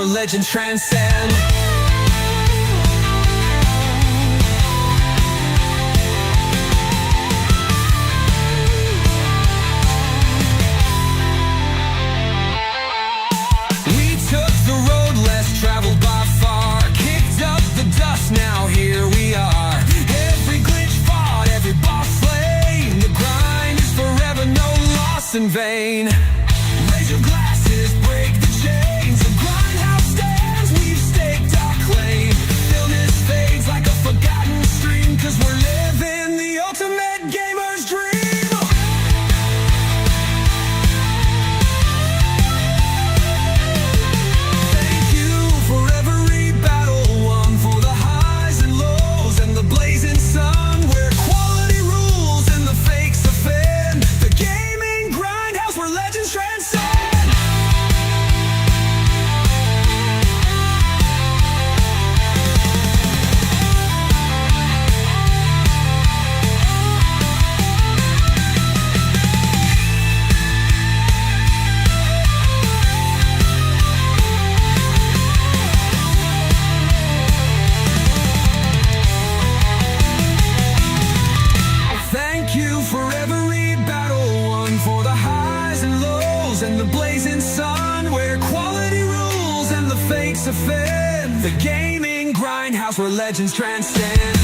where legends transcend. We took the road less traveled by far, kicked up the dust, now here we are. Every glitch fought, every boss slain, the grind is forever, no loss in vain. Raise your glasses, break the chains, the grindhouse stands, we've staked our claim. Stillness fades like a forgotten stream, 'cause we're living the ultimate gamer's dream. Thank you for every battle won, for the highs and lows and the blazing sun, where quality rules and the fakes offend. The gaming grindhouse where legends transcend. Thank you for every battle won, for the highs and lows and the blazing sun, where quality rules and the fakes offend. The gaming grindhouse where legends transcend.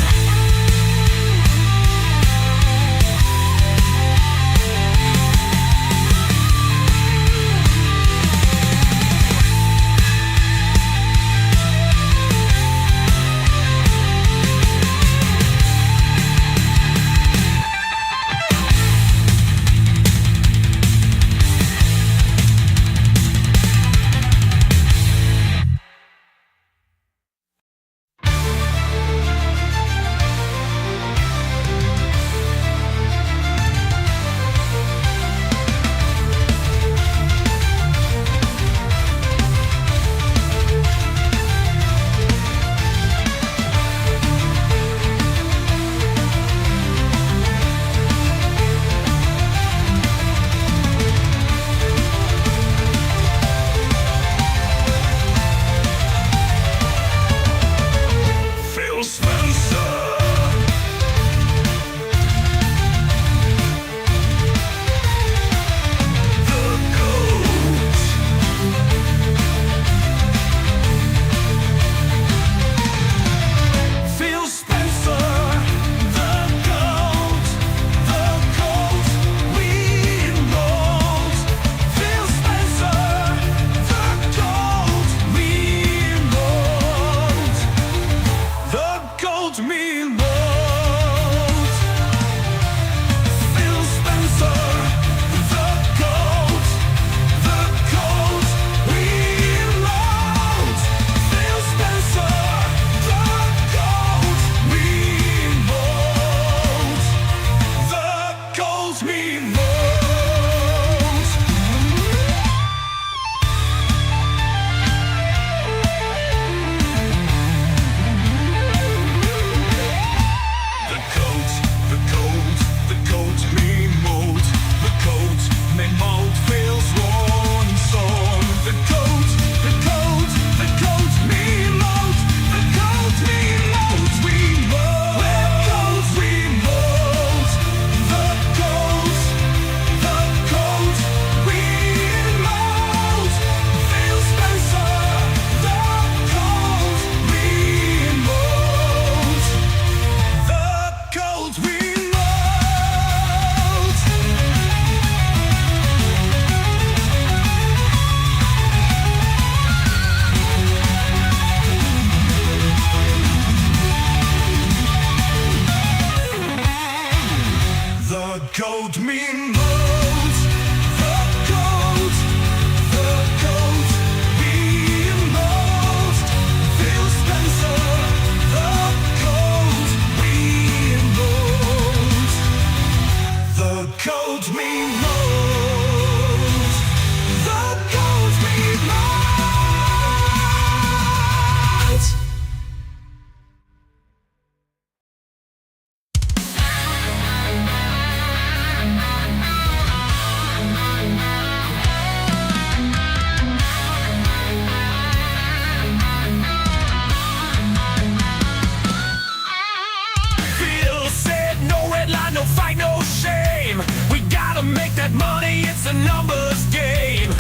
Money, it's a numbers game.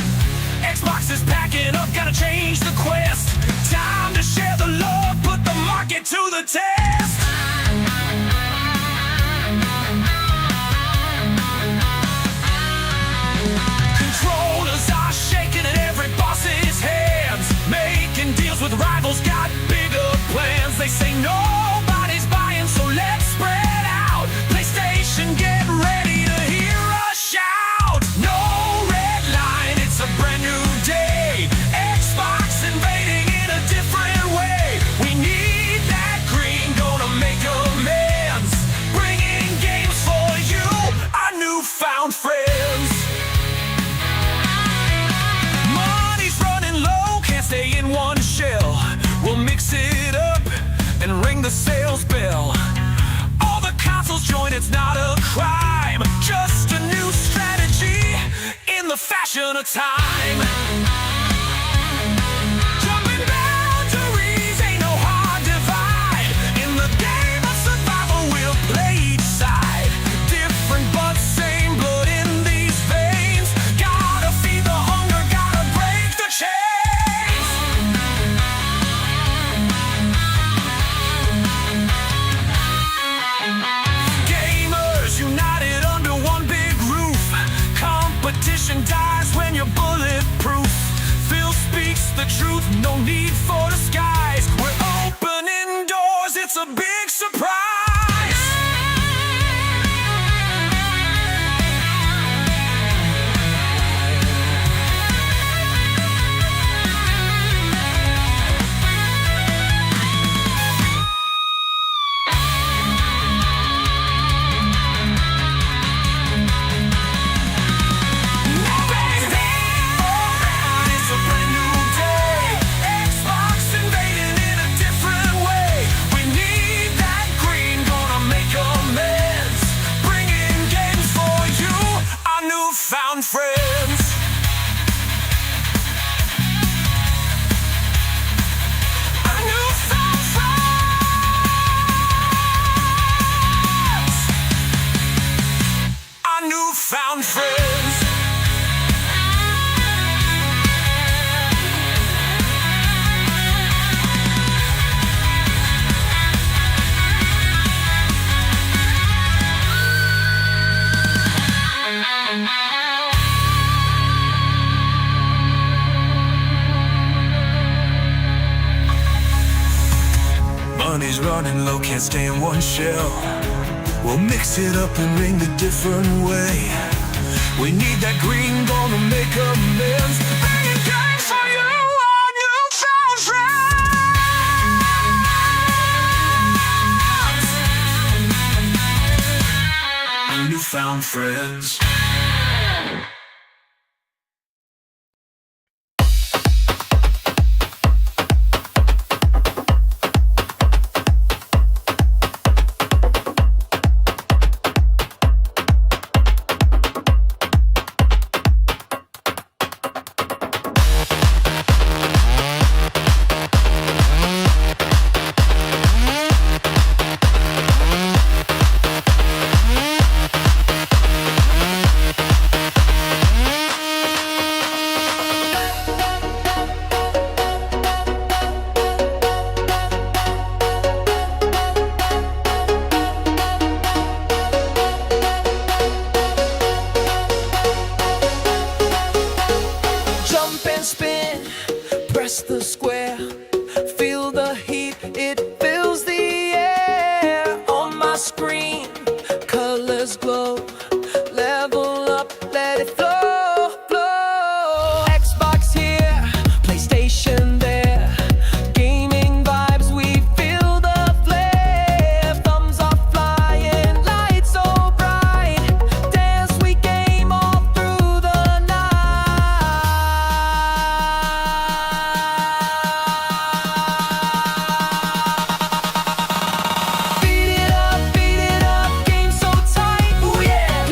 Xbox is packing up, gotta change the quest. Time to share the love, put the market to the test. Controllers are shaking in every boss's hands, making deals with rivals, got bigger plans. They say nobody's buying, so let's spread out. PlayStation, get ready to hear us shout. No red line, it's a brand new day. Xbox invading in a different way. We need that green, gonna make amends. Bringing games for you, our newfound friends. Money's running low, can't stay in one shell. We'll mix it up and ring the sales bell. All the consoles join, it's not a crime. Just a new strategy in the fashion of time. Jumping boundaries, ain't no hard divide. In the game of survival, we'll play each side. Different but same blood in these veins. Gotta feed the hunger, gotta break the chains. Gamers united under one big roof. Competition dies when you're bulletproof. Phil speaks the truth, no need for disguise. We're opening doors, it's a big surprise. It's a brand new day. Xbox invading in a different way. We need that green, gonna make amends. Bringing games for you, our newfound friends. Our newfound friends. Our newfound friends. Money's running low, can't stay in one shell. We'll mix it up and ring a different way. We need that green, gonna make amends. Bringing games for you, our newfound friends. Our newfound friends. Jump and spin, press the square. Feel the heat, it fills the air. On my screen, colors glow. Level up, let it flow, flow. Xbox here, PlayStation there. Gaming vibes, we feel the flare. Thumbs are flying, lights so bright. Dance, we game all through the night. Beat it up, game so tight. Ooh yeah.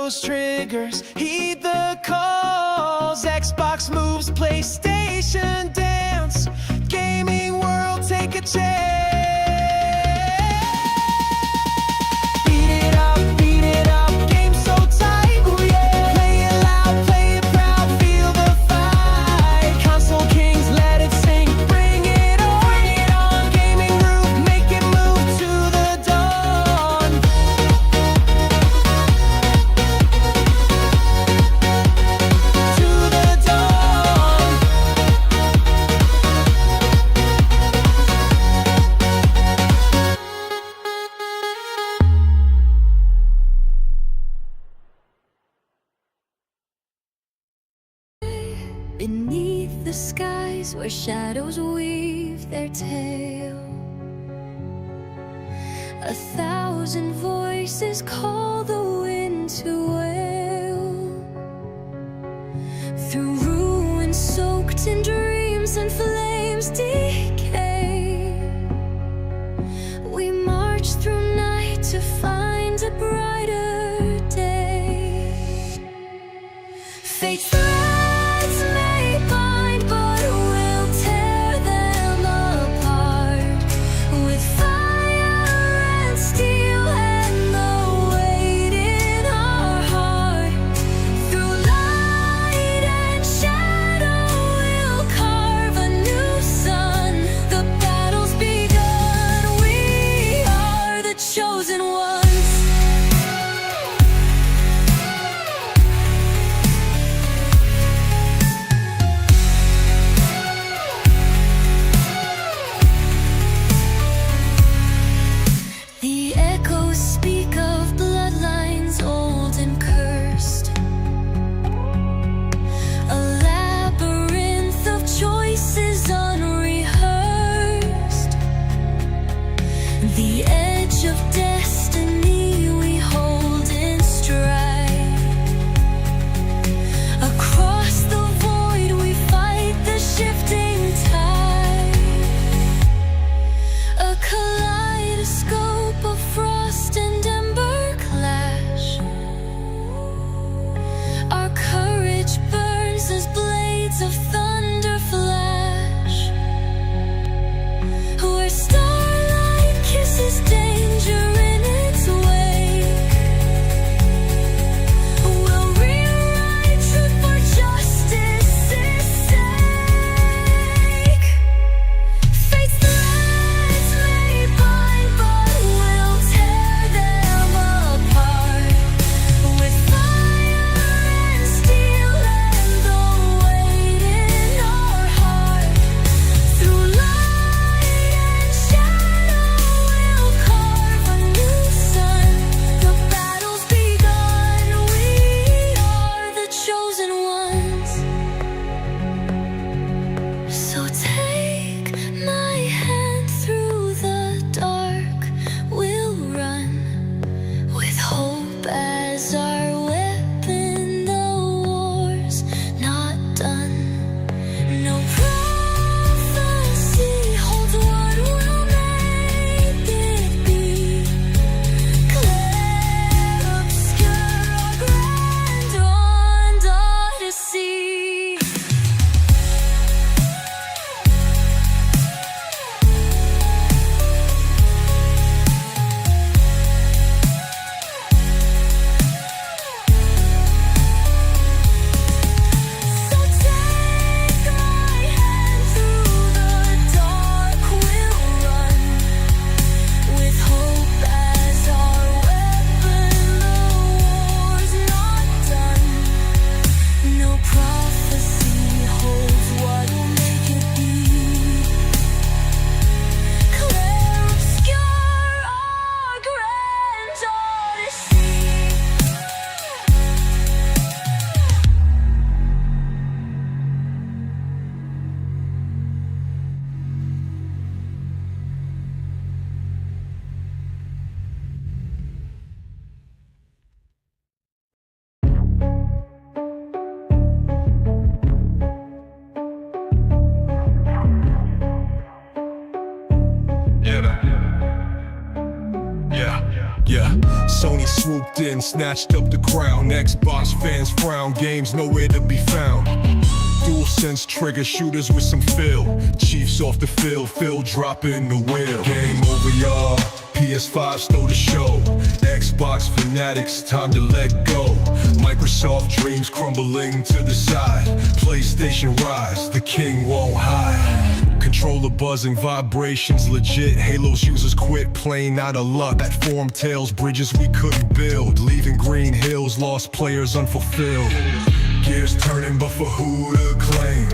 those triggers, heed the calls. Xbox moves, PlayStation dance. Gaming world, take a chance. Beat it up, game so tight, oh yeah. Play it loud, play it proud, feel the fight. Console kings, let it sing, bring it on. Bring it on, gaming groove, make it move to the dawn. To the dawn. Beneath the skies where shadows weave their tale, 1,000 voices call the wind to wail. Through ruins soaked in dreams and flames decay, we march through night to find a brighter day. Fate's threads may bind, but we'll tear them apart with fire and steel and the weight in our heart. Through light and shadow, we'll carve a new snatched up the crown. Xbox fans frown, games nowhere to be found. Dual sense trigger shooters with some feel. Chiefs off the field, Phil dropping the wheel. Game over, y'all. PS5 stole the show. Xbox fanatics, time to let go. Microsoft dreams crumbling to the side. PlayStation rise, the king won't hide. Controller buzzing, vibrations legit. Halo's users quit playing out of luck. Platform tails, bridges we couldn't build. Leaving green hills, lost players unfulfilled. Gears turning, but for who to claim?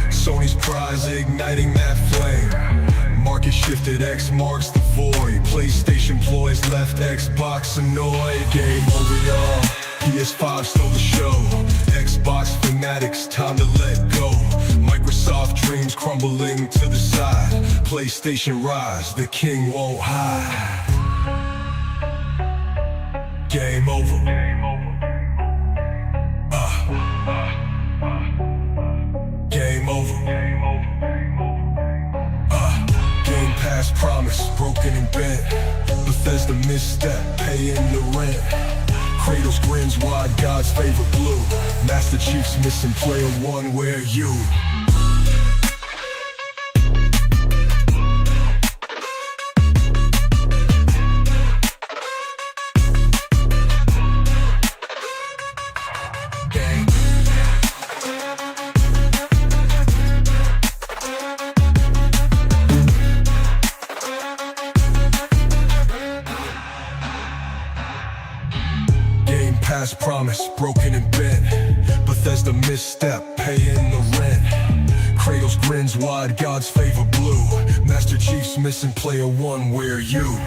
Sony's prize igniting that flame. Market shifted, X marks the void. PlayStation ploys left Xbox annoyed. Game over, y'all. PS5 stole the show. Xbox fanatics, time to let go. Microsoft dreams crumbling to the side. PlayStation rise, the king won't hide. Game over. Game over. Game past promise, broken and bent. Bethesda misstep, paying the rent. Kratos grins wide, God's favorite blue. Master Chief's missing, player one, where you? Past promise, broken and bent. Bethesda misstep, paying the rent. Kratos grins wide, God's favorite blue. Master Chief's missing, player one, where you?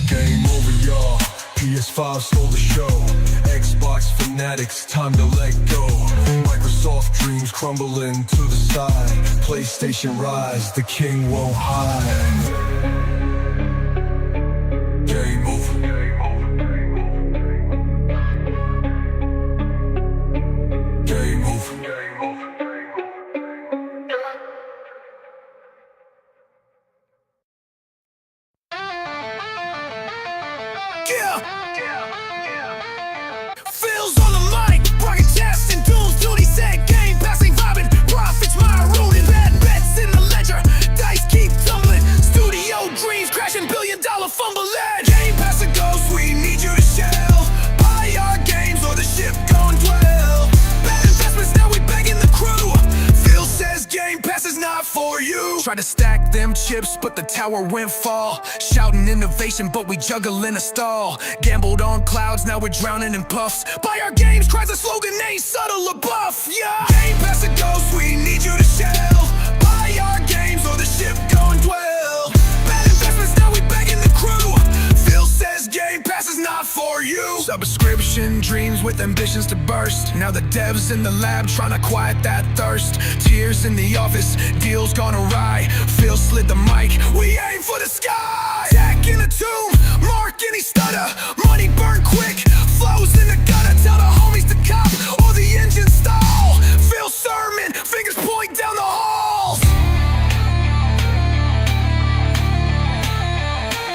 Game over, y'all. PS5 stole the show. Xbox fanatics, time to let go. Microsoft dreams crumbling to the side. PlayStation rise, the king won't hide. Game over. Game over. Phil's on the mic, broadcasting duels, duty set, game passing, vibing, profits, my ruining, bad bets in the ledger, dice keep tumbling, studio dreams crashing, $billion fumbling. Game pass a ghost, we need you to shell, buy our games or the ship gon' dwell. Bad investments, now we begging the crew. Phil says game pass is not for you. Try to stack them chips, but the tower went fall. Shouting innovation, but we juggle in a stall. Gambled on clouds, now we're drowning in puffs. Buy our games, cries a slogan, ain't subtle or buff, yeah. Game pass a ghost, we need you to shell. Buy our games or the ship gon' dwell. Bad investments, now we begging the crew. Phil says game pass is not for you. Subscription dreams with ambitions to burst. Now the devs in the lab trying to quiet that thirst. Tears in the office, deals gone awry. Phil slid the mic, we aim for the sky. Jack in a tomb, Mark any stutter. Money burn quick, flows in the gutter. Tell the homies to cop or the engine stall. Phil sermon, fingers point down the hall.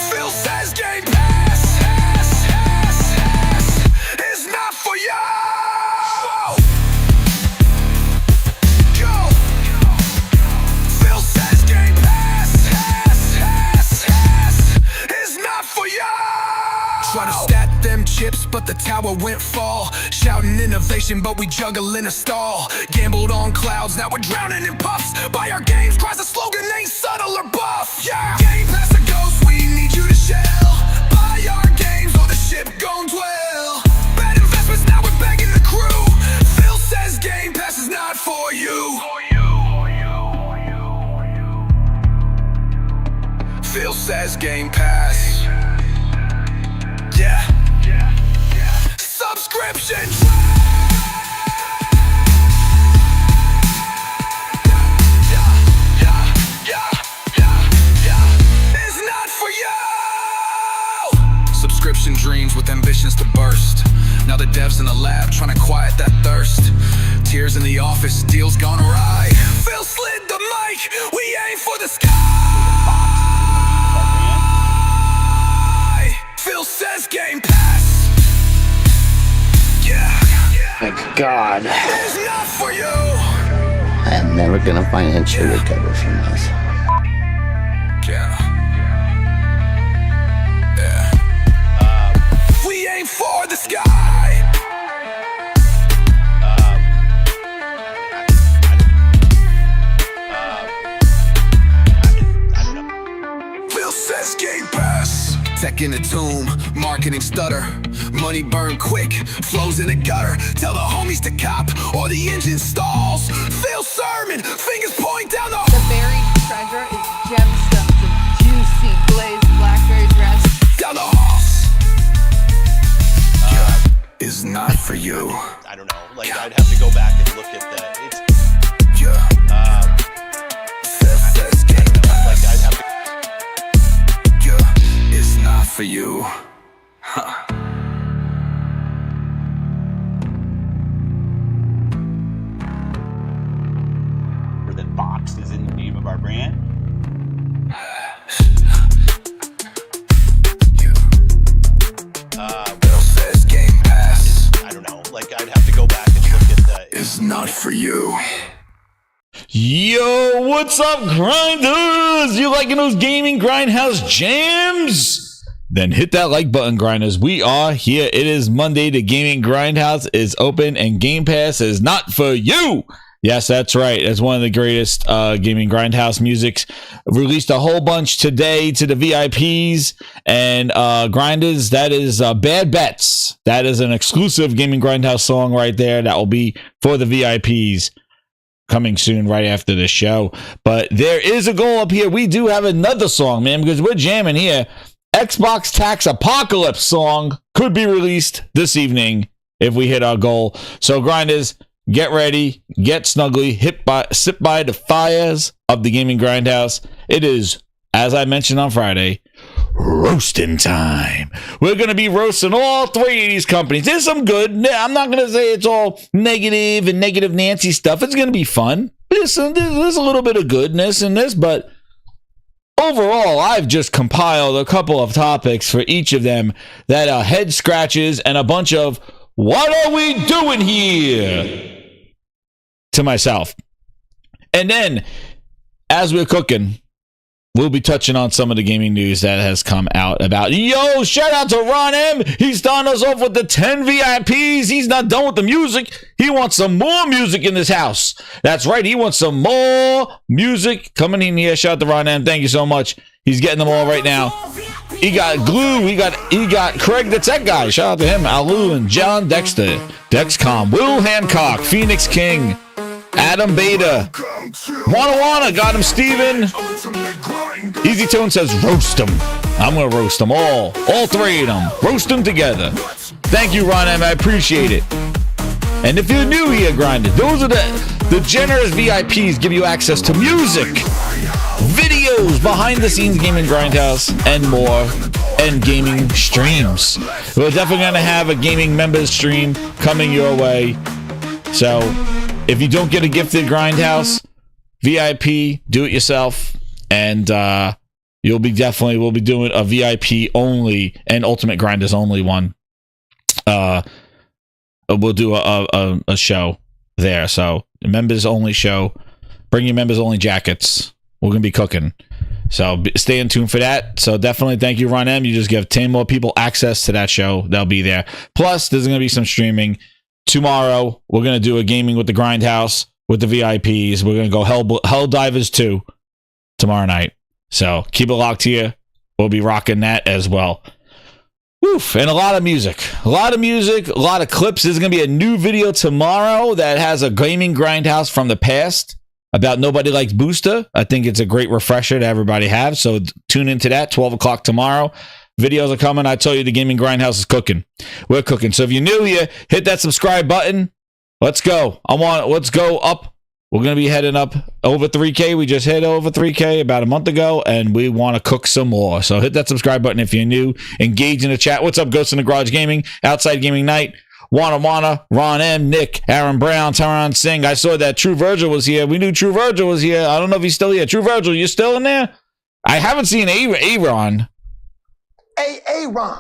Phil says game pass is not for you. Phil says game pass is not for you. Try to stack them chips, but the tower went fall. Shouting innovation, but we juggle in a stall. Gambled on clouds, now we're drowning in puffs. Buy our games, cries a slogan, ain't subtle or buff, yeah. Game pass a ghost, we need you to shell. Buy our games or the ship gon' dwell. Bad investments, now we're begging the crew. Phil says game pass is not for you. Phil says game pass. Yeah. Subscription. Subscription dreams with ambitions to burst. Now the devs in the lab trying to quiet that thirst. Tears in the office, deals gone awry. Phil slid the mic, we aim for the sky. Phil says Game Pass. Yeah, My God, it's not for you. I am never gonna find a sugar cover from this. Yeah. We aim for the sky. Phil says Game Pass. Tech in the tomb, marketing stutter. Money burn quick, flows in the gutter. Tell the homies to cop or the engine stalls. Phil sermon, fingers point down the. The buried treasure is gemstones of juicy glazed blackberry dress. Down the halls. Is not for you. I don't know. Like, I'd have to go back and look at that. It's Yeah. Phil says Game like Pass. I'd have to. Yeah. It's not for you. Huh. Or that Box is in the name of our brand. Phil says Game Pass. I don't know. Like, I'd have to go back and look at that. It's not for you. Yo, what's up, grinders? You liking those gaming grindhouse jams? Then hit that like button, grinders. We are here. It is Monday. The gaming grindhouse is open, and Game Pass is not for you. Yes, that's right. It's one of the greatest gaming grindhouse musics. Released a whole bunch today to the VIPs and grinders. That is Bad Bets. That is an exclusive gaming grindhouse song right there. That will be for the VIPs. Coming soon right after the show. But there is a goal up here. We do have another song, man, because we're jamming here. Xbox Tax Apocalypse song could be released this evening if we hit our goal. So grinders, get ready, get snuggly, sit by the fires of the gaming grindhouse. It is, as I mentioned on Friday, roasting time. We're going to be roasting all three of these companies. There's some good. I'm not going to say it's all negative and negative Nancy stuff. It's going to be fun. There's a little bit of goodness in this, but overall, I've just compiled a couple of topics for each of them that are head scratches and a bunch of what are we doing here to myself. And then, as we're cooking, we'll be touching on some of the gaming news that has come out about. Yo, shout out to Ron M. He's starting us off with the 10 VIPs. He's not done with the music. He wants some more music in this house. That's right. He wants some more music coming in here. Shout out to Ron M. Thank you so much. He's getting them all right now. He got Glue. He got Craig the Tech Guy. Shout out to him. Alu and John Dexter. Dexcom. Will Hancock. Phoenix King. Adam Beta. Wanna got him, Steven. Easy Tone says roast them. I'm gonna roast them all three of them. Roast them together. Thank you, Ron M. I appreciate it. And if you're new here, Grinded, those are the generous VIPs give you access to music, videos, behind the scenes gaming grindhouse, and more, and gaming streams. We're definitely gonna have a gaming members stream coming your way. So if you don't get a gifted grindhouse VIP, do it yourself, and we'll be doing a VIP only and Ultimate Grinders only one. We'll do a show there. So members only show. Bring your members only jackets. We're gonna be cooking. So stay in tune for that. So definitely thank you, Ron M. You just give 10 more people access to that show. They'll be there. Plus, there's gonna be some streaming. Tomorrow, we're going to do a gaming with the Grindhouse with the VIPs. We're going to go Hell Divers 2 tomorrow night. So keep it locked here. We'll be rocking that as well. Woof. And a lot of music. A lot of clips. There's going to be a new video tomorrow that has a gaming Grindhouse from the past about Nobody Likes Booster. I think it's a great refresher to everybody have. So tune into that, 12 o'clock tomorrow. Videos are coming. I tell you, the gaming grindhouse is cooking. We're cooking. So if you're new here, hit that subscribe button. Let's go. Let's go up We're going to be heading up over 3K. We just hit over 3K about a month ago, and we want to cook some more. So hit that subscribe button if you're new. Engage in the chat. What's up, Ghost in the Garage Gaming, Outside Gaming Night, Wana, Ron M, Nick, Aaron Brown, Taran Singh. I saw that True Virgil was here. We knew True Virgil was here. I don't know if he's still here. True Virgil, you still in there? I haven't seen Aaron. Hey, Aaron,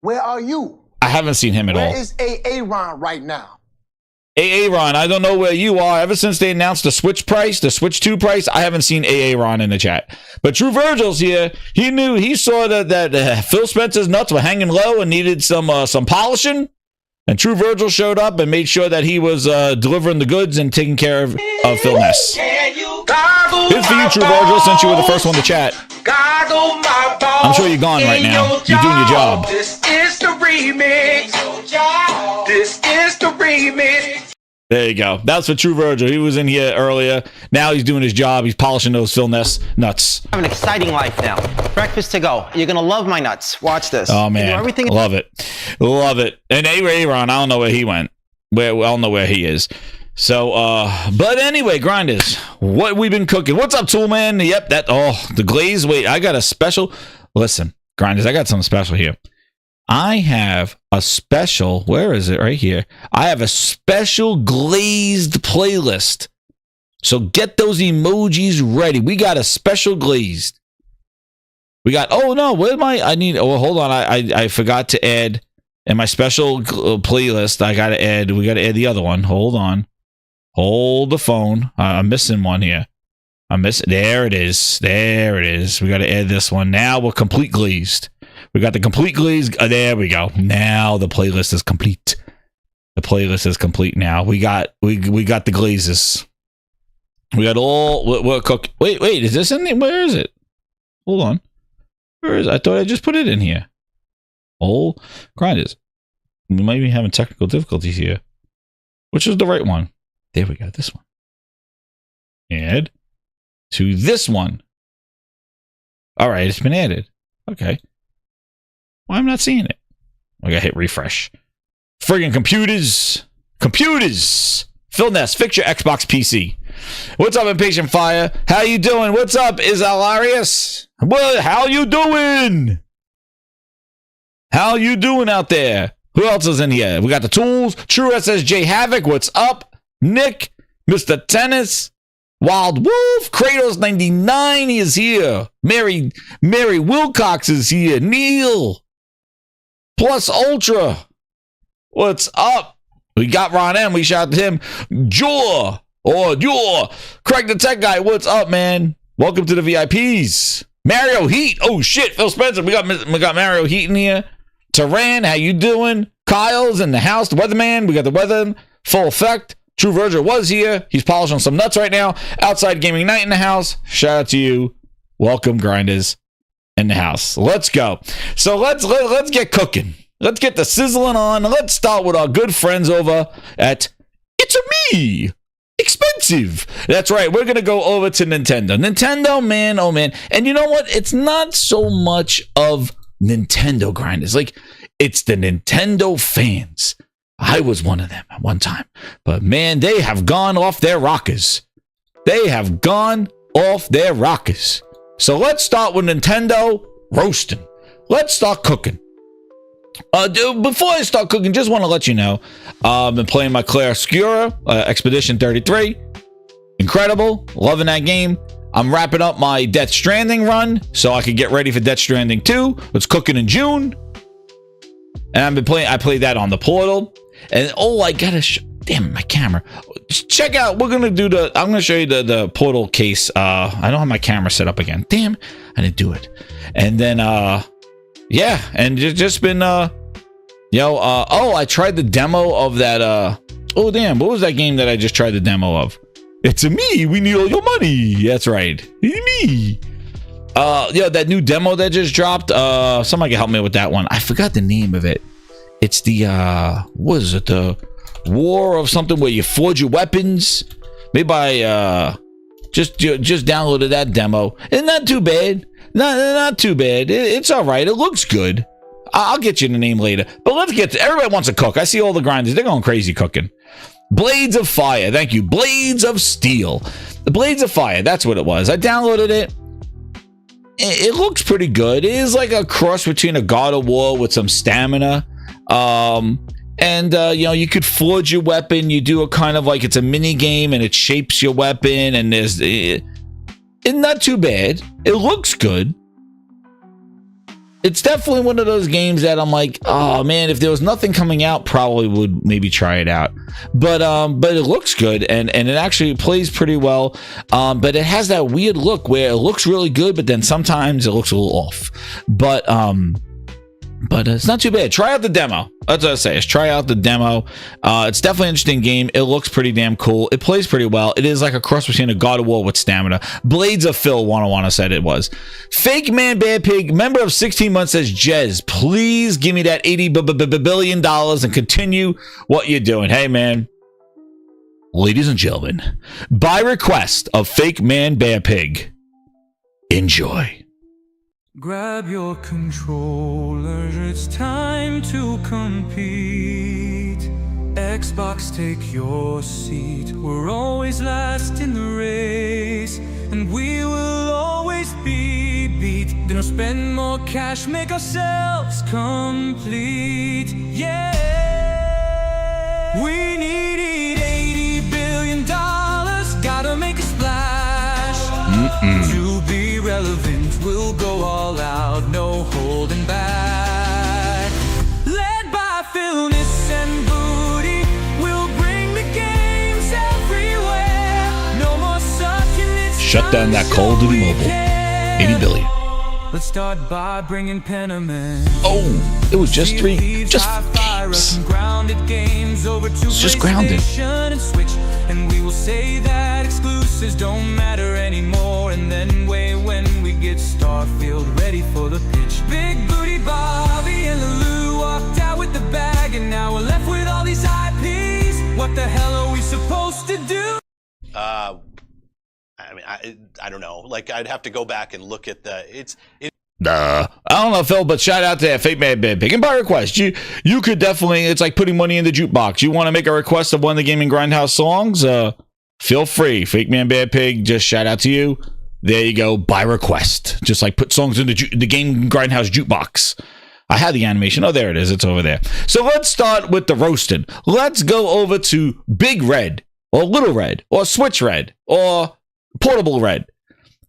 where are you? I haven't seen him at all. Where is Aaron right now? Aaron, I don't know where you are. Ever since they announced the Switch price, the Switch 2 price, I haven't seen Aaron in the chat. But True Virgil's here. He saw that Phil Spencer's nuts were hanging low and needed some polishing. And True Virgil showed up and made sure that he was delivering the goods and taking care of Phil Ness. Here's for you, True Virgil, since you were the first one to chat. I'm sure you're gone right now. You're doing your job. This is the remix. This is the remix. There you go. That's for True Virgil. He was in here earlier. Now he's doing his job. He's polishing those Phil Ness nuts. I have an exciting life now. Breakfast to go. You're going to love my nuts. Watch this. Oh, man. Everything Love it. Love it. And Aaron, I don't know where he went. I don't know where he is. So, but anyway, grinders, what we've been cooking. What's up, Toolman? Yep, the glaze. Wait, I got a special. Listen, grinders, I got something special here. I have a special, where is it? Right here. I have a special glazed playlist. So get those emojis ready. We got a special glazed. We got, hold on. I forgot to add in my special playlist. We got to add the other one. Hold on. Hold the phone. I'm missing one here. There it is. We got to add this one. Now we're complete glazed. We got the complete glaze. There we go. Now the playlist is complete. The playlist is complete now. We got the glazes. We got all. We're cook. Wait. Is this in there? Where is it? Hold on. Where is it? I thought I just put it in here. Oh, grinders. We might be having technical difficulties here. Which is the right one? There we go. This one. Add to this one. All right, it's been added. Okay. Why am I not seeing it? I gotta hit refresh. Friggin' computers. Phil Ness, fix your Xbox PC. What's up, Impatient Fire? How you doing? What's up, is Alarius? How you doing? How you doing out there? Who else is in here? We got the tools. True SSJ Havoc. What's up? Nick, Mr. Tennis, Wild Wolf, Kratos 99 is here. Mary Wilcox is here. Neil. Plus Ultra. What's up? We got Ron M. We shot him. Craig the Tech Guy. What's up, man? Welcome to the VIPs. Mario Heat. Oh shit, Phil Spencer. We got Mario Heat in here. Taran, how you doing? Kyle's in the house. The Weatherman. We got the weather full effect. True Virgil was here. He's polishing some nuts right now. Outside Gaming Night in the house. Shout out to you. Welcome, grinders, in the house. Let's go. So let's get cooking. Let's get the sizzling on. Let's start with our good friends over at It's a Me. Expensive. That's right. We're going to go over to Nintendo. Nintendo, man, oh man. And you know what? It's not so much of Nintendo grinders. Like, it's the Nintendo fans. I was one of them at one time. But man, they have gone off their rockers. So let's start with Nintendo roasting. Let's start cooking. Before I start cooking, just want to let you know, I've been playing my Claire Obscura, Expedition 33. Incredible. Loving that game. I'm wrapping up my Death Stranding run so I can get ready for Death Stranding 2. It's cooking in June. And I played that on the Portal. And I gotta damn it, my camera. Just check out, I'm gonna show you the Portal case. I don't have my camera set up again. Damn, I didn't do it. And then yeah, and just been I tried the demo of that oh damn, what was that game that I just tried the demo of? It's a me, we need all your money. That's right. Me. That new demo that just dropped. Somebody can help me with that one. I forgot the name of it. It's the what is it? The War of something where you forge your weapons. Maybe I just downloaded that demo. And not too bad. Not too bad. It's all right. It looks good. I'll get you the name later. But let's get to, everybody wants to cook. I see all the grinders. They're going crazy cooking. Blades of Fire. Thank you. Blades of Steel. The Blades of Fire. That's what it was. I downloaded it. It looks pretty good. It is like a cross between a God of War with some stamina. You could forge your weapon. You do a kind of like it's a mini game and it shapes your weapon. And it's not too bad. It looks good. It's definitely one of those games that I'm like, oh man, if there was nothing coming out, probably would maybe try it out. But it looks good and it actually plays pretty well. But it has that weird look where it looks really good, but then sometimes it looks a little off. But it's not too bad. Try out the demo. That's what I say. Is try out the demo. It's definitely an interesting game. It looks pretty damn cool. It plays pretty well. It is like a cross between a God of War with stamina. Blades of Phil 101 said it was. Fake Man Bad Pig, member of 16 months says, Jez, please give me that $80 billion and continue what you're doing. Hey, man. Ladies and gentlemen, by request of Fake Man Bad Pig, enjoy. Grab your controller, it's time to compete. Xbox, take your seat. We're always last in the race, and we will always be beat. Then we'll spend more cash, make ourselves complete. Yeah, we need $80 billion. Gotta make a splash to be relevant. We'll go all out, no holding back. Led by Philness and Booty, we'll bring the games everywhere. No more sucking, it's shut down that Call of Duty Mobile. 80 billion. Let's start by bringing Penniman. Oh, it was just games. It's just grounded. And Switch, and we will say that exclusives don't matter anymore. And then when we get Starfield ready for the pitch, Big Booty Bobby and Lulu walked out with the bag, and now we're left with all these IPs. What the hell are we supposed to do? I don't know. Like, I'd have to go back and look at the. I don't know, Phil, but shout out to that Fake Man Bad Pig. And by request, you could definitely. It's like putting money in the jukebox. You want to make a request of one of the Gaming Grindhouse songs? Feel free. Fake Man Bad Pig. Just shout out to you. There you go. By request. Just like put songs in the Gaming Grindhouse jukebox. I had the animation. Oh, there it is. It's over there. So let's start with the roasting. Let's go over to Big Red or Little Red or Switch Red or Portable Red.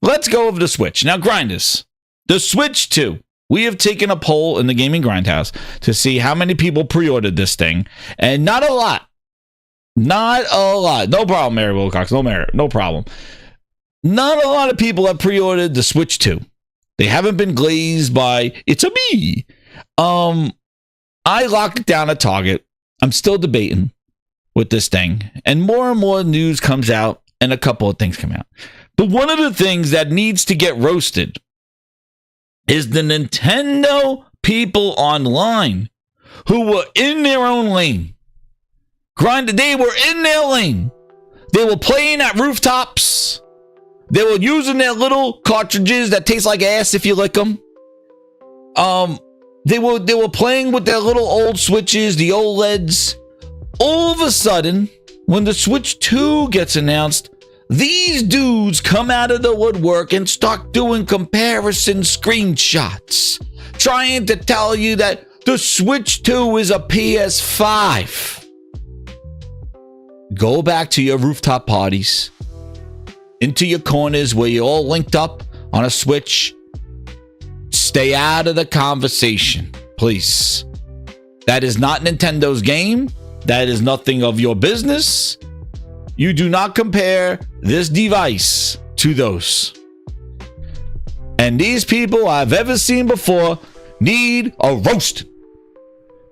Let's go over to Switch. Now, Grinders, the Switch 2. We have taken a poll in the Gaming Grindhouse to see how many people pre-ordered this thing, and not a lot. Not a lot. No problem, Mary Wilcox. No problem. Not a lot of people have pre-ordered the Switch 2. They haven't been glazed by it's a me. I locked it down at Target. I'm still debating with this thing, and more news comes out, and a couple of things come out. But one of the things that needs to get roasted is the Nintendo people online who were in their own lane. They were in their lane. They were playing at rooftops. They were using their little cartridges that taste like ass if you lick them. They were playing with their little old Switches, the OLEDs. All of a sudden, when the Switch 2 gets announced, these dudes come out of the woodwork and start doing comparison screenshots, trying to tell you that the Switch 2 is a PS5. Go back to your rooftop parties, into your corners where you're all linked up on a Switch. Stay out of the conversation, please. That is not Nintendo's game. That is nothing of your business. You do not compare this device to those. And these people I've ever seen before need a roast.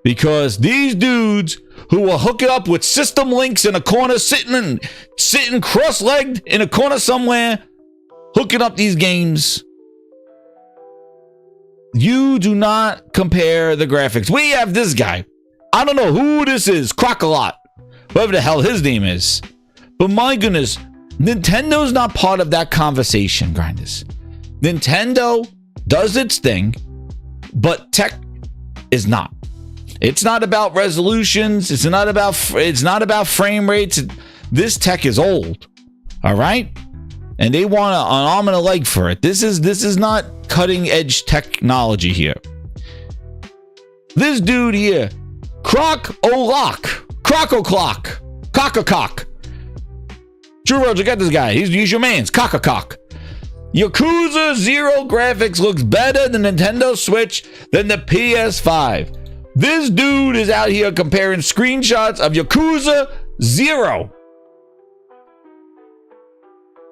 Because these dudes who will hook it up with system links in a corner, sitting cross-legged in a corner somewhere, hooking up these games. You do not compare the graphics. We have this guy. I don't know who this is. Crocolot. Whatever the hell his name is. But my goodness, Nintendo's not part of that conversation, Grinders. Nintendo does its thing, but tech is not. It's not about resolutions. It's not about frame rates. This tech is old. All right? And they want an arm and a leg for it. This is not cutting edge technology here. This dude here, Crock-o-Clock. Cock-a-cock. True Roger, get this guy. He's your man's. Cock-a-cock. Yakuza 0 graphics looks better than Nintendo Switch than the PS5. This dude is out here comparing screenshots of Yakuza 0.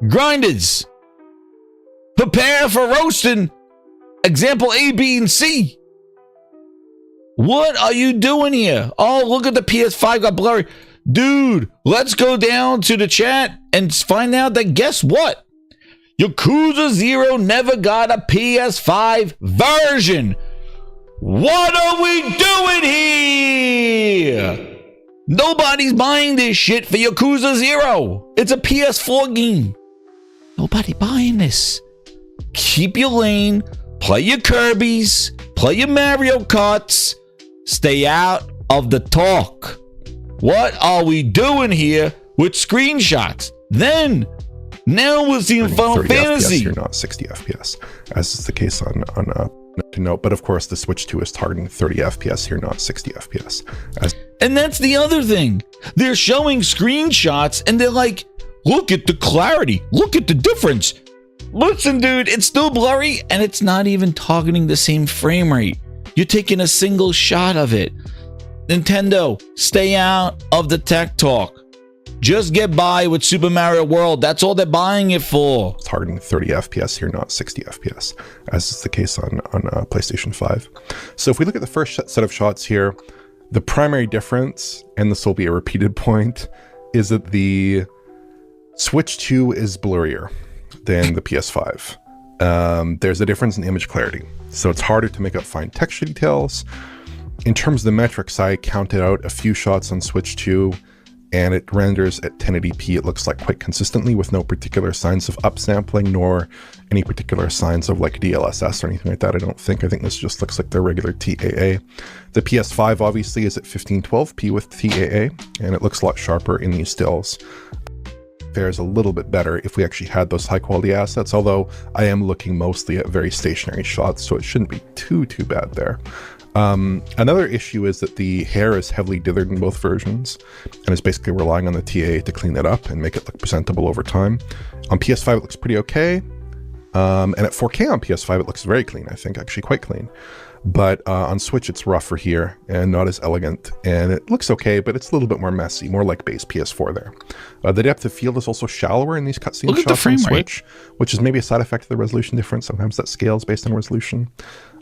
Grinders. Prepare for roasting. Example A, B, and C. What are you doing here? Oh, look at the PS5 got blurry. Dude, let's go down to the chat and find out that guess what? Yakuza 0 never got a PS5 version. What are we doing here? Nobody's buying this shit for Yakuza 0. It's a PS4 game. Nobody buying this. Keep your lane. Play your Kirby's. Play your Mario Karts. Stay out of the talk. What are we doing here with screenshots? Now we're seeing Final Fantasy. FPS here, not 60 FPS, as is the case on to note. But of course, the Switch 2 is targeting 30 FPS here, not 60 FPS. And that's the other thing. They're showing screenshots and they're like, look at the clarity. Look at the difference. Listen, dude, it's still blurry and it's not even targeting the same frame rate. You're taking a single shot of it. Nintendo, stay out of the tech talk. Just get by with Super Mario World. That's all they're buying it for. Targeting 30 FPS here, not 60 FPS, as is the case on PlayStation 5. So if we look at the first set of shots here, the primary difference, and this will be a repeated point, is that the Switch 2 is blurrier than the PS5. There's a difference in image clarity, so it's harder to make out fine texture details. In terms of the metrics, I counted out a few shots on Switch 2, and it renders at 1080p, it looks like quite consistently with no particular signs of upsampling nor any particular signs of like DLSS or anything like that. I think this just looks like the regular TAA. The PS5 obviously is at 1512p with TAA, and it looks a lot sharper in these stills. Fares a little bit better if we actually had those high quality assets, although I am looking mostly at very stationary shots, so it shouldn't be too bad there. Another issue is that the hair is heavily dithered in both versions and is basically relying on the TA to clean it up and make it look presentable over time. On PS5 it looks pretty okay, and at 4K on PS5 it looks very clean, I think, actually quite clean. But on Switch it's rougher here and not as elegant, and it looks okay, but it's a little bit more messy, more like base PS4 there. The depth of field is also shallower in these cutscene shots on Switch, which is maybe a side effect of the resolution difference. Sometimes that scales based on resolution.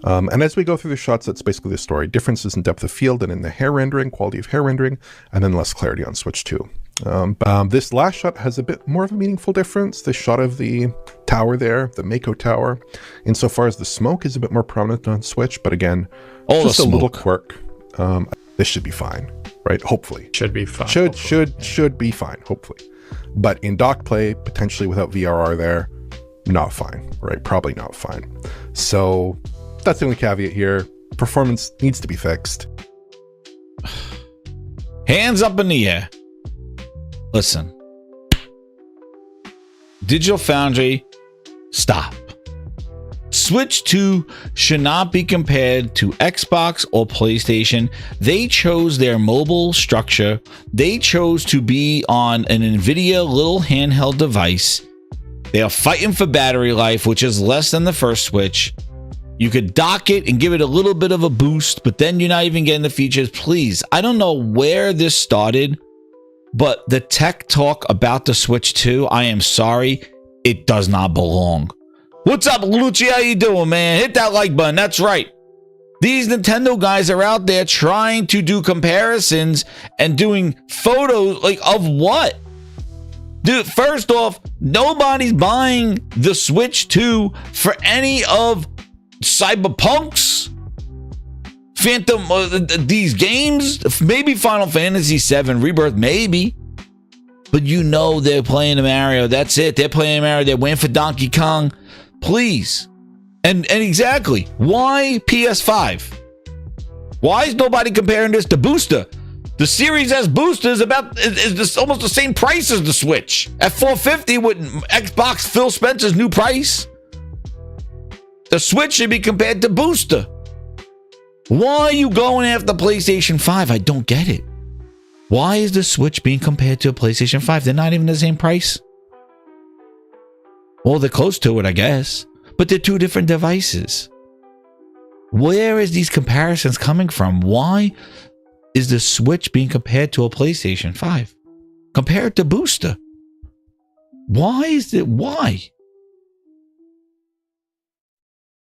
And as we go through the shots, that's basically the story. Differences in depth of field and in the hair rendering, quality of hair rendering, and then less clarity on Switch 2. This last shot has a bit more of a meaningful difference. The shot of the tower there, the Mako Tower, insofar as the smoke is a bit more prominent on Switch, but again, just a little quirk. This should be fine, right? Hopefully. Should be fine. Should be fine, hopefully. But in dock play, potentially without VRR there, not fine, right? Probably not fine. So that's the only caveat here. Performance needs to be fixed. Hands up in the air. Listen. Digital Foundry, stop. Switch 2 should not be compared to Xbox or PlayStation. They chose their mobile structure. They chose to be on an NVIDIA little handheld device. They are fighting for battery life, which is less than the first Switch. You could dock it and give it a little bit of a boost, but then you're not even getting the features. Please, I don't know where this started, but the tech talk about the Switch 2, I am sorry, it does not belong. What's up, Lucci? How you doing, man? Hit that like button. That's right. These Nintendo guys are out there trying to do comparisons and doing photos like of what? Dude, first off, nobody's buying the Switch 2 for any of Cyberpunk's Phantom, these games. Maybe Final Fantasy VII Rebirth, maybe. But you know they're playing Mario. That's it. They're playing Mario. They're waiting for Donkey Kong. Please. And exactly, why PS5? Why is nobody comparing this to Booster? The Series S Booster is almost the same price as the Switch. At $450 with Xbox Phil Spencer's new price. The Switch should be compared to Booster. Why are you going after PlayStation 5? I don't get it. Why is the Switch being compared to a PlayStation 5? They're not even the same price. Well, they're close to it, I guess. But they're two different devices. Where is these comparisons coming from? Why is the Switch being compared to a PlayStation 5? Compare it to Booster. Why is it? Why?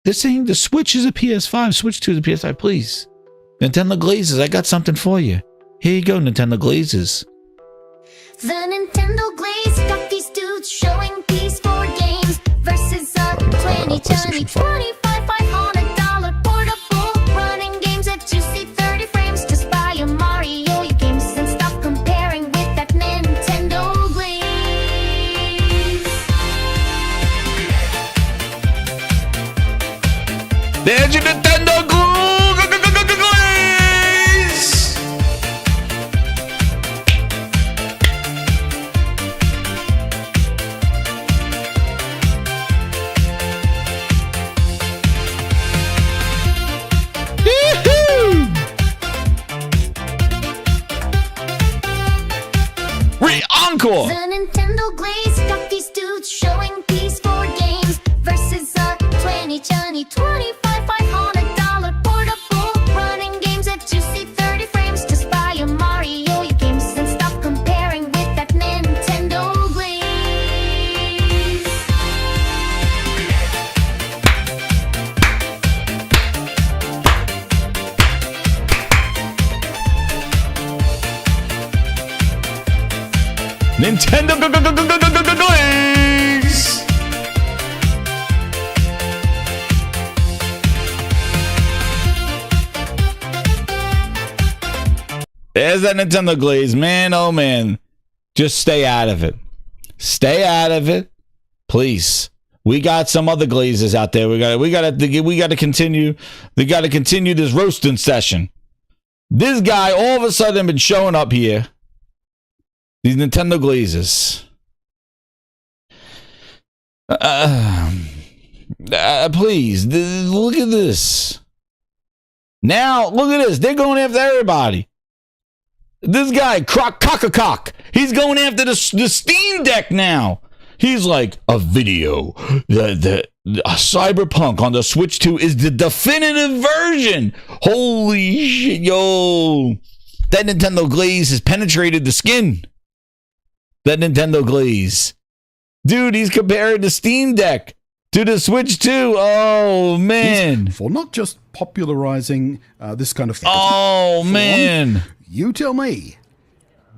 They're saying the Switch is a PS5. Switch 2 is a PS5. Please. Nintendo Glazes, I got something for you. Here you go, Nintendo Glazes. The Nintendo Glaze got these dudes showing PS4 games versus a 2020 $25,500 portable running games at juicy 30 frames. Just buy a Mario games and stop comparing with that Nintendo Glaze. There's your Nintendo Glaze! Encore! The Nintendo Glaze got these dudes showing PS4 games versus a 2020 $25,500 portable running games at juicy 30 frames. Just buy a Mario games and stop comparing with that Nintendo Glaze. Nintendo Glaze! There's that Nintendo Glaze. Man, oh man. Just stay out of it. Stay out of it. Please. We got some other glazes out there. We got to continue. We got to continue this roasting session. This guy all of a sudden been showing up here. These Nintendo Glazes. Please, look at this. Now, look at this. They're going after everybody. This guy, Cock, he's going after the Steam Deck now. He's like, a video. A Cyberpunk on the Switch 2 is the definitive version. Holy shit, yo. That Nintendo Glaze has penetrated the skin. That Nintendo Glaze. Dude, he's comparing the Steam Deck to the Switch 2. Oh, man. For not just popularizing this kind of thing. Oh, man. You tell me.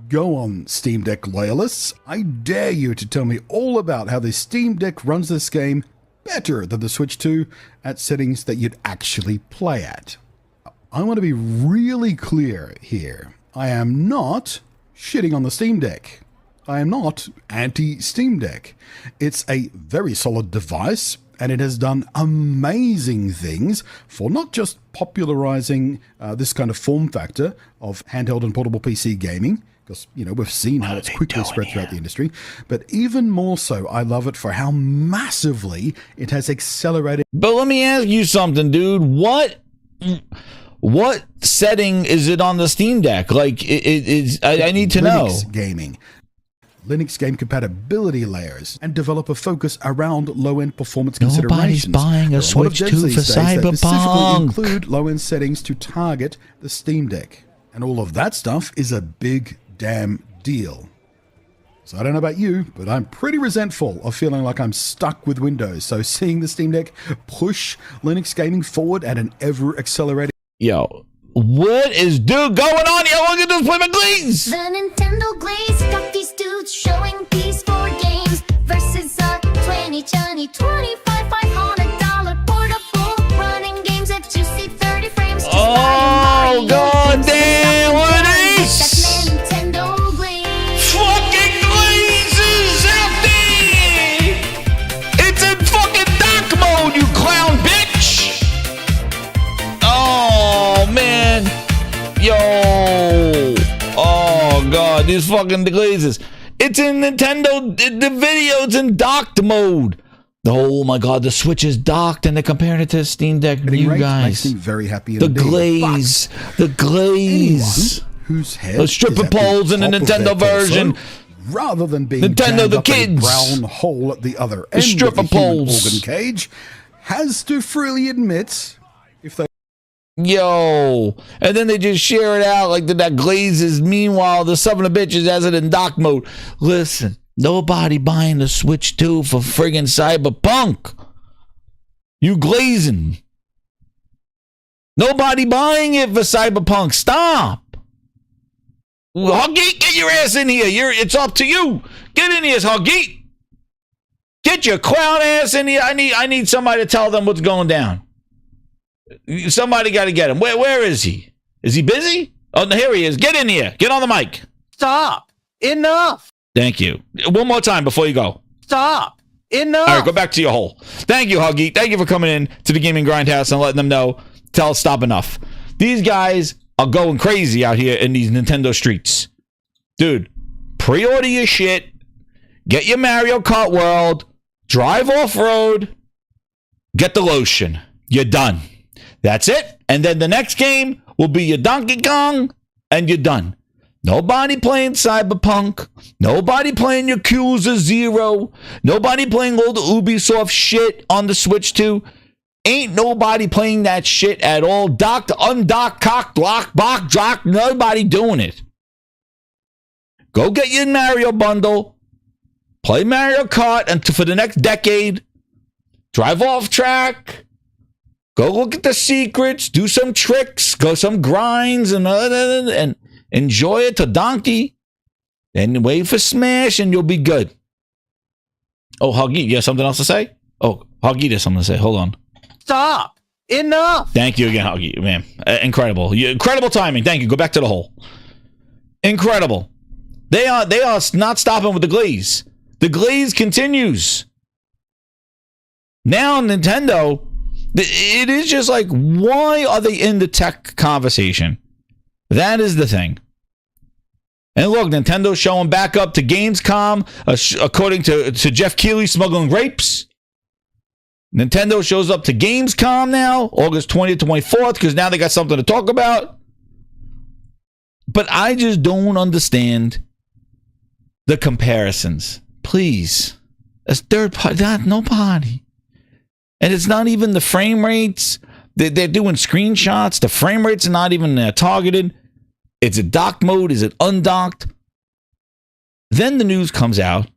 Go on, Steam Deck loyalists. I dare you to tell me all about how the Steam Deck runs this game better than the Switch 2 at settings that you'd actually play at. I want to be really clear here. I am not shitting on the Steam Deck. I am not anti-Steam Deck. It's a very solid device, and it has done amazing things for not just popularizing this kind of form factor of handheld and portable PC gaming, because, you know, we've seen how it's quickly spread throughout the industry, but even more so, I love it for how massively it has accelerated. But let me ask you something, dude. What setting is it on the Steam Deck? Like, I need to know. Linux gaming. Linux game compatibility layers, and developer focus around low-end performance considerations. Nobody's buying a Switch 2 for Cyberpunk. Include low-end settings to target the Steam Deck, and all of that stuff is a big damn deal. So I don't know about you, but I'm pretty resentful of feeling like I'm stuck with Windows. So seeing the Steam Deck push Linux gaming forward at an ever-accelerating... Yo, what is going on? Yo, look at this Playman Glaze! The Nintendo Glaze got these dudes showing PS4 games versus a 2020 $25,500 portable running games at juicy 30 frames. Oh, god damn, what is this? Nintendo Glaze. Fucking glazes out there! It's in fucking dark mode, you clown bitch! Oh, man. Yo! Oh god, these fucking glazes. It's in Nintendo. The video's in docked mode. Oh my god, the Switch is docked and they're comparing it to the Steam Deck. You guys. Makes me very happy The indeed. glaze. The glaze. Anyone whose head Those stripper is at the poles in the top of their Nintendo version. torso, rather than being Nintendo jammed the up in a kids. brown hole at the other end stripper of the human poles. organ cage, has to freely admit if they Yo, and then they just share it out like that glazes. Meanwhile, the son of a bitches has it in dock mode. Listen, nobody buying the Switch 2 for friggin' Cyberpunk. You glazing. Nobody buying it for Cyberpunk. Stop. Huggy, get your ass in here. It's up to you. Get in here, Huggy. Get your clown ass in here. I need somebody to tell them what's going down. Somebody got to get him. Where is he? Is he busy? Oh, no, here he is. Get in here. Get on the mic. Stop. Enough. Thank you. One more time before you go. Stop. Enough. All right, go back to your hole. Thank you, Huggy. Thank you for coming in to the Gaming Grindhouse and letting them know. Tell stop enough. These guys are going crazy out here in these Nintendo streets. Dude, pre-order your shit. Get your Mario Kart World. Drive off-road. Get the lotion. You're done. That's it. And then the next game will be your Donkey Kong, and you're done. Nobody playing Cyberpunk. Nobody playing Yakuza 0. Nobody playing all the Ubisoft shit on the Switch 2. Ain't nobody playing that shit at all. Docked, undocked, cocked, lock, box, drock. Nobody doing it. Go get your Mario bundle. Play Mario Kart and for the next decade. Drive off track. Go look at the secrets. Do some tricks. Go some grinds and enjoy it to donkey. And wait for Smash and you'll be good. Oh, Huggy, you have something else to say? Oh, Huggy, there's something to say. Hold on. Stop. Enough. Thank you again, Huggy, man. Incredible. Incredible timing. Thank you. Go back to the hole. Incredible. They are not stopping with the glaze. The glaze continues. Now Nintendo, it is just like, why are they in the tech conversation? That is the thing. And look, Nintendo's showing back up to Gamescom, according to Jeff Keighley, smuggling grapes. Nintendo shows up to Gamescom now, August 20th to 24th, because now they got something to talk about. But I just don't understand the comparisons. Please. As third party, not nobody. And it's not even the frame rates. They're doing screenshots. The frame rates are not even targeted. Is it dock mode? Is it undocked? Then the news comes out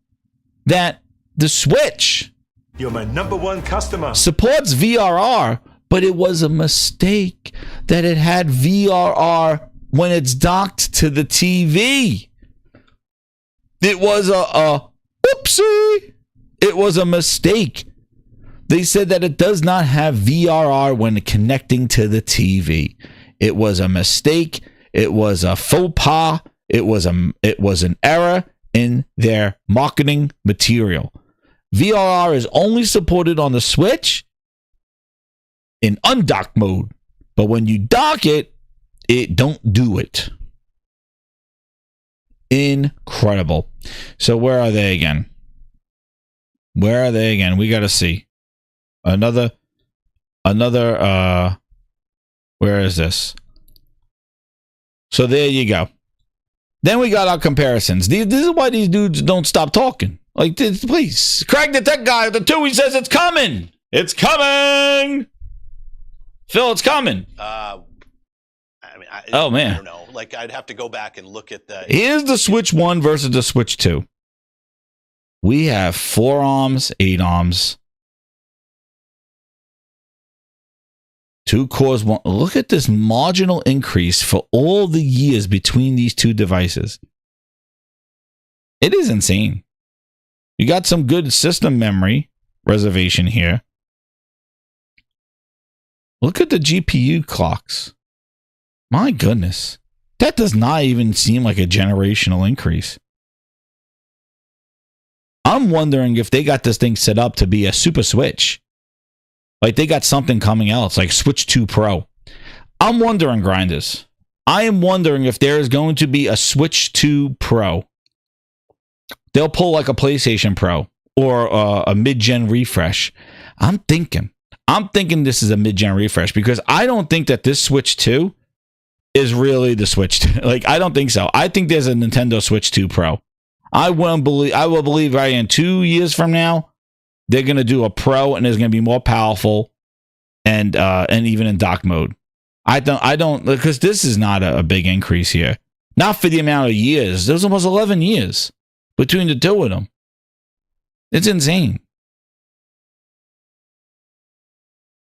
that the Switch, you're my number one customer, supports VRR, but it was a mistake that it had VRR when it's docked to the TV. It was a whoopsie. It was a mistake. They said that it does not have VRR when connecting to the TV. It was a mistake. It was a faux pas. It was an error in their marketing material. VRR is only supported on the Switch in undocked mode, but when you dock it, it don't do it. Incredible. So where are they again? Where are they again? We got to see. Another, where is this? So there you go. Then we got our comparisons. This is why these dudes don't stop talking. Like, please. Craig the tech guy, the 2, he says it's coming. It's coming. Phil, it's coming. Oh, man. I don't know. Like, I'd have to go back and look at the... Here's the Switch 1 versus the Switch 2. We have 4 arms, 8 arms. 2 cores, 1. Look at this marginal increase for all the years between these two devices. It is insane. You got some good system memory reservation here. Look at the GPU clocks. My goodness. That does not even seem like a generational increase. I'm wondering if they got this thing set up to be a Super Switch. Like they got something coming else, like Switch 2 Pro. I'm wondering, grinders. I am wondering if there is going to be a Switch 2 Pro. They'll pull like a PlayStation Pro or a mid-gen refresh. I'm thinking this is a mid-gen refresh because I don't think that this Switch 2 is really the Switch 2. Like, I don't think so. I think there's a Nintendo Switch 2 Pro. I will believe right in 2 years from now, they're going to do a Pro and it's going to be more powerful and even in dock mode. I don't, because this is not a big increase here. Not for the amount of years. There's almost 11 years between the two of them. It's insane.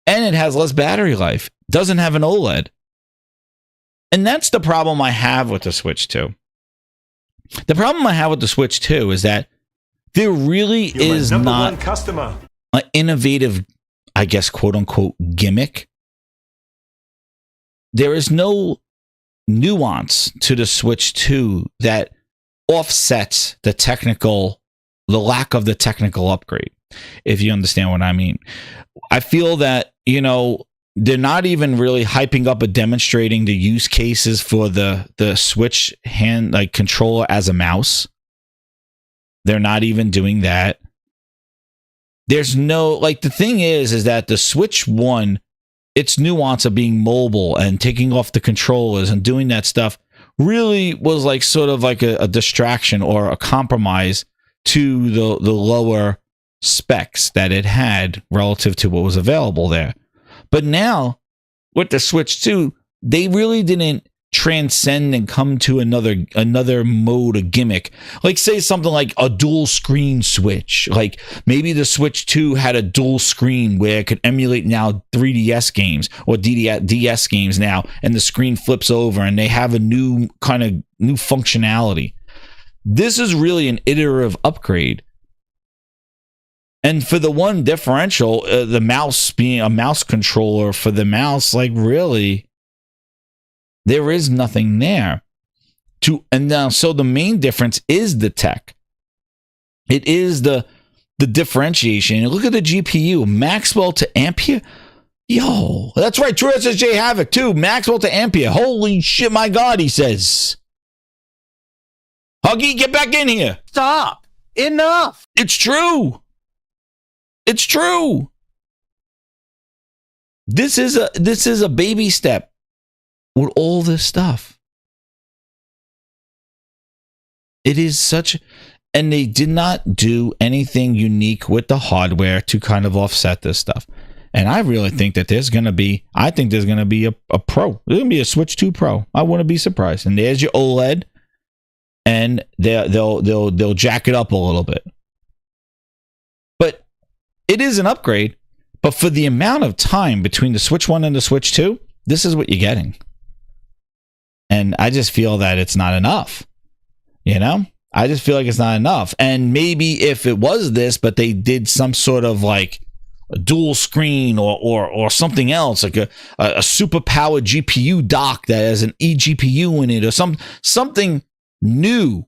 And it has less battery life. Doesn't have an OLED. And that's the problem I have with the Switch 2. The problem I have with the Switch 2 is that there really is not an innovative, I guess, quote unquote, gimmick. There is no nuance to the Switch 2 that offsets the lack of the technical upgrade, if you understand what I mean. I feel that, they're not even really hyping up or demonstrating the use cases for the Switch hand, like controller as a mouse. They're not even doing that. There's no, the thing is that the Switch 1, its nuance of being mobile and taking off the controllers and doing that stuff really was sort of like a distraction or a compromise to the lower specs that it had relative to what was available there. But now with the Switch 2, they really didn't transcend and come to another mode, a gimmick. Like, say something like a dual screen Switch. Like, maybe the Switch 2 had a dual screen where it could emulate now 3DS games or DS games now, and the screen flips over and they have a new functionality. This is really an iterative upgrade. And for the one differential, the mouse being a mouse controller for the mouse, really, there is nothing there. So the main difference is the tech. It is the differentiation. Look at the GPU, Maxwell to Ampere. Yo, that's right. True SSJ Havoc too. Maxwell to Ampere. Holy shit, my God, he says. Huggy, get back in here. Stop. Enough. It's true. It's true. This is a baby step with all this stuff. It is and they did not do anything unique with the hardware to kind of offset this stuff. And I really think that there's going to be a Pro. There's going to be a Switch 2 Pro. I wouldn't be surprised. And there's your OLED, and they'll jack it up a little bit. But it is an upgrade. But for the amount of time between the Switch 1 and the Switch 2, this is what you're getting. And I just feel that it's not enough. I just feel like it's not enough. And maybe if it was this, but they did some sort of a dual screen or something else, like a super powered GPU dock that has an eGPU in it, or something new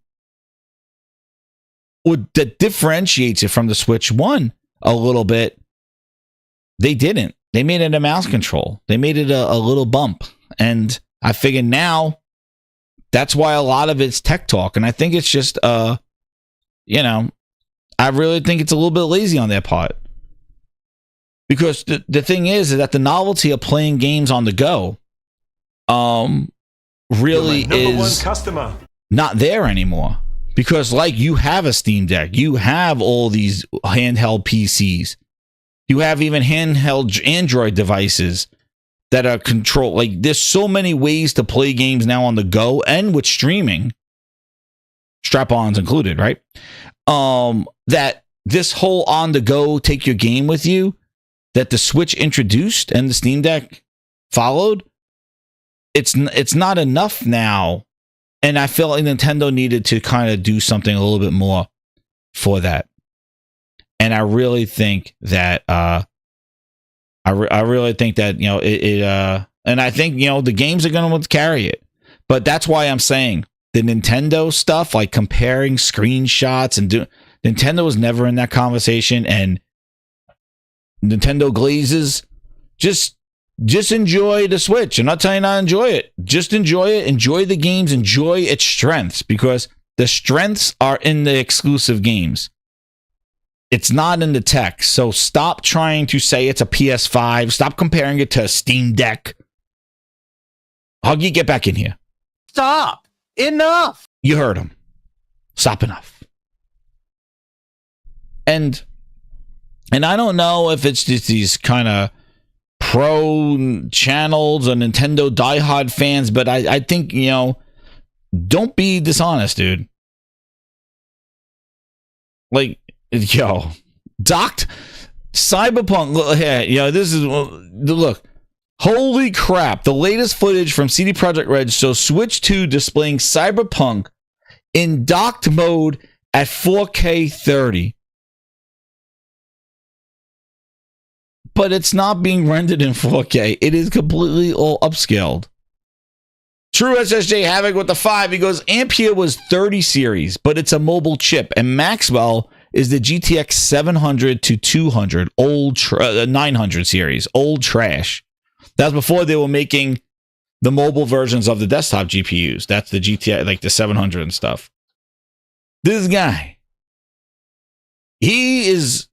that differentiates it from the Switch 1 a little bit. They didn't. They made it a mouse control. They made it a little bump. And I figure now that's why a lot of it's tech talk. And I think it's just, I really think it's a little bit lazy on their part. Because the thing is that the novelty of playing games on the go really is not there anymore. Because you have a Steam Deck. You have all these handheld PCs. You have even handheld Android devices that are controlled. There's so many ways to play games now on the go and with streaming, strap-ons included, right? That this whole on the go, take your game with you, that the Switch introduced and the Steam Deck followed, it's not enough now. And I feel like Nintendo needed to kind of do something a little bit more for that. And I really think that I really think that and I think the games are going to carry it. But that's why I'm saying the Nintendo stuff, like comparing screenshots and Nintendo was never in that conversation, and Nintendo glazes, just just enjoy the Switch. I'm not telling you not to enjoy it. Just enjoy it. Enjoy the games. Enjoy its strengths, because the strengths are in the exclusive games. It's not in the tech. So stop trying to say it's a PS5. Stop comparing it to a Steam Deck. Huggy, get back in here. Stop. Enough. You heard him. Stop enough. And I don't know if it's just these kind of pro channels or Nintendo diehard fans, but I think, don't be dishonest, dude. Like, yo, docked Cyberpunk. Look. Holy crap. The latest footage from CD Projekt Red shows Switch 2 displaying Cyberpunk in docked mode at 4K 30. But it's not being rendered in 4K. It is completely all upscaled. True SSJ Havoc with the 5. He goes, Ampere was 30 series, but it's a mobile chip. And Maxwell is the GTX 700 to 200, old 900 series, old trash. That's before they were making the mobile versions of the desktop GPUs. That's the GTX, like the 700 and stuff. This guy, he is,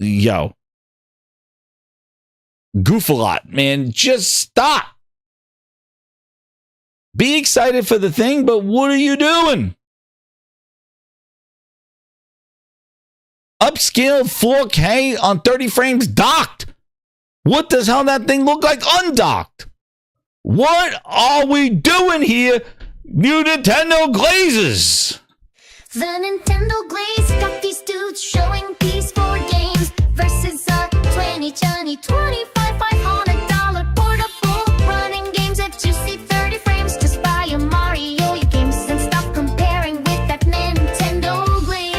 goof a lot, man. Just stop. Be excited for the thing, but what are you doing? Upscaled 4K on 30 frames docked. What does how that thing look like undocked? What are we doing here, you Nintendo glazes? The Nintendo Glaze got these dudes showing PS4 games versus a 2020 $25,500 portable running games at juicy 30 frames. Just buy a Mario your games and stop comparing with that Nintendo Glaze.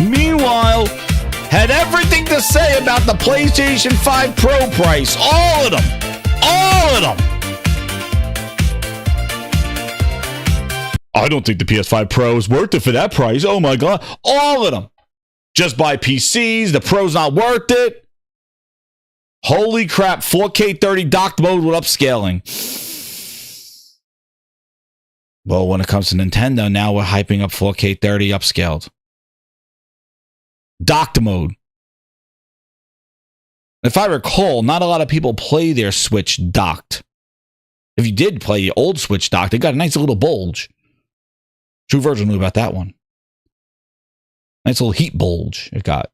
Meanwhile, had everything to say about the PlayStation 5 Pro price. All of them. All of them. I don't think the PS5 Pro is worth it for that price. Oh my God. All of them. Just buy PCs. The Pro's not worth it. Holy crap. 4K 30 docked mode with upscaling. Well, when it comes to Nintendo, now we're hyping up 4K 30 upscaled. Docked mode. If I recall, not a lot of people play their Switch docked. If you did play your old Switch docked, it got a nice little bulge. True Virgil knew about that one. Nice little heat bulge it got.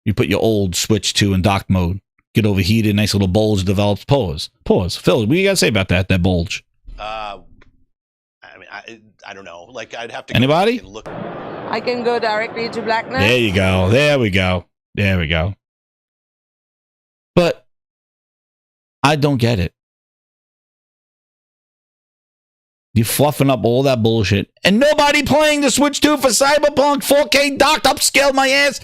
You put your old Switch 2 in docked mode. Get overheated, nice little bulge develops. Pause. Phil, what do you got to say about that bulge? I don't know. Like, I'd have to Anybody? go back and look. I can go directly to blackness. There you go. There we go. There we go. But I don't get it. You're fluffing up all that bullshit. And nobody playing the Switch 2 for Cyberpunk 4K docked upscaled my ass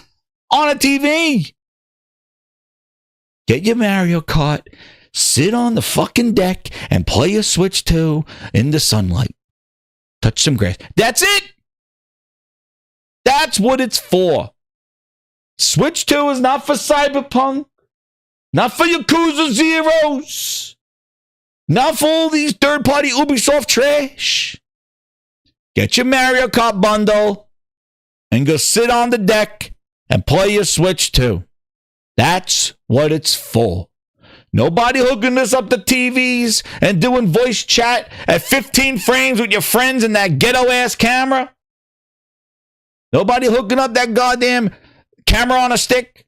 on a TV. Get your Mario Kart, sit on the fucking deck, and play your Switch 2 in the sunlight. Touch some grass. That's it. That's what it's for. Switch 2 is not for Cyberpunk. Not for Yakuza Zeros. Not for all these third-party Ubisoft trash. Get your Mario Kart bundle and go sit on the deck and play your Switch 2. That's what it's for. Nobody hooking this up to TVs and doing voice chat at 15 frames with your friends in that ghetto-ass camera. Nobody hooking up that goddamn camera on a stick.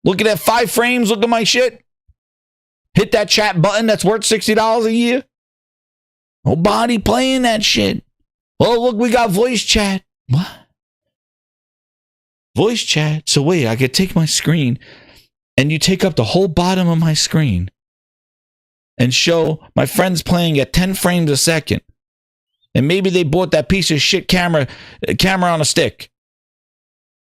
Looking at 5 frames, look at my shit. Hit that chat button that's worth $60 a year. Nobody playing that shit. Oh, look, we got voice chat. What? Voice chat? So wait, I could take my screen and you take up the whole bottom of my screen and show my friends playing at 10 frames a second. And maybe they bought that piece of shit camera on a stick.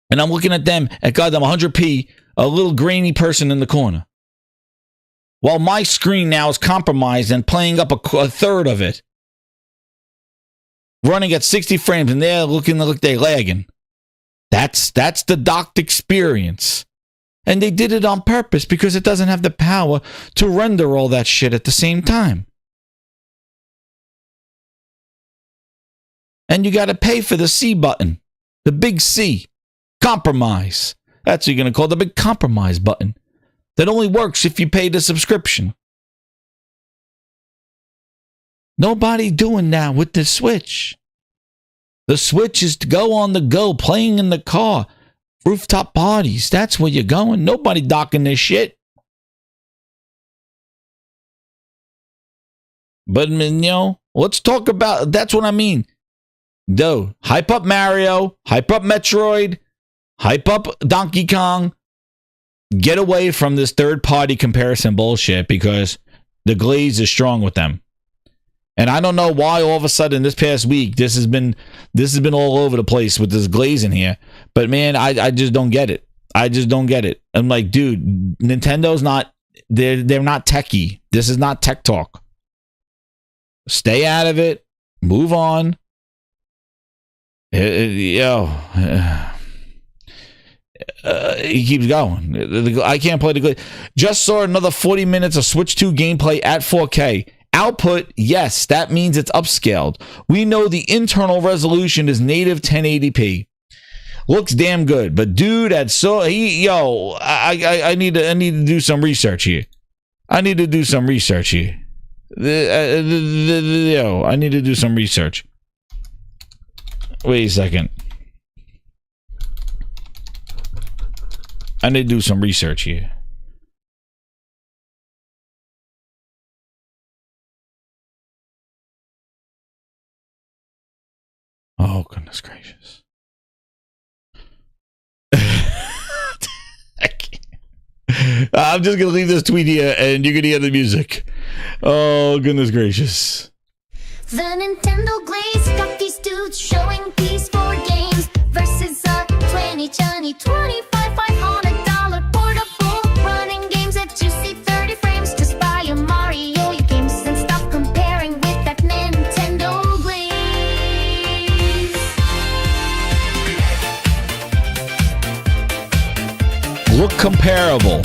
And I'm looking at them at goddamn 100p, a little grainy person in the corner. While my screen now is compromised and playing up a third of it. Running at 60 frames and they're looking like they're lagging. That's the docked experience. And they did it on purpose because it doesn't have the power to render all that shit at the same time. And you got to pay for the C button, the big C, compromise. That's what you're going to call the big compromise button. That only works if you pay the subscription. Nobody doing that with the Switch. The Switch is to go on the go, playing in the car, rooftop parties. That's where you're going. Nobody docking this shit. But, you know, let's talk about, that's what I mean. Though, hype up Mario, hype up Metroid, hype up Donkey Kong. Get away from this third-party comparison bullshit because the glaze is strong with them. And I don't know why all of a sudden this past week this has been all over the place with this glaze in here. But man, I just don't get it. I just don't get it. I'm like, dude, Nintendo's not they're not techie. This is not tech talk. Stay out of it. Move on. He keeps going. I can't play the glaze. Just saw another 40 minutes of Switch 2 gameplay at 4K. Output, yes, that means it's upscaled. We know the internal resolution is native 1080p. Looks damn good, but dude, I need to do some research here. I need to do some research. Wait a second. I need to do some research here. Oh, goodness gracious. I'm just going to leave this tweet here and you're going to hear the music. Oh, goodness gracious. The Nintendo Glaze got these dudes showing PS4 games versus a 2020 $500 portable running games at juicy 30 frames. Just buy a Mario games and stop comparing with that Nintendo Glaze. Look comparable.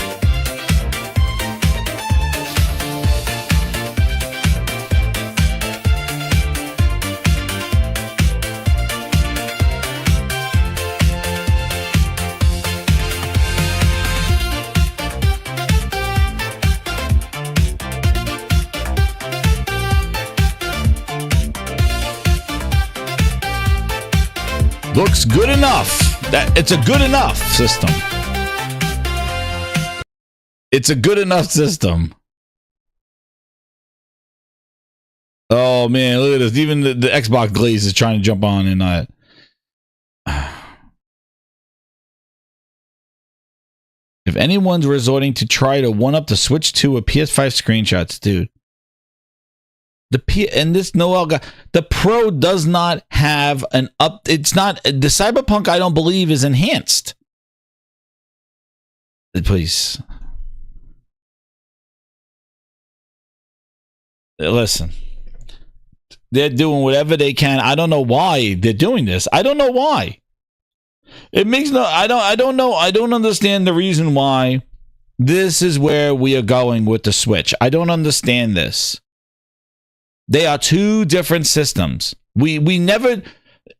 Looks good enough. That it's a good enough system. It's a good enough system. Oh man, look at this. Even the Xbox glaze is trying to jump on and if anyone's resorting to try to one up the Switch 2 with PS5 screenshots, dude. The Pro does not have an up. It's not the Cyberpunk. I don't believe is enhanced. Please listen. They're doing whatever they can. I don't know why they're doing this. I don't know why. It makes no. I don't know. I don't understand the reason why this is where we are going with the Switch. I don't understand this. They are two different systems. We never.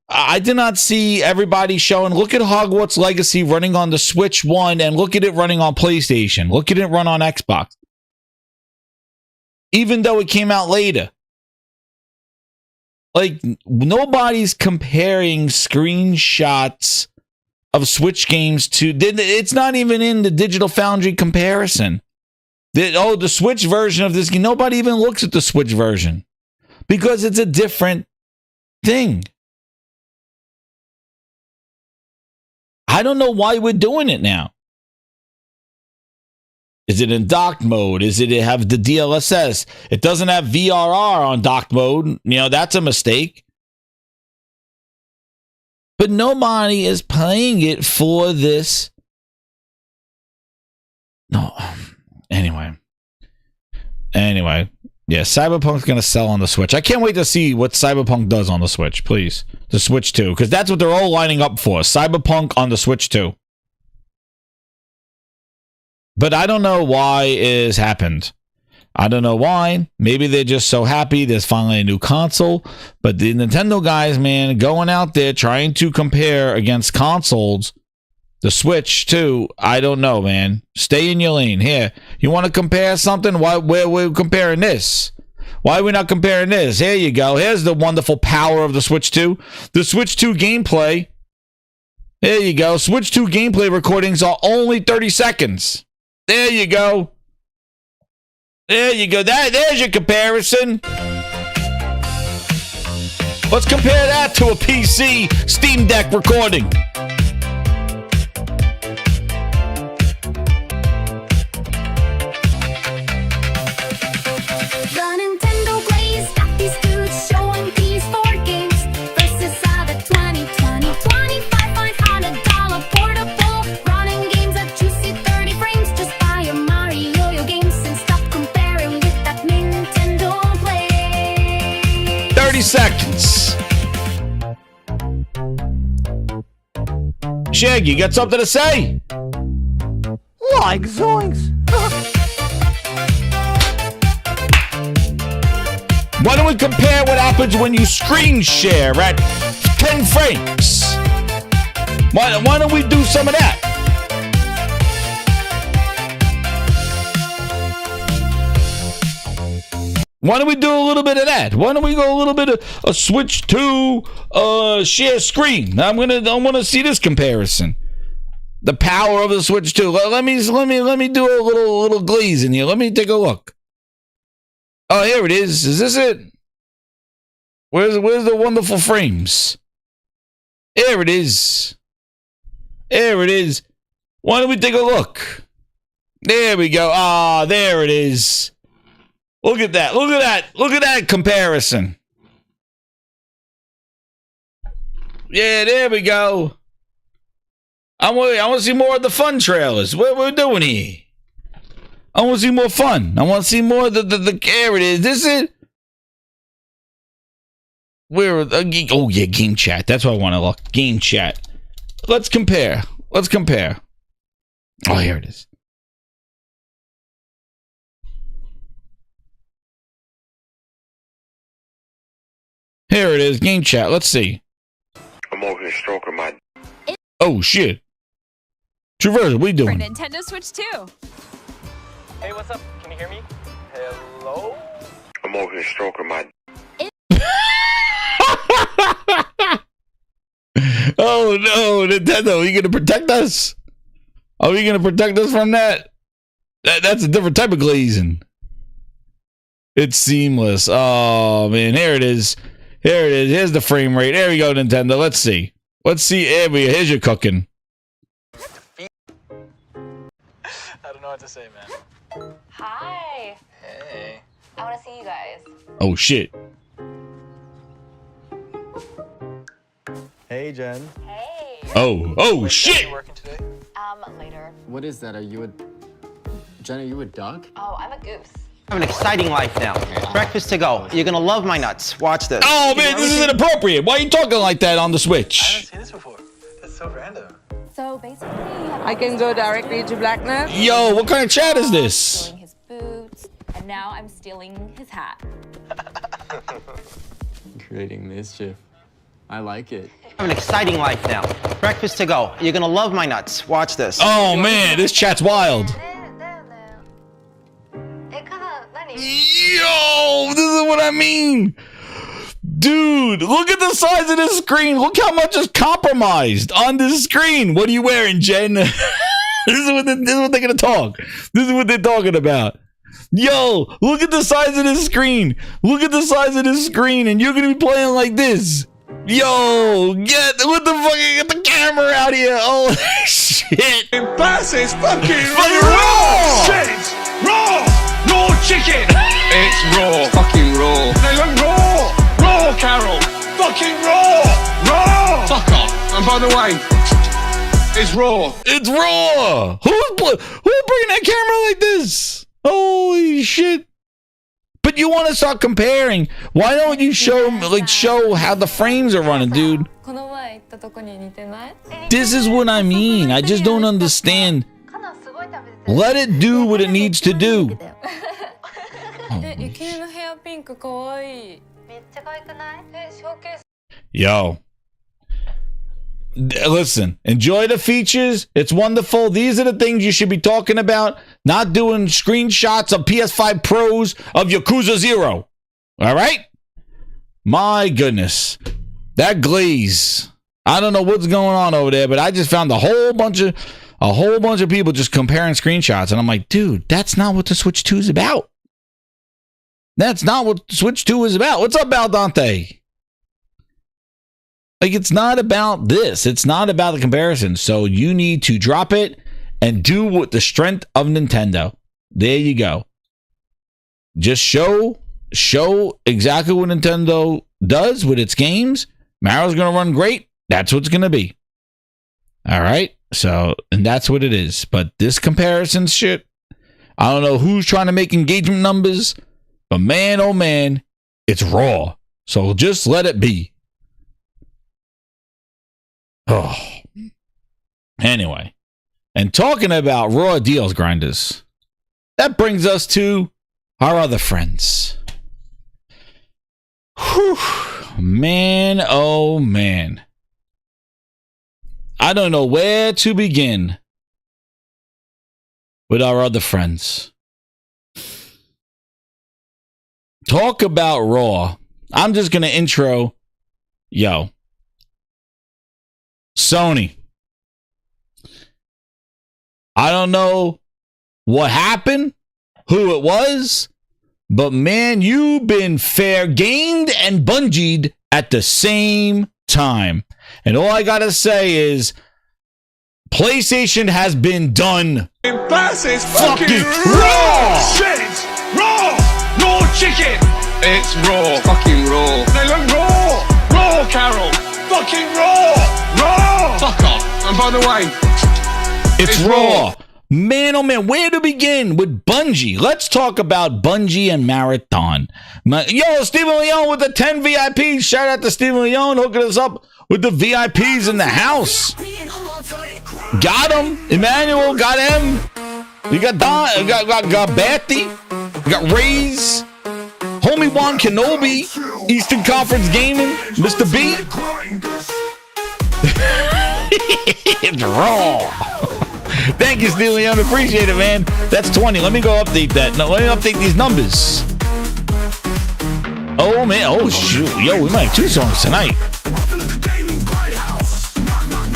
I did not see everybody showing. Look at Hogwarts Legacy running on the Switch 1 and look at it running on PlayStation. Look at it run on Xbox. Even though it came out later. Like, nobody's comparing screenshots of Switch games to. It's not even in the Digital Foundry comparison. The Switch version of this game. Nobody even looks at the Switch version. Because it's a different thing. I don't know why we're doing it now. Is it in docked mode? Is it have the DLSS? It doesn't have VRR on docked mode. You know, that's a mistake. But nobody is playing it for this. No. Anyway. Yeah, Cyberpunk's going to sell on the Switch. I can't wait to see what Cyberpunk does on the Switch, please. The Switch 2, because that's what they're all lining up for. Cyberpunk on the Switch 2. But I don't know why it has happened. I don't know why. Maybe they're just so happy there's finally a new console. But the Nintendo guys, man, going out there trying to compare against consoles, the Switch too, I don't know, man. Stay in your lane. Here, you want to compare something? Why we're comparing this? Why are we not comparing this? Here you go. Here's the wonderful power of the Switch 2. The Switch 2 gameplay. There you go. Switch 2 gameplay recordings are only 30 seconds. There you go. There you go. There's your comparison. Let's compare that to a PC Steam Deck recording. The Nintendo Blaze got these dudes showing PS4 games versus the 2020 $2,500 portable running games at juicy 30 frames. Just buy your Mario games and stop comparing with that Nintendo Blaze. 30 seconds. Shaggy, you got something to say? Like zoinks. Why don't we compare what happens when you screen share at 10 frames? Why don't we do some of that? Why don't we do a little bit of that? Why don't we go a little bit of a switch to share screen? I want to see this comparison. The power of the Switch 2. Let me do a little glaze in here. Let me take a look. Oh, here it is. Is this it? Where's the wonderful frames? Here it is. There it is. Why don't we take a look? There we go. Ah, there it is. Look at that. Look at that. Look at that comparison. Yeah, there we go. I want to see more of the fun trailers. What we're doing here? I want to see more fun. I want to see more of the there it is. This is it. Where? Oh yeah, game chat. That's what I want to look. Game chat. Let's compare. Let's compare. Oh, here it is. Here it is. Game chat. Let's see. I'm over here stroking my. Oh shit. Traverse, what are you doing? For Nintendo Switch 2. Hey, what's up? Can you hear me? Hello? I'm over here stroking my. Oh no, Nintendo, are you gonna protect us? Are you gonna protect us from that? That's a different type of glazing. It's seamless. Oh man, here it is. Here it is. Here's the frame rate. There we go, Nintendo. Let's see. Let's see. Here's your cooking. I don't know what to say, man. Hi. Hey. I want to see you guys. Oh shit. Hey, Jen. Hey. Oh shit. You working today? Later. What is that? Are you a... Jen, are you a duck? Oh, I'm a goose. I have an exciting life now. Breakfast to go. You're gonna love my nuts. Watch this. Oh man, this is inappropriate. Why are you talking like that on the I Switch? haven't seen this before. That's so random. So basically, I can go directly to Blackness. Yo, what kind of chat is this? stealing his boots, and now I'm stealing his hat. Creating mischief. I like it. I have an exciting life now. Breakfast to go. You're gonna love my nuts. Watch this. Oh man, this chat's wild. Yo, this is what I mean. Dude, look at the size of this screen. Look how much is compromised on this screen. What are you wearing, Jen? This is what they're going to talk. This is what they're talking about. Yo, look at the size of this screen. Look at the size of this screen, and you're going to be playing like this. Yo, get the camera out here. Oh, shit. Pass is fucking raw! Shit! Raw! Raw chicken! It's raw. Fucking raw. They look raw! Raw, Carol! Fucking raw! Raw! Fuck off. And by the way, it's raw. It's raw. Who's bringing that camera like this? Holy shit. But you want to start comparing, why don't you show how the frames are running, dude? This is what I mean. I just don't understand. Let it do what it needs to do. Yo. Listen, enjoy the features. It's wonderful. These are the things you should be talking about, not doing screenshots of PS5 Pros of Yakuza 0. All right? My goodness. That glaze. I don't know what's going on over there, but I just found a whole bunch of people just comparing screenshots, and I'm like, dude, that's not what the Switch 2 is about. That's not what Switch 2 is about. What's up, Baldante? Like, it's not about this. It's not about the comparison. So you need to drop it and do what the strength of Nintendo. There you go. Just show exactly what Nintendo does with its games. Mario's going to run great. That's what's going to be. All right. So, and that's what it is. But this comparison shit, I don't know who's trying to make engagement numbers, but man, oh man, it's raw. So just let it be. Oh. Anyway, and talking about raw deals, grinders, that brings us to our other friends. Whew. Man, oh man. I don't know where to begin with our other friends. Talk about raw. I'm just going to intro. Yo. Sony. I don't know what happened, who it was, but man, you've been fair gamed and bungeed at the same time. And all I gotta say is, PlayStation has been done. It's fucking raw! Shit! Raw! Raw chicken! It's raw. Fucking raw. They look raw! Raw, Carol! Fucking raw! Raw! Fuck off. And by the way, it's raw. Man, oh man, where to begin with Bungie? Let's talk about Bungie and Marathon. Yo, Steven Leone with the 10 VIPs. Shout out to Steven Leone hooking us up with the VIPs in the house. Got him. Emmanuel got him. We got Don, got Batty. We got Rays. Homie Juan Kenobi. Eastern Conference Gaming. Mr. B. It's raw. Thank you, Steven Leone. Appreciate it, man. That's 20. Let me go update that. No, let me update these numbers. Oh, man. Oh, shoot. Yo, we might have 2 songs tonight.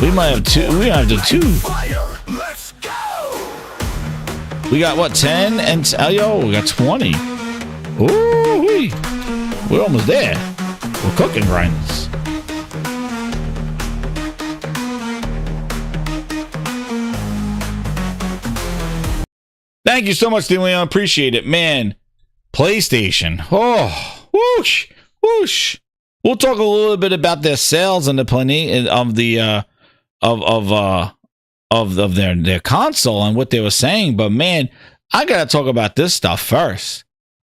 We might have 2. We have the 2. We got, what, 10? And, yo, we got 20. Ooh, we're almost there. We're cooking, grinders. Thank you so much, Steven Leon. Appreciate it, man. PlayStation. Oh, whoosh, whoosh. We'll talk a little bit about their sales and the plenty of the of their console and what they were saying. But man, I gotta talk about this stuff first.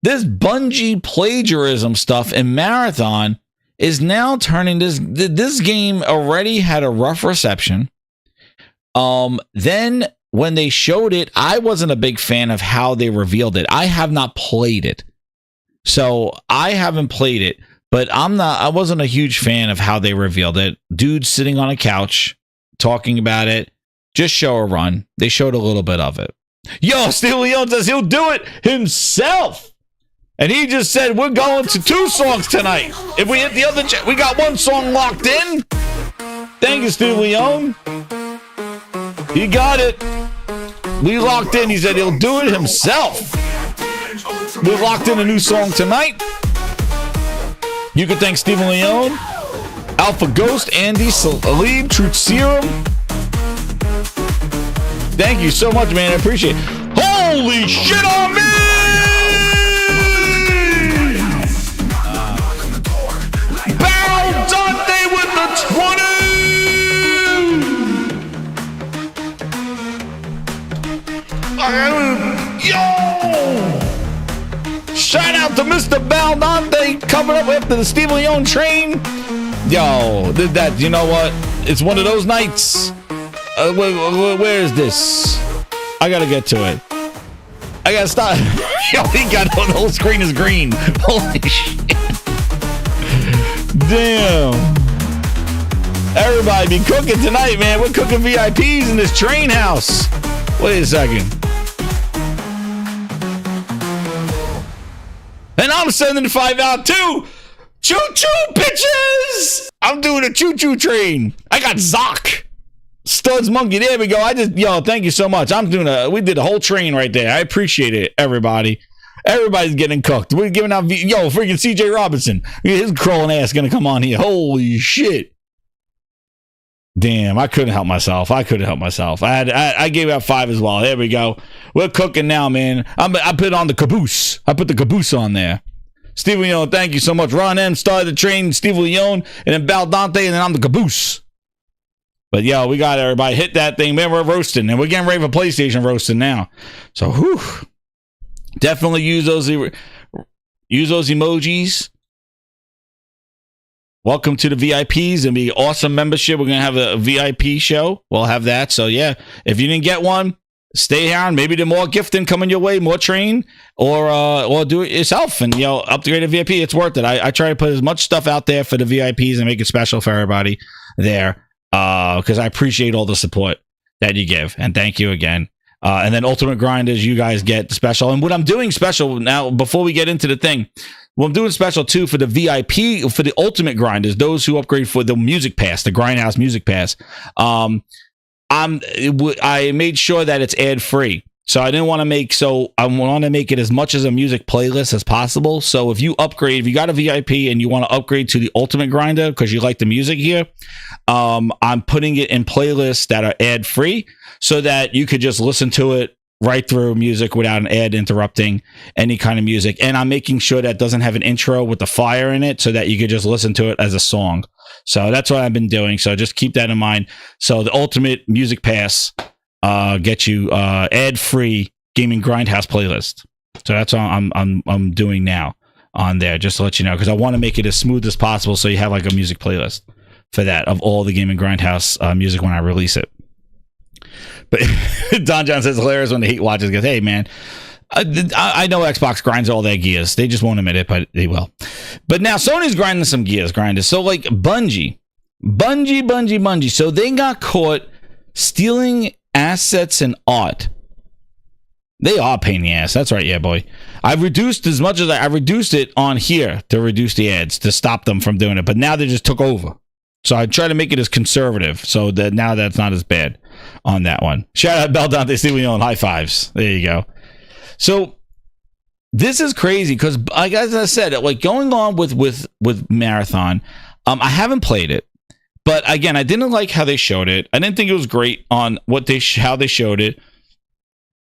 This Bungie plagiarism stuff in Marathon is now turning this game already had a rough reception. Then when they showed it, I wasn't a big fan of how they revealed it. I have not played it. So I haven't played it, but I wasn't a huge fan of how they revealed it. Dude sitting on a couch talking about it. Just show a run. They showed a little bit of it. Yo, Steve Leone says he'll do it himself. And he just said, we're going to 2 songs tonight. If we hit the other, we got 1 song locked in. Thank you, Steve Leone. He got it. We locked in. He said he'll do it himself. We locked in a new song tonight. You can thank Steven Leone, Alpha Ghost, Andy, Salib, Truth Serum. Thank you so much, man. I appreciate it. Holy shit on me! Barrel Dante with the 20! Yo! Shout out to Mr. Baldante coming up after the Steve Leone train. Yo, did that? You know what? It's one of those nights. Where is this? I gotta get to it. I gotta stop. Yo, he got the whole screen is green. Holy shit. Damn. Everybody be cooking tonight, man. We're cooking VIPs in this train house. Wait a second. And I'm sending 5 out too. Choo-choo, bitches! I'm doing a choo-choo train. I got Zoc. Studs Monkey. There we go. Yo, thank you so much. We did a whole train right there. I appreciate it, everybody. Everybody's getting cooked. We're giving out, freaking CJ Robinson. His crawling ass gonna come on here. Holy shit. Damn, I couldn't help myself. I gave out 5 as well. There we go. We're cooking now, man. I put on the caboose. I put the caboose on there. Steve Leone, thank you so much. Ron M started the train, Steve Leone, and then Baldante, and then I'm the caboose. But yo, we got everybody. Hit that thing, man. We're roasting, and we're getting ready for PlayStation roasting now. So, whew. Definitely use those emojis. Welcome to the VIPs and be awesome membership. We're gonna have a VIP show. We'll have that. So yeah, if you didn't get one, stay on. Maybe there's more gifting coming your way, more train, or do it yourself and upgrade a VIP. It's worth it. I try to put as much stuff out there for the VIPs and make it special for everybody there, because I appreciate all the support that you give, and thank you again. And then Ultimate Grinders, you guys get special. And what I'm doing special now, before we get into the thing, well, I'm doing special too for the VIP, for the Ultimate Grinders, those who upgrade for the Music Pass, the Grindhouse Music Pass. I made sure that it's ad free. So I want to make it as much as a music playlist as possible. So if you upgrade, if you got a VIP and you want to upgrade to the Ultimate Grinder because you like the music here, I'm putting it in playlists that are ad free so that you could just listen to it right through music without an ad interrupting any kind of music. And I'm making sure that doesn't have an intro with the fire in it so that you could just listen to it as a song. So that's what I've been doing. So just keep that in mind. So the Ultimate Music Pass gets you ad-free Gaming Grindhouse playlist. So that's what I'm doing now on there, just to let you know, because I want to make it as smooth as possible so you have like a music playlist for that of all the Gaming Grindhouse music when I release it. But Don John says hilarious when the hate watches goes, hey man, I know Xbox grinds all their gears. They just won't admit it, but they will. But now Sony's grinding some gears, So like Bungie. So they got caught stealing assets and art. They are a pain in the ass. That's right, yeah, boy. I've reduced as much as I reduced it on here to reduce the ads to stop them from doing it. But now they just took over. So I try to make it as conservative so that now that's not as bad on that one. Shout out Bell Dante Steven, high fives. There you go. So this is crazy because, like as I said, like going on with Marathon, I haven't played it, but again, I didn't like how they showed it. I didn't think it was great on how they showed it.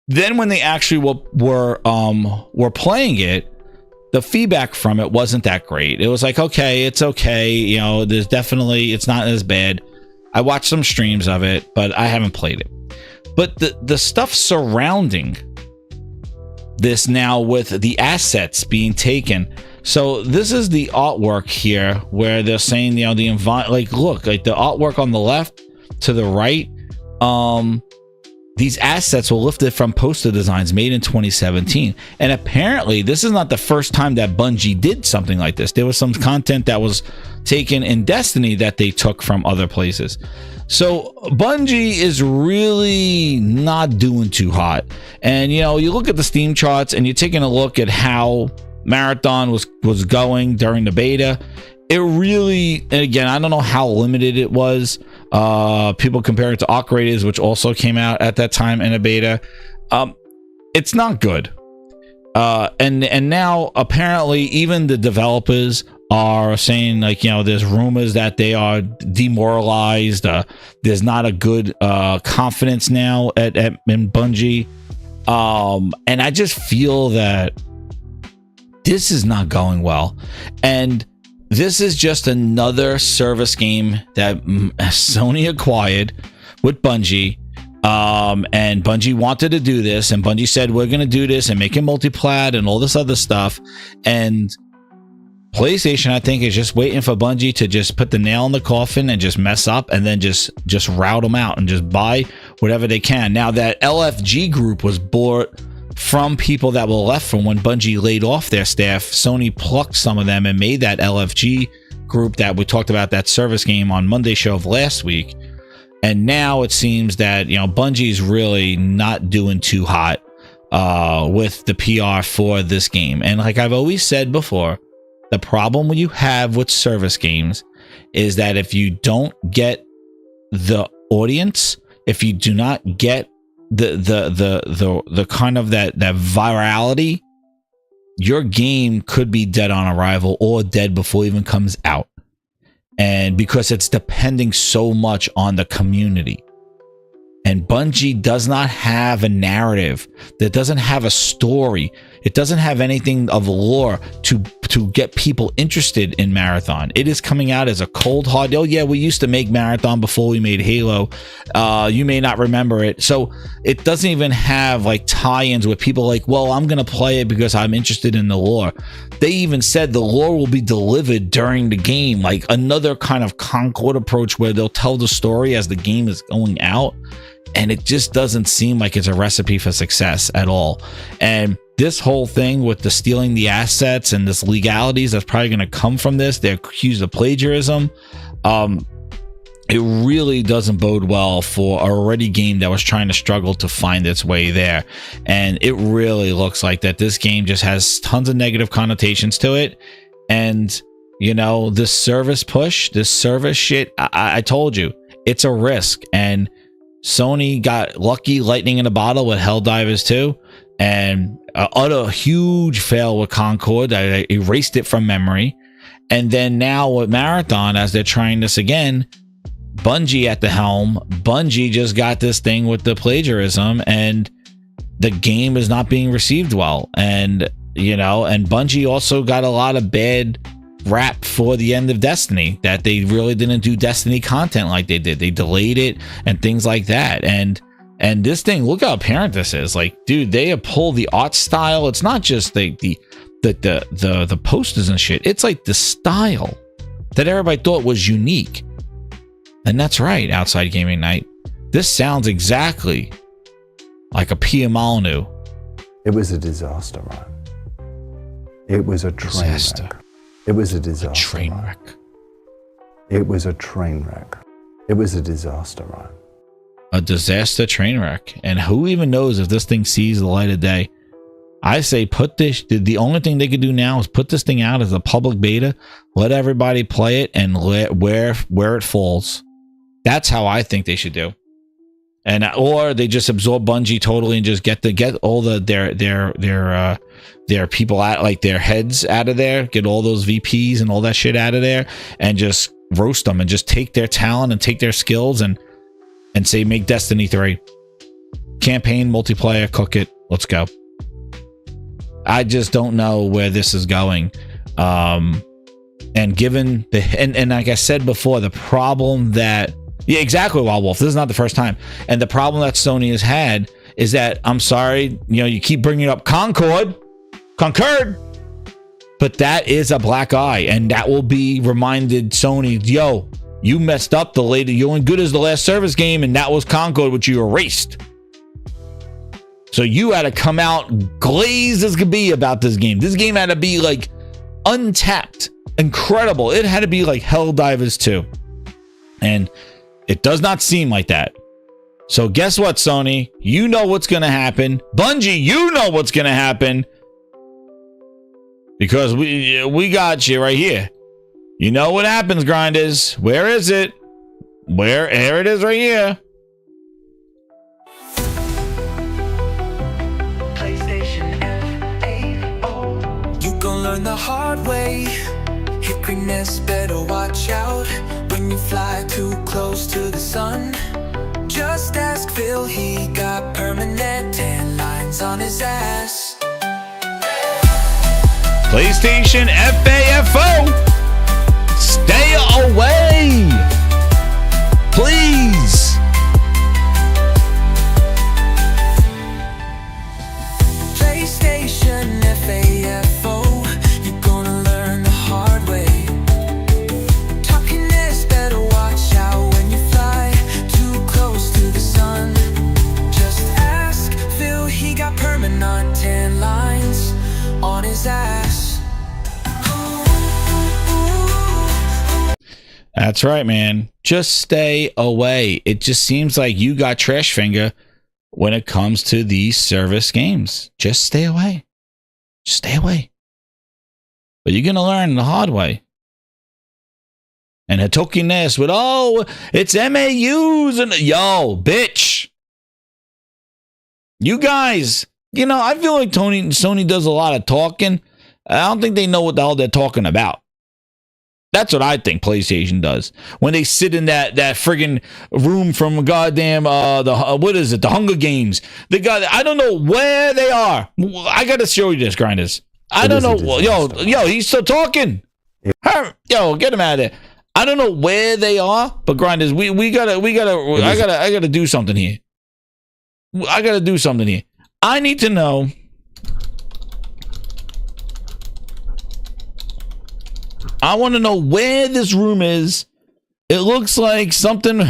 Then when they actually were playing it, the feedback from it wasn't that great. It was like, okay, it's okay. There's definitely, it's not as bad. I watched some streams of it, but I haven't played it. But the stuff surrounding this now with the assets being taken. So this is the artwork here where they're saying, look, like the artwork on the left to the right, these assets were lifted from poster designs made in 2017. And apparently this is not the first time that Bungie did something like this. There was some content that was taken in Destiny that they took from other places. So Bungie is really not doing too hot. And, you look at the Steam charts and you're taking a look at how Marathon was going during the beta. It really, and again, I don't know how limited it was. People compare it to Arc Raiders, which also came out at that time in a beta. It's not good. And now apparently even the developers are saying, like, there's rumors that they are demoralized. There's not a good confidence now in Bungie. And I just feel that this is not going well. And this is just another service game that Sony acquired with Bungie And Bungie wanted to do this, and Bungie said, we're going to do this and make it multi-plat and all this other stuff. And PlayStation, I think, is just waiting for Bungie to just put the nail in the coffin and just mess up, and then just route them out and just buy whatever they can. Now, that LFG group was bought from people that were left from when Bungie laid off their staff. Sony plucked some of them and made that LFG group that we talked about, that service game on Monday show of last week. And now it seems that, Bungie's really not doing too hot with the PR for this game. And like I've always said before, the problem you have with service games is that if you don't get the audience, if you do not get the kind of that virality, your game could be dead on arrival or dead before it even comes out. And because it's depending so much on the community. And Bungie does not have a narrative, that doesn't have a story. It doesn't have anything of lore to get people interested in Marathon. It is coming out as a cold hard. Oh yeah, we used to make Marathon before we made Halo. You may not remember it. So it doesn't even have like tie-ins with people like, well, I'm going to play it because I'm interested in the lore. They even said the lore will be delivered during the game, like another kind of Concord approach where they'll tell the story as the game is going out. And it just doesn't seem like it's a recipe for success at all. And this whole thing with the stealing the assets and this legalities that's probably going to come from this, they're accused of plagiarism. It really doesn't bode well for a already game that was trying to struggle to find its way there. And it really looks like that this game just has tons of negative connotations to it. And, this service push, this service shit, I told you, it's a risk. And Sony got lucky, lightning in a bottle with Helldivers 2, and utter huge fail with Concord. I erased it from memory. And then now with Marathon, as they're trying this again, Bungie at the helm, Bungie just got this thing with the plagiarism, and the game is not being received well. And, and Bungie also got a lot of bad rap for the end of Destiny, that they really didn't do Destiny content like they did. They delayed it and things like that. And this thing, look how apparent this is. Like, dude, they have pulled the art style. It's not just the posters and shit. It's like the style that everybody thought was unique. And that's right, Outside Gaming Night. This sounds exactly like a Pia Molyneux. It was a disaster, Ryan. It was a train wreck. It was a disaster. A train wreck. It was a train wreck. It was a disaster, Ryan. A disaster train wreck. And who even knows if this thing sees the light of day? I say put this, the only thing they could do now is put this thing out as a public beta, let everybody play it, and where it falls. That's how I think they should do. And or they just absorb Bungie totally and just get all their people out, like their heads out of there, get all those VPs and all that shit out of there, and just roast them and just take their talent and take their skills and say make Destiny 3 campaign multiplayer, cook it, let's go. I just don't know where this is going. And given the and like I said before, the problem that exactly, Wild Wolf, this is not the first time. And the problem that Sony has had is that, I'm sorry, you keep bringing up Concord, but that is a black eye, and that will be reminded Sony, yo, you messed up the lady, you only good as the last service game, and that was Concord, which you erased. So you had to come out glazed as could be about this game. This game had to be like untapped, incredible. It had to be like Helldivers 2. And it does not seem like that. So guess what, Sony? You know what's going to happen. Bungie, you know what's going to happen. Because we got you right here. You know what happens, grinders. Where is it? Here it is right here. You gon' learn the hard way. Hit greenness, better watch out when you fly too close to the sun. Just ask Phil, he got permanent tan lines on his ass. PlayStation FAFO, stay away, please. FAFO, you're gonna learn the hard way. Talking is better, watch out when you fly too close to the sun. Just ask Phil, he got permanent tan lines on his ass. That's right, man. Just stay away. It just seems like you got trash finger when it comes to these service games. Just stay away. Just stay away. But you're going to learn the hard way. And Hitoki-ness with, oh, it's MAUs and yo, bitch. You guys, you know, I feel like Sony does a lot of talking. I don't think they know what the hell they're talking about. That's what I think PlayStation does when they sit in that friggin' room from goddamn what is it, the Hunger Games. They got, I don't know where they are. I gotta show you this, Grinders. I don't know. Yo, he's still talking. Yo, get him out of there. I don't know where they are, but Grinders, I gotta do something here. I gotta do something here. I need to know. I want to know where this room is. It looks like something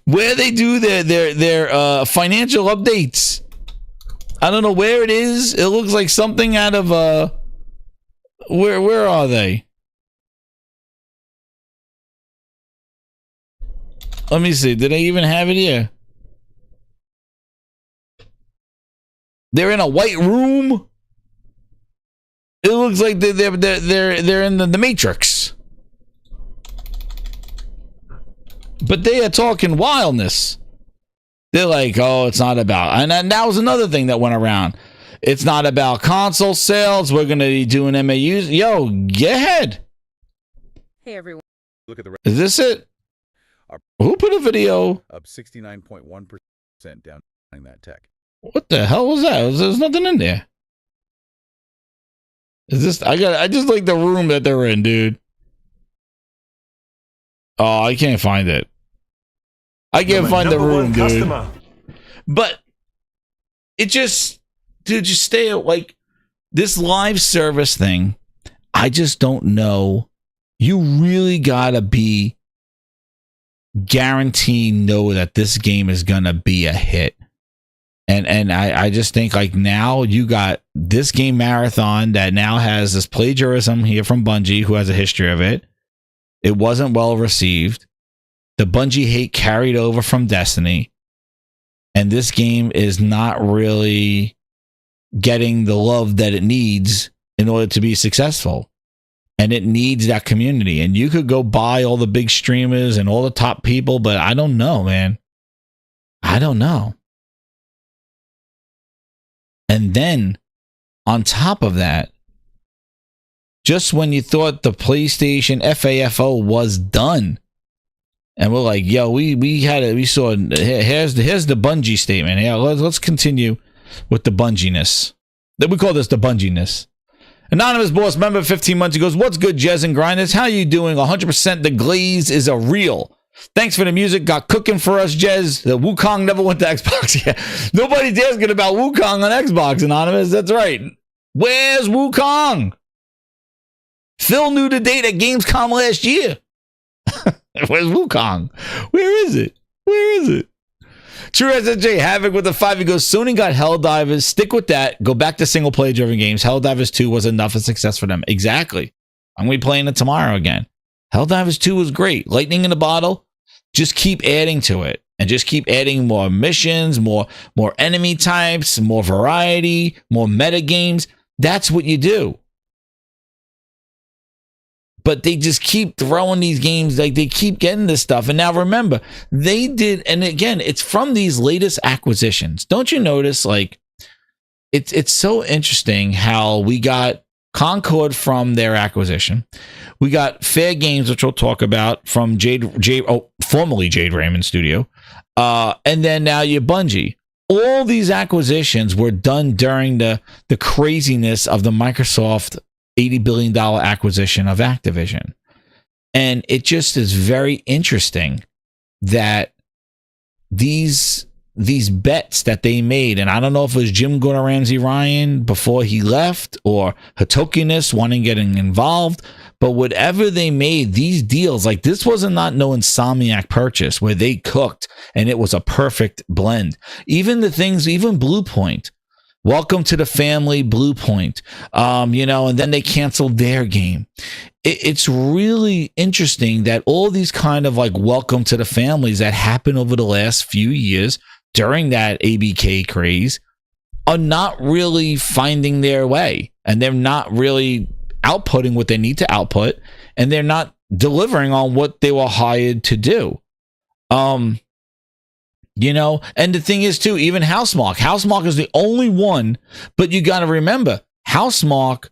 where they do their financial updates. I don't know where it is. It looks like something out of where are they? Let me see. Did I even have it here? They're in a white room. It looks like they're in the Matrix. But they are talking wildness. They're like, oh, it's not about, and that was another thing that went around. It's not about console sales. We're gonna be doing MAUs. Yo, get ahead. Hey everyone. Look at the. Is this it? Who put a video up 69.1% down that tech? What the hell was that? There's nothing in there. Is this? I just like the room that they're in, dude. Oh, I can't find it. I can't find the room, dude. But it just, dude, just stay like this live service thing. I just don't know. You really gotta be know that this game is gonna be a hit. And I just think like now you got this game marathon that now has this plagiarism here from Bungie, who has a history of it. It wasn't well received. The Bungie hate carried over from Destiny. And this game is not really getting the love that it needs in order to be successful. And it needs that community. And you could go buy all the big streamers and all the top people, but I don't know, man. I don't know. And then, on top of that, just when you thought the PlayStation FAFO was done, and we're like, yo, we saw, here's the Bungie statement. Yeah, let's continue with the Bunginess. We call this the Bunginess. Anonymous Boss member, 15 months, he goes, what's good, Jez and Grinders? How you doing? 100% the glaze is a real. Thanks for the music. Got cooking for us, Jez. The Wukong never went to Xbox yet. Nobody's asking about Wukong on Xbox, Anonymous. That's right. Where's Wukong? Phil knew the date at Gamescom last year. Where's Wukong? Where is it? Where is it? True SJ Havoc with the 5. He goes, Sony got Helldivers. Stick with that. Go back to single player driven games. Helldivers 2 was enough of success for them. Exactly. I'm going to be playing it tomorrow again. Helldivers 2 was great. Lightning in a bottle. Just keep adding to it. And just keep adding more missions, more enemy types, more variety, more meta games. That's what you do. But they just keep throwing these games, like they keep getting this stuff. And now remember, they did, and again, it's from these latest acquisitions. Don't you notice, like, it's so interesting how we got Concord from their acquisition. We got Fair Games, which we'll talk about, from formerly Jade Raymond Studio. And then now you Bungie. All these acquisitions were done during the craziness of the Microsoft $80 billion acquisition of Activision. And it just is very interesting that these these bets that they made, and I don't know if it was Jim Gordon Ramsay Ryan before he left or Hatokiness wanting getting involved, but whatever they made, these deals, like this wasn't not no Insomniac purchase where they cooked and it was a perfect blend. Even the things, even Blue Point, welcome to the family, Blue Point, and then they canceled their game. It's really interesting that all these kind of like welcome to the families that happened over the last few years during that ABK craze are not really finding their way, and they're not really outputting what they need to output, and they're not delivering on what they were hired to do. And the thing is too, even Housemarque is the only one, but you got to remember, Housemarque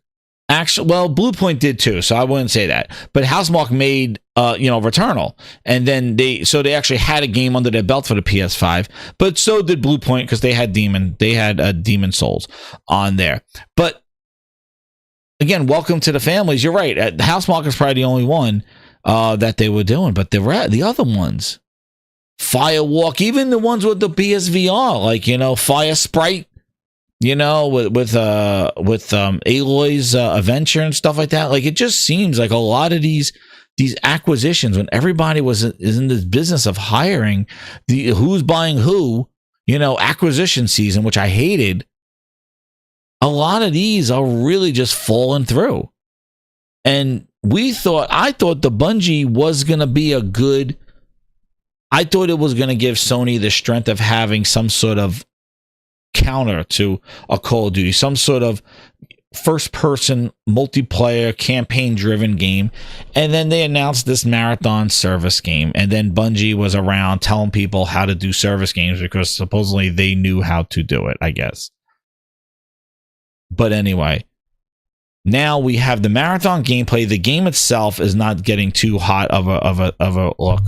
actually, well, Blue Point did too, so I wouldn't say that, but Housemarque made, Returnal, and then they actually had a game under their belt for the PS5, but so did Blue Point because they had Demon Souls on there. But again, welcome to the families. You're right. Housemarque is probably the only one that they were doing, but the other ones, Firewalk, even the ones with the PSVR, like Fire Sprite, with Aloy's Adventure and stuff like that. Like it just seems like a lot of these acquisitions, when everybody is in this business of hiring the who's buying who, acquisition season, which I hated. A lot of these are really just falling through. And I thought the Bungie was going to be I thought it was going to give Sony the strength of having some sort of counter to a Call of Duty, some sort of first-person multiplayer campaign-driven game. And then they announced this marathon service game. And then Bungie was around telling people how to do service games because supposedly they knew how to do it, I guess. But anyway, now we have the marathon gameplay. The game itself is not getting too hot of a look.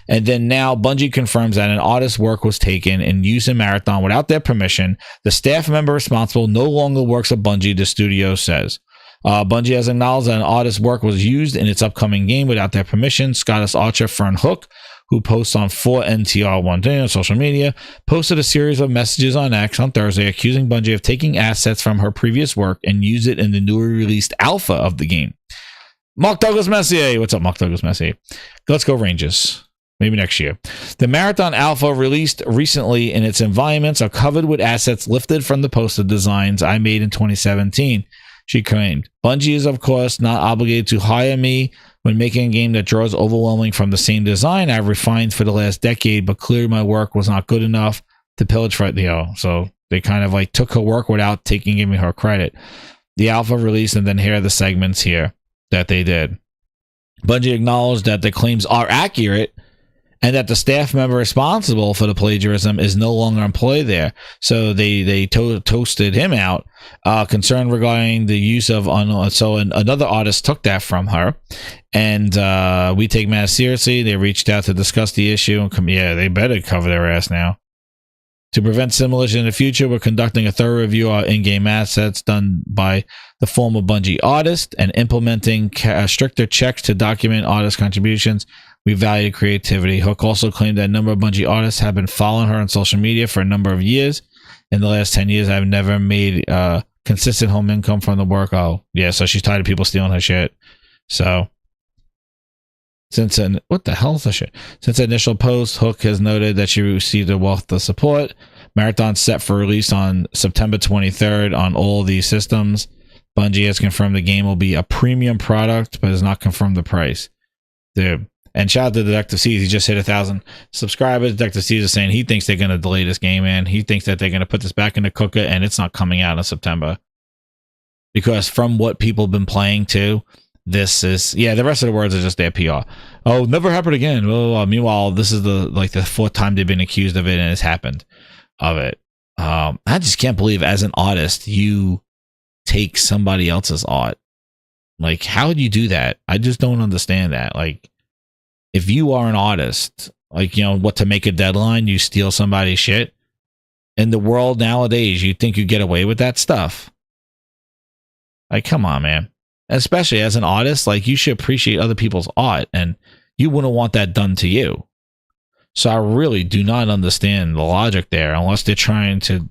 And then now Bungie confirms that an artist's work was taken and used in Marathon without their permission. The staff member responsible no longer works at Bungie, the studio says. Bungie has acknowledged that an artist's work was used in its upcoming game without their permission. Scottish archer Fern Hook, who posts on 4NTR1 on social media, posted a series of messages on X on Thursday accusing Bungie of taking assets from her previous work and use it in the newly released alpha of the game. Mark Douglas Messier. What's up, Mark Douglas Messier? Let's go Rangers. Maybe next year. The Marathon Alpha released recently in its environments are covered with assets lifted from the poster designs I made in 2017, she claimed. Bungie is, of course, not obligated to hire me when making a game that draws overwhelming from the same design I've refined for the last decade, but clearly my work was not good enough to pillage for so they kind of like took her work without giving her credit. The Alpha release, and then here are the segments here that they did. Bungie acknowledged that the claims are accurate and that the staff member responsible for the plagiarism is no longer employed there. So they toasted him out. Concern regarding the use of another artist took that from her, and we take matters seriously. They reached out to discuss the issue, and they better cover their ass now. To prevent simulation in the future, we're conducting a thorough review of our in-game assets done by the former Bungie artist and implementing stricter checks to document artist contributions. We value creativity. Hook also claimed that a number of Bungie artists have been following her on social media for a number of years. In the last 10 years, I've never made consistent home income from the work. Oh, yeah, so she's tired of people stealing her shit. So, what the hell is this shit? Since the initial post, Hook has noted that she received a wealth of support. Marathon set for release on September 23rd on all these systems. Bungie has confirmed the game will be a premium product, but has not confirmed the price. Dude. And shout out to Detective C's. He just hit 1,000 subscribers. Detective C's is saying he thinks they're going to delay this game, man. He thinks that they're going to put this back in the cooker, and it's not coming out in September. Because from what people have been playing too, this is, the rest of the words are just their PR. Oh, never happened again. Well, meanwhile, this is the fourth time they've been accused of it, and it's happened of it. I just can't believe as an artist, you take somebody else's art. Like, how would you do that? I just don't understand that. Like, if you are an artist, what to make a deadline, you steal somebody's shit. In the world nowadays, you think you get away with that stuff. Like, come on, man. Especially as an artist, you should appreciate other people's art, and you wouldn't want that done to you. So I really do not understand the logic there, unless they're trying to.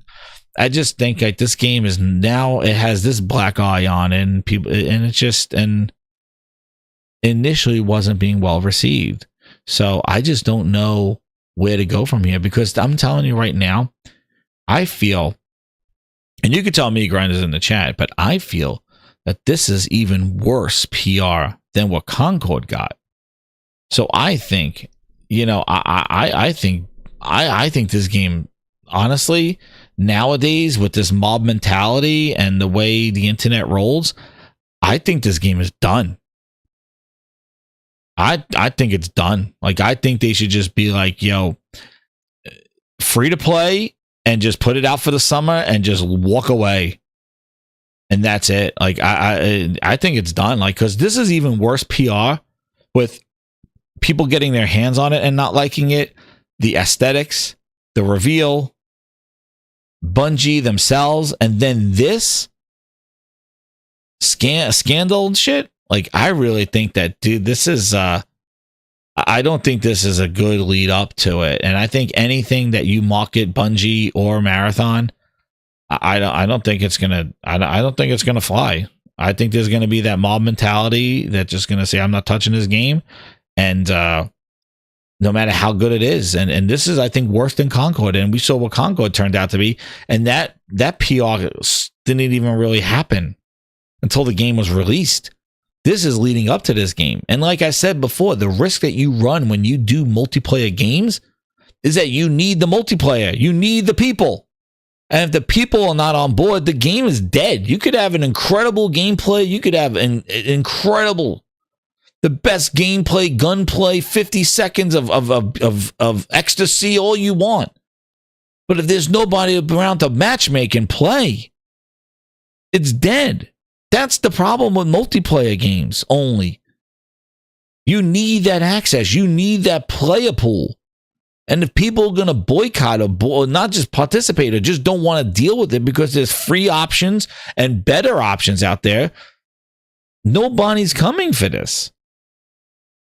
I just think like this game is now, it has this black eye on it, and people, and it's just, and initially wasn't being well received. So I just don't know where to go from here, because I'm telling you right now, I feel, and you can tell me, Grinders, in the chat, but I feel that this is even worse PR than what Concord got. So I think, you know, I think this game, honestly, nowadays with this mob mentality and the way the internet rolls, I think this game is done. I think it's done. Like, I think they should just be like, yo, free to play, and just put it out for the summer and just walk away. And that's it. Like, I think it's done. Like, because this is even worse PR with people getting their hands on it and not liking it, the aesthetics, the reveal, Bungie themselves, and then this scandal and shit. Like, I really think that, dude, this is I don't think this is a good lead up to it. And I think anything that you market Bungie or Marathon, I don't think it's gonna fly. I think there's gonna be that mob mentality that's just gonna say, I'm not touching this game. And no matter how good it is, and this is, I think, worse than Concord, and we saw what Concord turned out to be, and that PR didn't even really happen until the game was released. This is leading up to this game, and like I said before, the risk that you run when you do multiplayer games is that you need the multiplayer, you need the people, and if the people are not on board, the game is dead. You could have an incredible gameplay, you could have an incredible, the best gameplay, gunplay, 50 seconds of ecstasy, all you want. But if there's nobody around to matchmake and play, it's dead. That's the problem with multiplayer games only. You need that access. You need that player pool. And if people are going to boycott or not just participate or just don't want to deal with it because there's free options and better options out there, nobody's coming for this.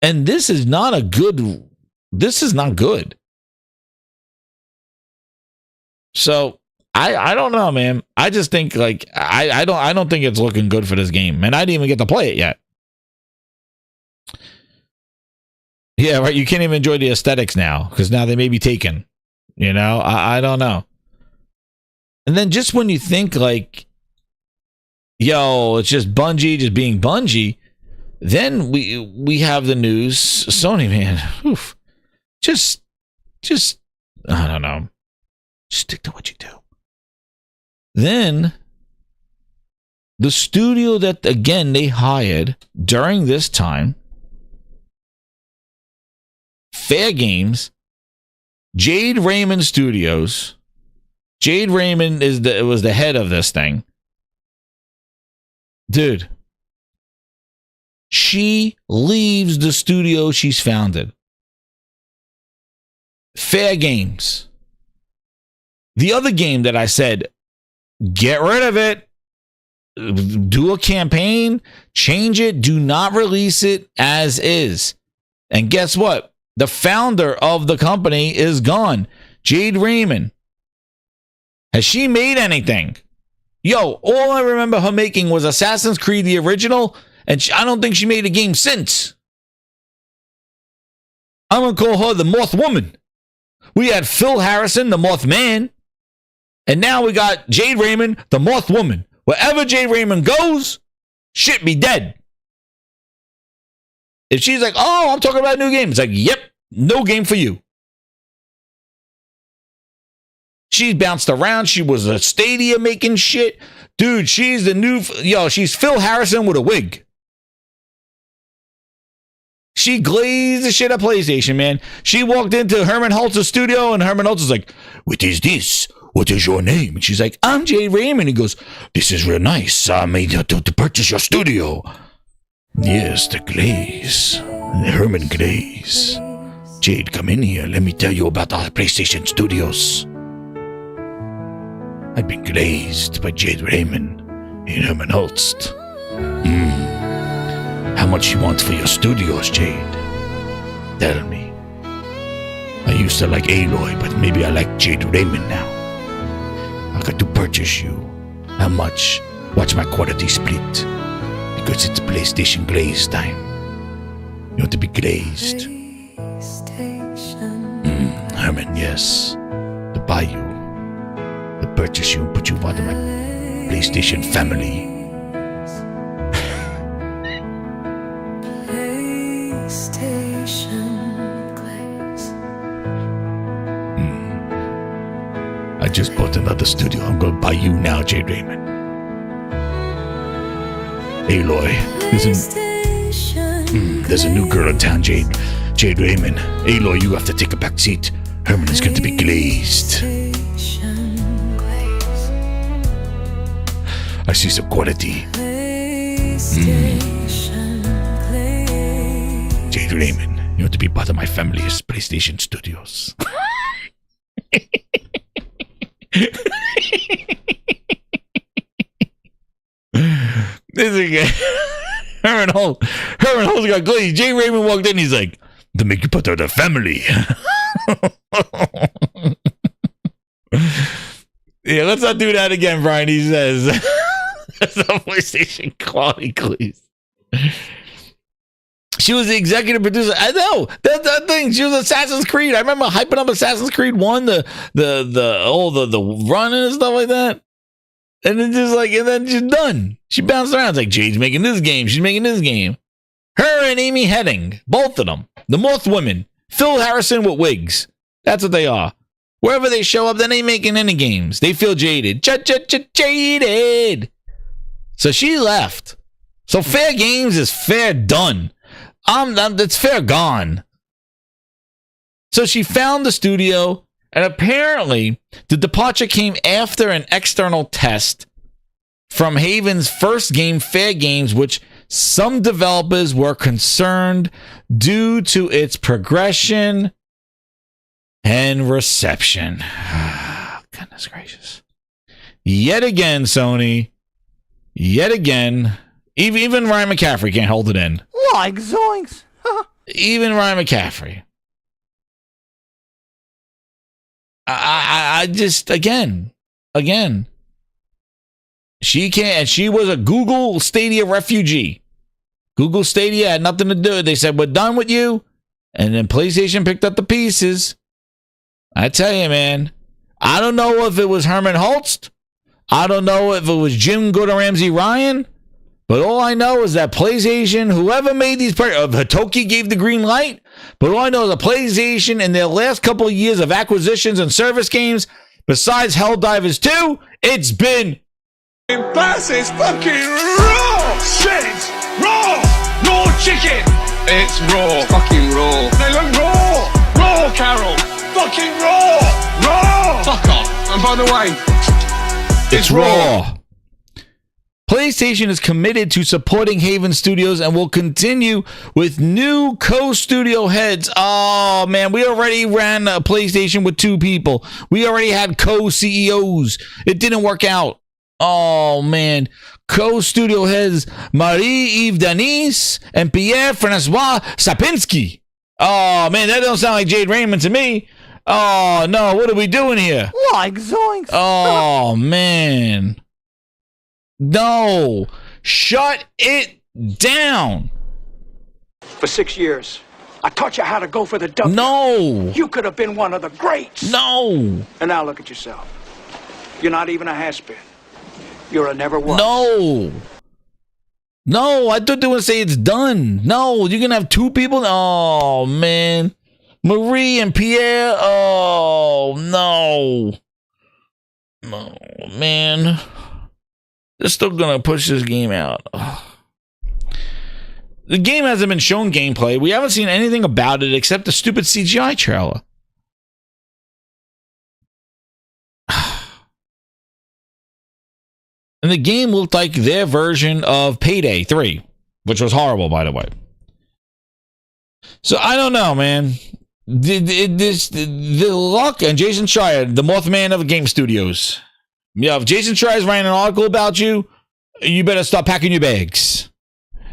And this is not good. So I don't know, man. I just think like I don't think it's looking good for this game. And I didn't even get to play it yet. Yeah, right. You can't even enjoy the aesthetics now because now they may be taken. You know, I don't know. And then just when you think like, yo, it's just Bungie just being Bungie, then we have the news. Sony, man, oof, just I don't know. Stick to what you do. Then the studio that again they hired during this time, Fair Games, Jade Raymond Studios. Jade Raymond was the head of this thing. Dude, she leaves the studio she's founded. Fair Games. The other game that I said, get rid of it. Do a campaign, change it, do not release it as is. And guess what? The founder of the company is gone. Jade Raymond. Has she made anything? Yo, all I remember her making was Assassin's Creed, the original, and I don't think she made a game since. I'm going to call her the Moth Woman. We had Phil Harrison, the Moth Man, and now we got Jade Raymond, the Moth Woman. Wherever Jade Raymond goes, shit be dead. If she's like, oh, I'm talking about a new game, it's like, yep, no game for you. She's bounced around. She was a Stadia making shit. Dude, she's the new, she's Phil Harrison with a wig. She glazed the shit at PlayStation, man. She walked into Herman Holtz's studio and Herman Holtz is like, what is this? What is your name? And she's like, I'm Jade Raymond. He goes, this is real nice. I made to purchase your studio. Yes, the glaze. The Herman Glaze. Jade, come in here. Let me tell you about our PlayStation studios. I've been glazed by Jade Raymond and Herman Holtz. How much you want for your studios, Jade? Tell me. I used to like Aloy, but maybe I like Jade Raymond now. I got to purchase you. How much? Watch my quality split. Because it's PlayStation Glaze time. You want to be glazed? Herman, yes. To buy you. To purchase you and put you part of my PlayStation family. I just bought another studio. I'm gonna buy you now, Jade Raymond. Aloy, there's a new girl in town, Jade Raymond. Aloy, you have to take a back seat. Herman is going to be glazed. I see some quality. Jade Raymond, you want to be part of my family's PlayStation Studios. This again. Herman Holt's got glazed. Jay Raymond walked in. He's like, to make you part of the family. Yeah, let's not do that again, Brian. He says, that's a PlayStation quality glaze. She was the executive producer. I know that thing. She was Assassin's Creed. I remember hyping up Assassin's Creed 1, the run and stuff like that. And then and then she's done. She bounced around. It's like, Jade's making this game. She's making this game. Her and Amy Hennig, both of them, the Moth women, Phil Harrison with wigs. That's what they are. Wherever they show up, then they ain't making any games. They feel jaded. Jaded. So she left. So fair games is fair done. It's fair gone. So she found the studio, and apparently the departure came after an external test from Haven's first game, Fair Games, which some developers were concerned due to its progression and reception. Goodness gracious. Yet again, Sony. Yet again. Even Ryan McCaffrey can't hold it in. Like zoinks. Even Ryan McCaffrey. I just, again. She can't, and she was a Google Stadia refugee. Google Stadia had nothing to do. They said, we're done with you. And then PlayStation picked up the pieces. I tell you, man, I don't know if it was Herman Holtz. I don't know if it was Jim Gordon Ramsay Ryan. But all I know is that PlayStation, whoever made these, Hitoki gave the green light. But all I know is that PlayStation, in their last couple of years of acquisitions and service games, besides Helldivers 2, it's been Bass is fucking raw! Shit! Raw! Raw chicken! It's raw. Fucking raw. They look raw! Raw, Carol! Fucking raw! Raw! Fuck off. And by the way, it's raw. PlayStation is committed to supporting Haven Studios and will continue with new co-studio heads. Oh, man, we already ran a PlayStation with 2 people. We already had co-CEOs. It didn't work out. Oh, man. Co-studio heads Marie-Yves Denise and Pierre-Francois Sapinski. Oh, man, that don't sound like Jade Raymond to me. Oh, no, what are we doing here? Like zoinks. Oh, man. No. Shut it down. For 6 years, I taught you how to go for the W. No. You could have been one of the greats. No. And now look at yourself. You're not even a has-been. You're a never was. No, I thought they would say it's done. No, you're going to have 2 people? Oh, man. Marie and Pierre? Oh, no. No, man. They're still going to push this game out. Ugh. The game hasn't been shown gameplay. We haven't seen anything about it except the stupid CGI trailer. And the game looked like their version of Payday 3, which was horrible, by the way. So I don't know, man. The luck, and Jason Schreier, the Mothman of game studios. Yeah, if Jason Schreier is writing an article about you, you better start packing your bags.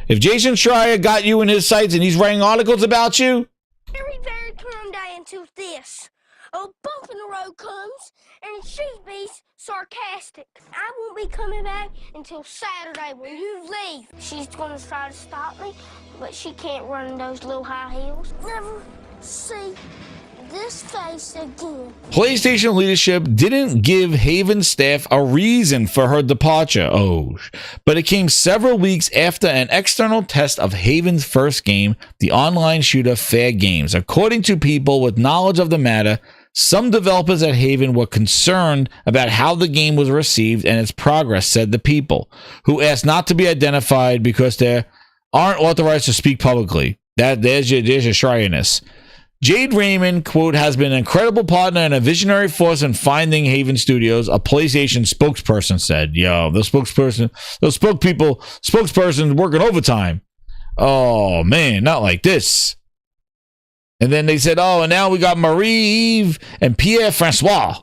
If Jason Schreier got you in his sights and he's writing articles about you, Very, very calm, Diane. to this. A bump in the road comes, and she be sarcastic. I won't be coming back until Saturday when you leave. She's gonna try to stop me, but she can't run in those little high heels. Never see this face again. PlayStation leadership didn't give Haven's staff a reason for her departure. But it came several weeks after an external test of Haven's first game, the online shooter Fair Games. According to people with knowledge of the matter, some developers at Haven were concerned about how the game was received and its progress, said the people, who asked not to be identified because they aren't authorized to speak publicly. There's your shyness. Jade Raymond, quote, has been an incredible partner and a visionary force in finding Haven Studios, a PlayStation spokesperson said. Yo, those spokespersons working overtime. Oh, man, not like this. And then they said, and now we got Marie-Eve and Pierre-Francois.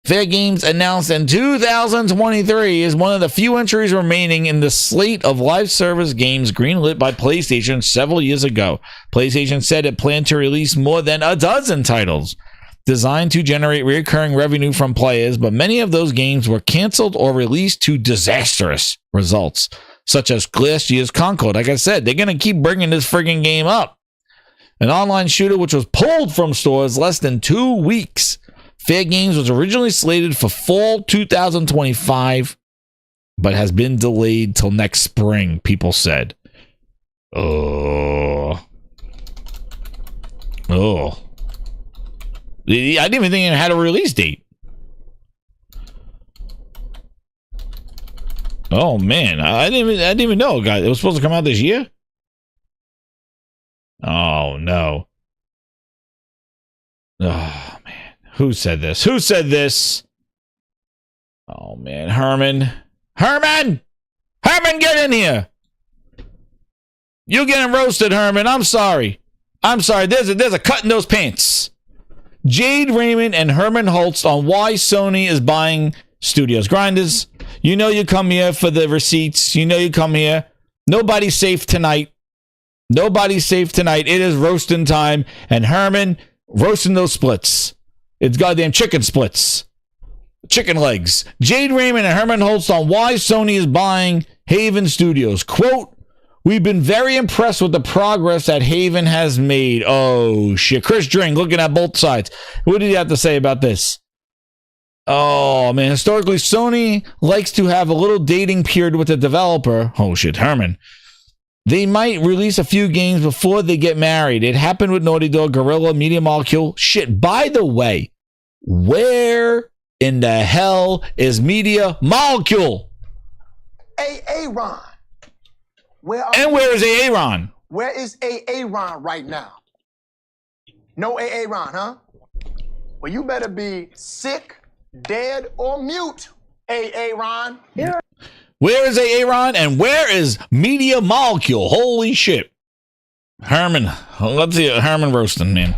Fair Games announced in 2023 is one of the few entries remaining in the slate of live service games greenlit by PlayStation several years ago. PlayStation said it planned to release more than a dozen titles designed to generate recurring revenue from players, but many of those games were canceled or released to disastrous results, such as last year's Concord. Like I said, they're going to keep bringing this friggin' game up. An online shooter which was pulled from stores less than 2 weeks. Fair Games was originally slated for fall 2025, but has been delayed till next spring, people said. I didn't even think it had a release date. Oh, man. I didn't even know, guys. It was supposed to come out this year? Oh, no. Oh, man. Who said this? Who said this? Oh, man. Herman, get in here. You're getting roasted, Herman. I'm sorry. There's a cut in those pants. Jade Raymond and Herman Holtz on why Sony is buying studios. Grinders, you know you come here for the receipts. You know you come here. Nobody's safe tonight. It is roasting time. And Herman, roasting those splits. It's goddamn chicken splits. Chicken legs. Jade Raymond and Herman Holtz on why Sony is buying Haven Studios. Quote, we've been very impressed with the progress that Haven has made. Oh, shit. Chris Drink looking at both sides. What did he have to say about this? Oh, man. Historically, Sony likes to have a little dating period with the developer. Oh, shit. Herman. They might release a few games before they get married. It happened with Naughty Dog, Guerrilla, Media Molecule. Shit, by the way, where in the hell is Media Molecule? Aaron. Where is Aaron? Where is Aaron right now? No Aaron, huh? Well, you better be sick, dead, or mute, Aaron. Yeah. Where is Aaron and where is Media Molecule? Holy shit. Herman. Let's see Herman roasting, man.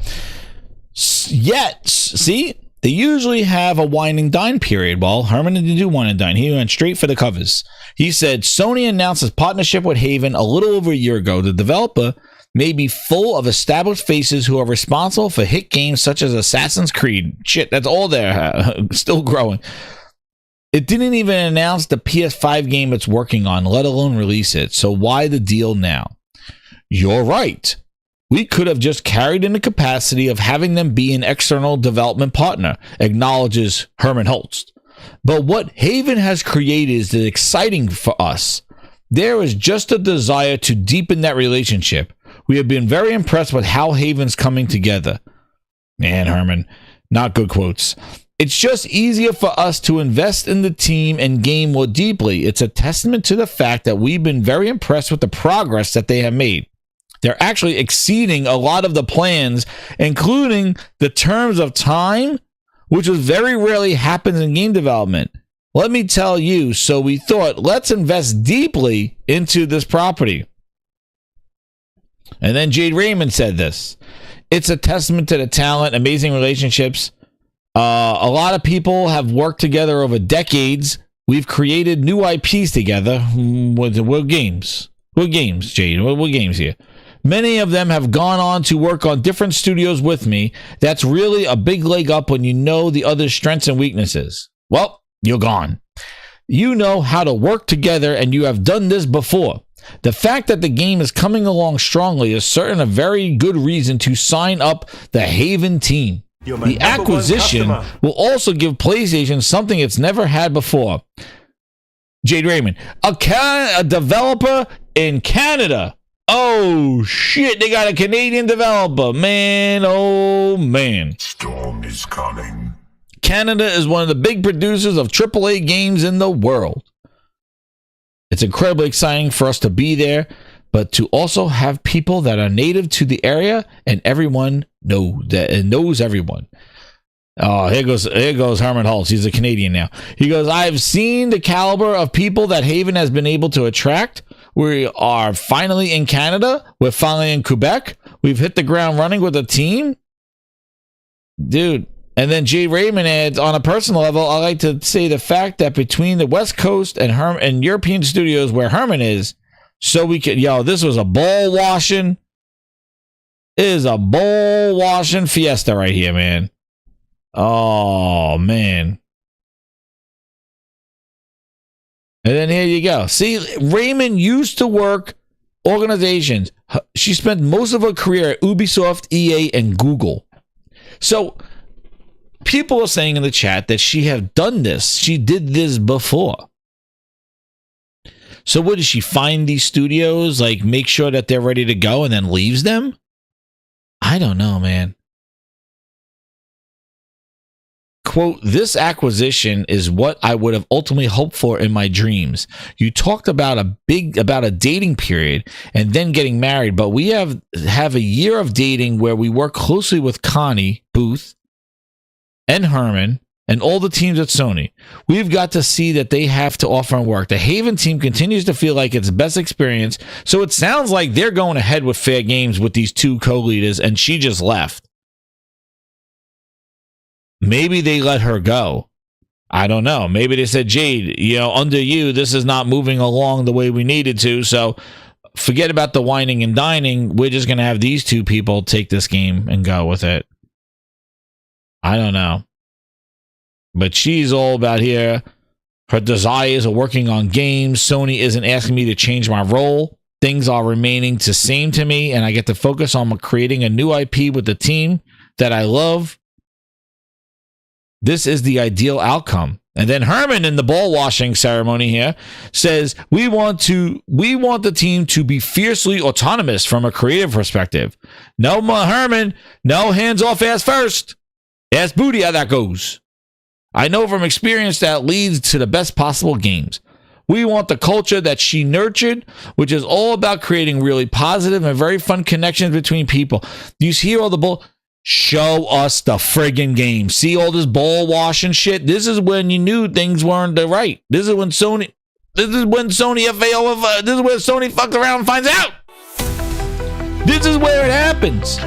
Yet, see, they usually have a wine and dine period. Well, Herman didn't do wine and dine. He went straight for the covers. He said, Sony announced its partnership with Haven a little over a year ago. The developer may be full of established faces who are responsible for hit games such as Assassin's Creed. Shit, that's all there. Still growing. It didn't even announce the PS5 game it's working on, let alone release it. So why the deal now? You're right. We could have just carried in the capacity of having them be an external development partner, acknowledges Herman Holtz. But what Haven has created is exciting for us. There is just a desire to deepen that relationship. We have been very impressed with how Haven's coming together. Man, Herman, not good quotes. It's just easier for us to invest in the team and game more deeply. It's a testament to the fact that we've been very impressed with the progress that they have made. They're actually exceeding a lot of the plans, including the terms of time, which was very rarely happens in game development. Let me tell you, so we thought, let's invest deeply into this property. And then Jade Raymond said this. It's a testament to the talent, amazing relationships. A lot of people have worked together over decades. We've created new IPs together. What games? What games, Jade? What games here? Many of them have gone on to work on different studios with me. That's really a big leg up when you know the other's strengths and weaknesses. Well, you're gone. You know how to work together, and you have done this before. The fact that the game is coming along strongly is certainly a very good reason to sign up the Haven team. The acquisition will also give PlayStation something it's never had before. Jade Raymond, a developer in Canada. Oh shit, they got a Canadian developer. Man, oh man. Storm is coming. Canada is one of the big producers of AAA games in the world. It's incredibly exciting for us to be there, but to also have people that are native to the area and everyone knows everyone. Oh, here goes Herman Holtz. He's a Canadian now. He goes, I've seen the caliber of people that Haven has been able to attract. We are finally in Canada. We're finally in Quebec. We've hit the ground running with a team. Dude. And then Jay Raymond adds, on a personal level, I like to say the fact that between the West Coast and European studios where Herman is, so we could, this was a ball washing. It is a ball washing fiesta right here, man. Oh, man. And then here you go. See, Raymond used to work organizations. She spent most of her career at Ubisoft, EA, and Google. So people are saying in the chat that she have done this. She did this before. So what does she find these studios, like make sure that they're ready to go and then leaves them? I don't know, man. Quote, this acquisition is what I would have ultimately hoped for in my dreams. You talked about a dating period and then getting married, but we have a year of dating where we work closely with Connie Booth and Herman and all the teams at Sony. We've got to see that they have to offer and work. The Haven team continues to feel like it's best experience, so it sounds like they're going ahead with fair games with these two co-leaders, and she just left. Maybe they let her go. I don't know. Maybe they said, Jade, under you, this is not moving along the way we needed to, so forget about the whining and dining. We're just going to have these two people take this game and go with it. I don't know. But she's all about here. Her desires are working on games. Sony isn't asking me to change my role. Things are remaining the same to me, and I get to focus on creating a new IP with the team that I love. This is the ideal outcome. And then Herman in the ball washing ceremony here says, we want the team to be fiercely autonomous from a creative perspective. No more Herman, no hands off ass first. Ask Booty how that goes. I know from experience that leads to the best possible games. We want the culture that she nurtured, which is all about creating really positive and very fun connections between people. You hear all the bull. Show us the friggin' game. See all this ball washing shit? This is when you knew things weren't right. This is when Sony fucked around and finds out. This is where it happens.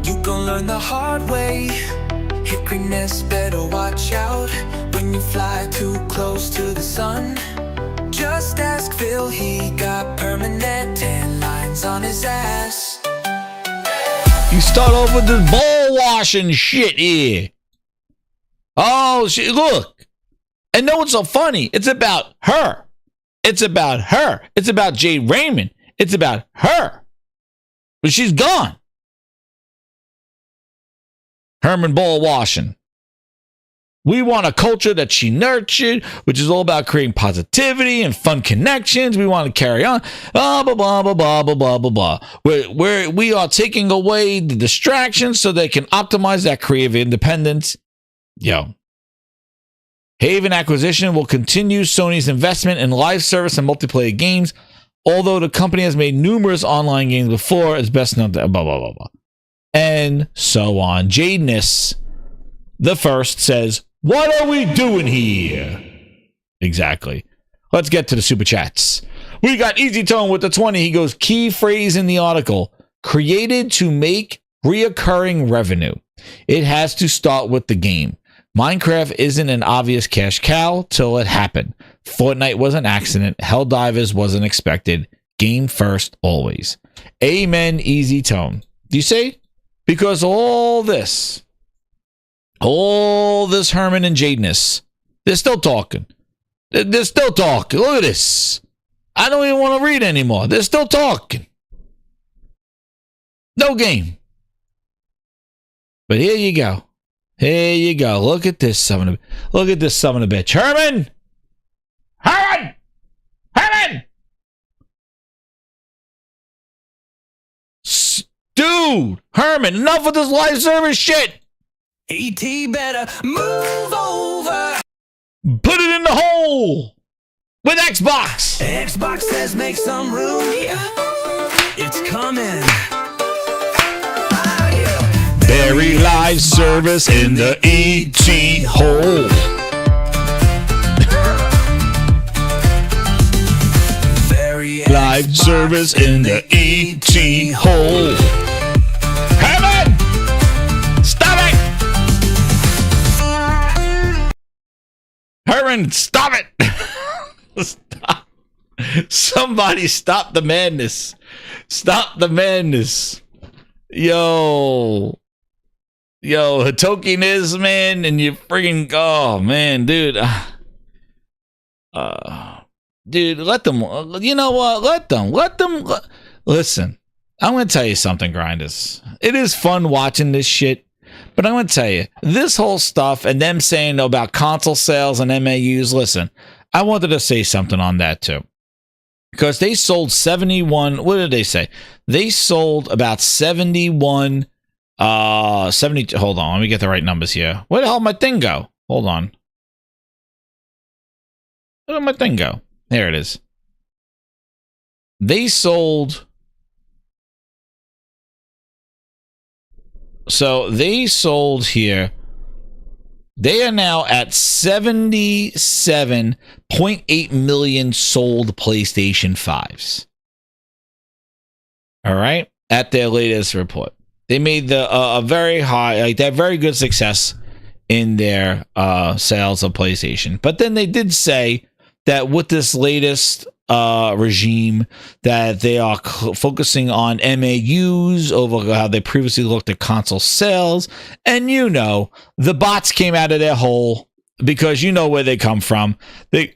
You gon' learn the hard way. Hit greenness, better watch out when you fly too close to the sun. Just ask Phil, he got permanent tan lines on his ass. You start off with this ball washing shit here. Oh, shit, look. And know what's so funny? It's about her. It's about her. It's about Jade Raymond. It's about her. But she's gone. Herman ball washing. We want a culture that she nurtured, which is all about creating positivity and fun connections. We want to carry on. Blah, blah, blah, blah, blah, blah, blah, blah, blah. We are taking away the distractions so they can optimize that creative independence. Haven acquisition will continue Sony's investment in live service and multiplayer games. Although the company has made numerous online games before, it's best known to blah, blah, blah, blah. And so on. Jadeness the first says, what are we doing here? Exactly. Let's get to the super chats. We got Easy Tone with the 20. He goes, key phrase in the article, created to make reoccurring revenue. It has to start with the game. Minecraft isn't an obvious cash cow till it happened. Fortnite was an accident. Helldivers wasn't expected. Game first always. Amen, easy tone. Do you see? Because all this Herman and Jadeness, they're still talking. They're still talking. Look at this. I don't even want to read anymore. They're still talking. No game. But here you go. Here you go. Look at this son of a bitch. Herman! Herman! Herman! Dude! Herman, enough with this live service shit! AT better move over. Put it in the hole! With Xbox! Xbox says make some room. It's coming. Bury live service in the ET hole. Live service in the ET hole. Herman! Stop it! Herman, stop it! Stop. Somebody stop the madness. Stop the madness. Yo, Hitoki Niz, man, and you friggin' oh man, dude, dude, let them. You know what? Let them. Listen, I'm gonna tell you something, grinders. It is fun watching this shit, but I'm gonna tell you this whole stuff and them saying about console sales and MAUs. Listen, I wanted to say something on that too. Because they sold 71, what did they say? They sold about 71, 70, hold on, let me get the right numbers here. Where the hell did my thing go? Hold on. Where did my thing go? There it is. They sold, so they sold here. They are now at 77.8 million sold PlayStation 5s. All right, at their latest report, they made a very high, like that, very good success in their sales of PlayStation. But then they did say that with this latest regime, that they are focusing on MAUs over how they previously looked at console sales. And you know, the bots came out of their hole because you know where they come from. They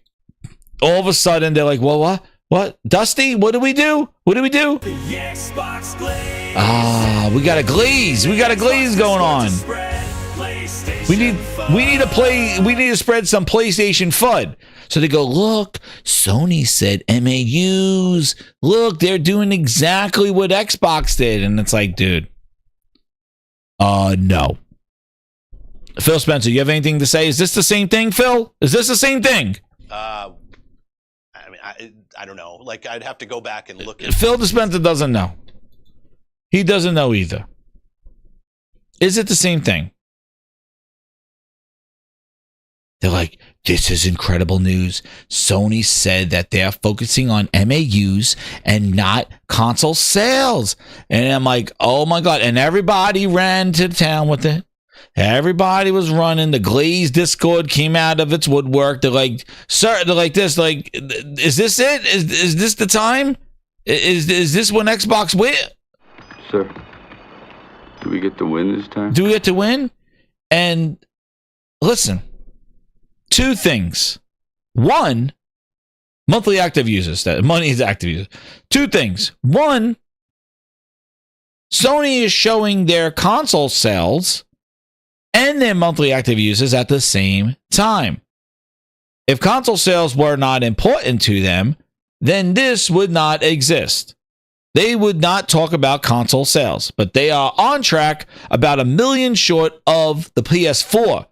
all of a sudden they're like, well, what? Dusty, what do we do? What do we do? We got a glaze. We got a glaze going on. We need to spread some PlayStation FUD. So they go, look, Sony said MAUs. Look, they're doing exactly what Xbox did. And it's like, dude, no. Phil Spencer, you have anything to say? Is this the same thing, Phil? Is this the same thing? I mean, I don't know. Like, I'd have to go back and look at Phil Spencer doesn't know. He doesn't know either. Is it the same thing? They're like, this is incredible news. Sony said that they're focusing on MAUs and not console sales. And I'm like, oh my God. And everybody ran to town with it. Everybody was running. The Glaze Discord came out of its woodwork. They're like, sir, they're like this, like, is this it? Is this the time? Is this when Xbox win? Sir, do we get to win this time? Do we get to win? And listen. Two things. One, monthly active users. That money is active users. Two things. One, Sony is showing their console sales and their monthly active users at the same time. If console sales were not important to them, then this would not exist. They would not talk about console sales, but they are on track about 1 million short of the PS4.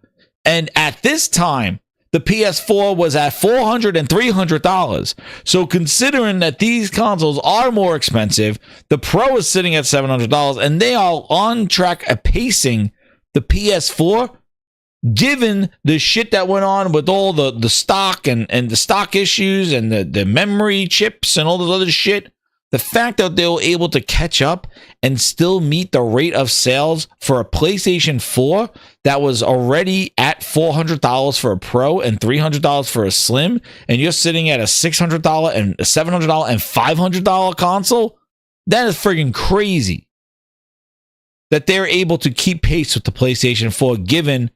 And at this time, the PS4 was at $400 and $300. So considering that these consoles are more expensive, the Pro is sitting at $700, and they are on track at pacing the PS4, given the shit that went on with all the stock and the stock issues and the memory chips and all this other shit. The fact that they were able to catch up and still meet the rate of sales for a PlayStation 4 that was already at $400 for a Pro and $300 for a Slim, and you're sitting at a $600 and a $700 and $500 console, that is friggin' crazy. That they're able to keep pace with the PlayStation 4 given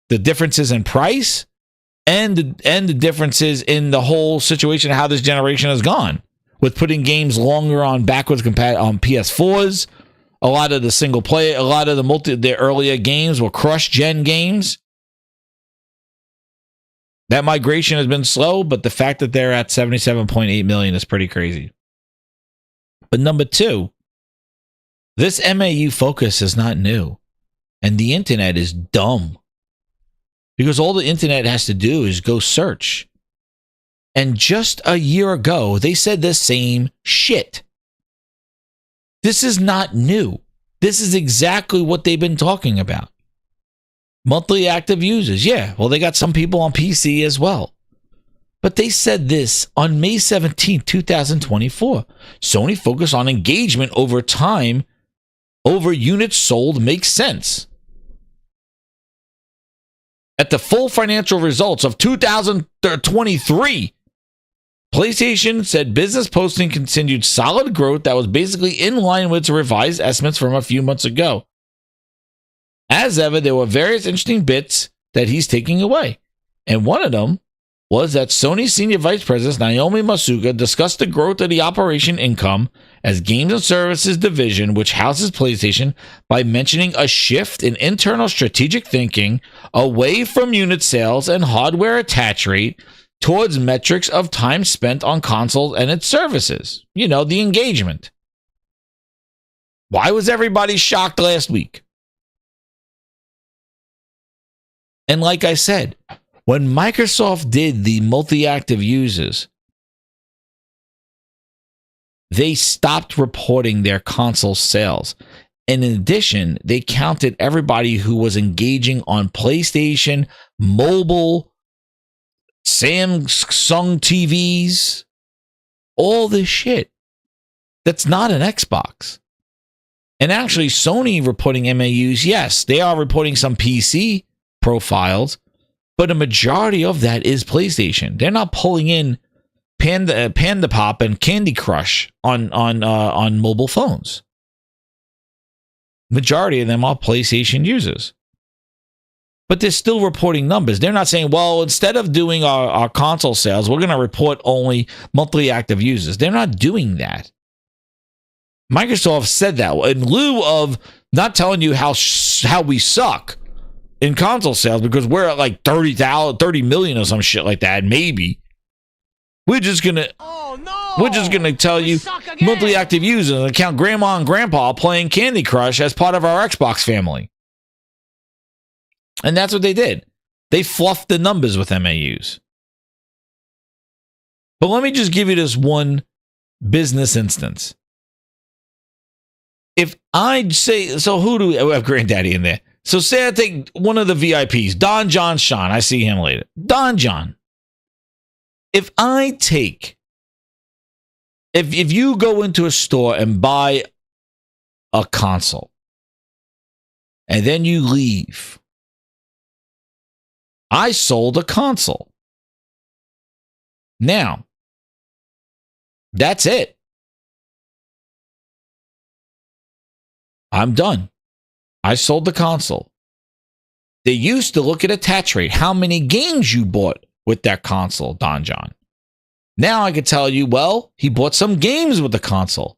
the differences in price and the differences in the whole situation of how this generation has gone. With putting games longer on backwards compatible on PS4s, a lot of the single player, a lot of the earlier games were cross-gen games. That migration has been slow, but the fact that they're at 77.8 million is pretty crazy. But number two, this MAU focus is not new, and the internet is dumb because all the internet has to do is go search. And just a year ago, they said the same shit. This is not new. This is exactly what they've been talking about. Monthly active users. Yeah, well, they got some people on PC as well. But they said this on May 17th, 2024. Sony focused on engagement over time over units sold makes sense. At the full financial results of 2023, PlayStation said business posting continued solid growth that was basically in line with its revised estimates from a few months ago. As ever, there were various interesting bits that he's taking away. And one of them was that Sony Senior Vice President Naomi Masuga discussed the growth of the operation income as Games and Services Division, which houses PlayStation, by mentioning a shift in internal strategic thinking away from unit sales and hardware attach rate towards metrics of time spent on consoles and its services. You know, the engagement. Why was everybody shocked last week? And like I said, when Microsoft did the multi-active users, they stopped reporting their console sales. And in addition, they counted everybody who was engaging on PlayStation, mobile, Samsung TVs, all this shit. That's not an Xbox. And actually, Sony reporting MAUs, yes, they are reporting some PC profiles, but a majority of that is PlayStation. They're not pulling in Panda Pop and Candy Crush on mobile phones. Majority of them are PlayStation users. But they're still reporting numbers. They're not saying, well, instead of doing our console sales, we're going to report only monthly active users. They're not doing that. Microsoft said that in lieu of not telling you how we suck in console sales because we're at like 30 million or some shit like that, maybe. We're just going to tell you monthly active users and count grandma and grandpa playing Candy Crush as part of our Xbox family. And that's what they did. They fluffed the numbers with MAUs. But let me just give you this one business instance. If I say, so who do we have Granddaddy in there? So say I take one of the VIPs, Don John Sean. I see him later. Don John. If you go into a store and buy a console and then you leave, I sold a console. Now, that's it. I'm done. I sold the console. They used to look at attach rate, how many games you bought with that console, Don John. Now I could tell you, well, he bought some games with the console.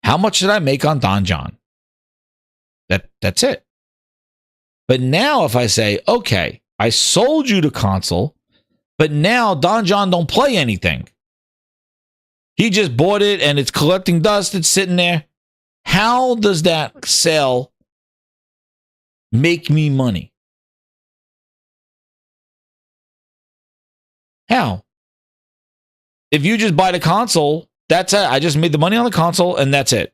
How much did I make on Don John? That's it. But now if I say, okay, I sold you the console, but now Don John don't play anything. He just bought it and it's collecting dust. It's sitting there. How does that sale make me money? How? If you just buy the console, that's it. I just made the money on the console and that's it.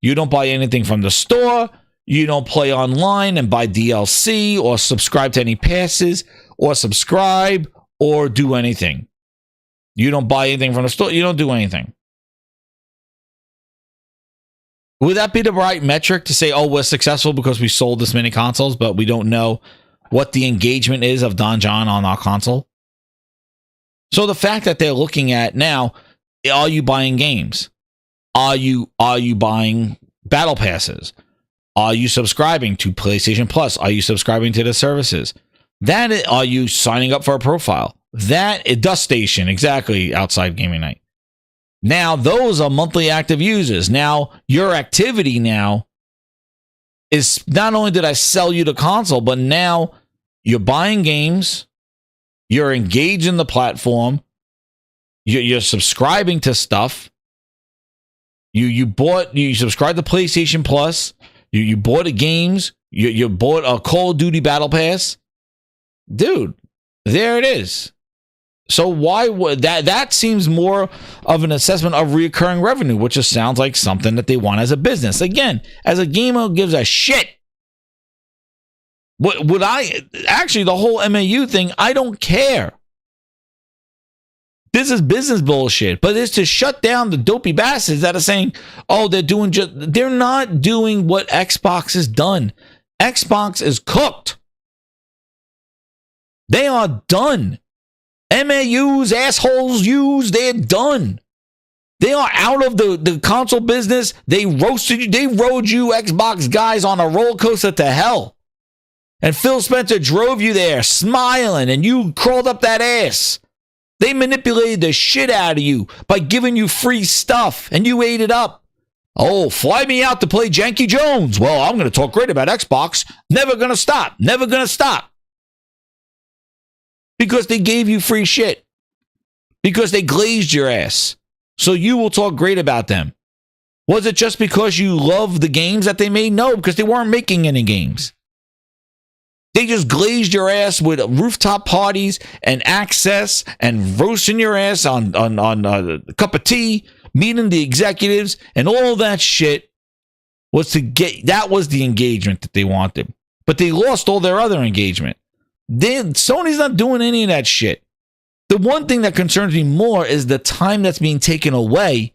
You don't buy anything from the store. You don't play online and buy DLC or subscribe to any passes or subscribe or do anything. You don't buy anything from the store. You don't do anything. Would that be the right metric to say, oh, we're successful because we sold this many consoles, but we don't know what the engagement is of Don John on our console? So the fact that they're looking at now, are you buying games? Are you buying battle passes? Are you subscribing to PlayStation Plus? Are you subscribing to the services? Are you signing up for a profile? Dust Station, exactly, Outside Gaming Night. Now, those are monthly active users. Now, your activity now is not only did I sell you the console, but now you're buying games, you're engaged in the platform, you're subscribing to stuff. You subscribed to PlayStation Plus, you bought the games, you bought a Call of Duty Battle Pass. Dude, there it is. So why would that seems more of an assessment of recurring revenue, which just sounds like something that they want as a business. Again, as a gamer who gives a shit. Would I actually the whole MAU thing, I don't care. This is business bullshit, but it's to shut down the dopey bastards that are saying, oh, they're not doing what Xbox has done. Xbox is cooked. They are done. MAUs, assholes used, they're done. They are out of the console business. They roasted you. They rode you Xbox guys on a roller coaster to hell. And Phil Spencer drove you there smiling and you crawled up that ass. They manipulated the shit out of you by giving you free stuff and you ate it up. Oh, fly me out to play Janky Jones. Well, I'm going to talk great about Xbox. Never going to stop. Never going to stop. Because they gave you free shit. Because they glazed your ass. So you will talk great about them. Was it just because you love the games that they made? No, because they weren't making any games. They just glazed your ass with rooftop parties and access and roasting your ass on a cup of tea, meeting the executives, and all that shit was that was the engagement that they wanted. But they lost all their other engagement. Sony's not doing any of that shit. The one thing that concerns me more is the time that's being taken away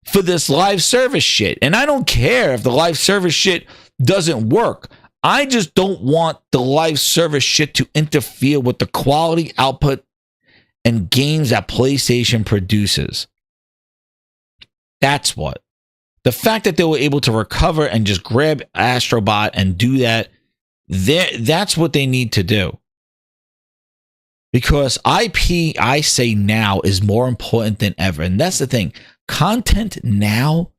for this live service shit. And I don't care if the live service shit doesn't work. I just don't want the live service shit to interfere with the quality output and games that PlayStation produces. That's what. The fact that they were able to recover and just grab Astrobot and do that, that's what they need to do. Because IP, I say now, is more important than ever. And that's the thing. Content now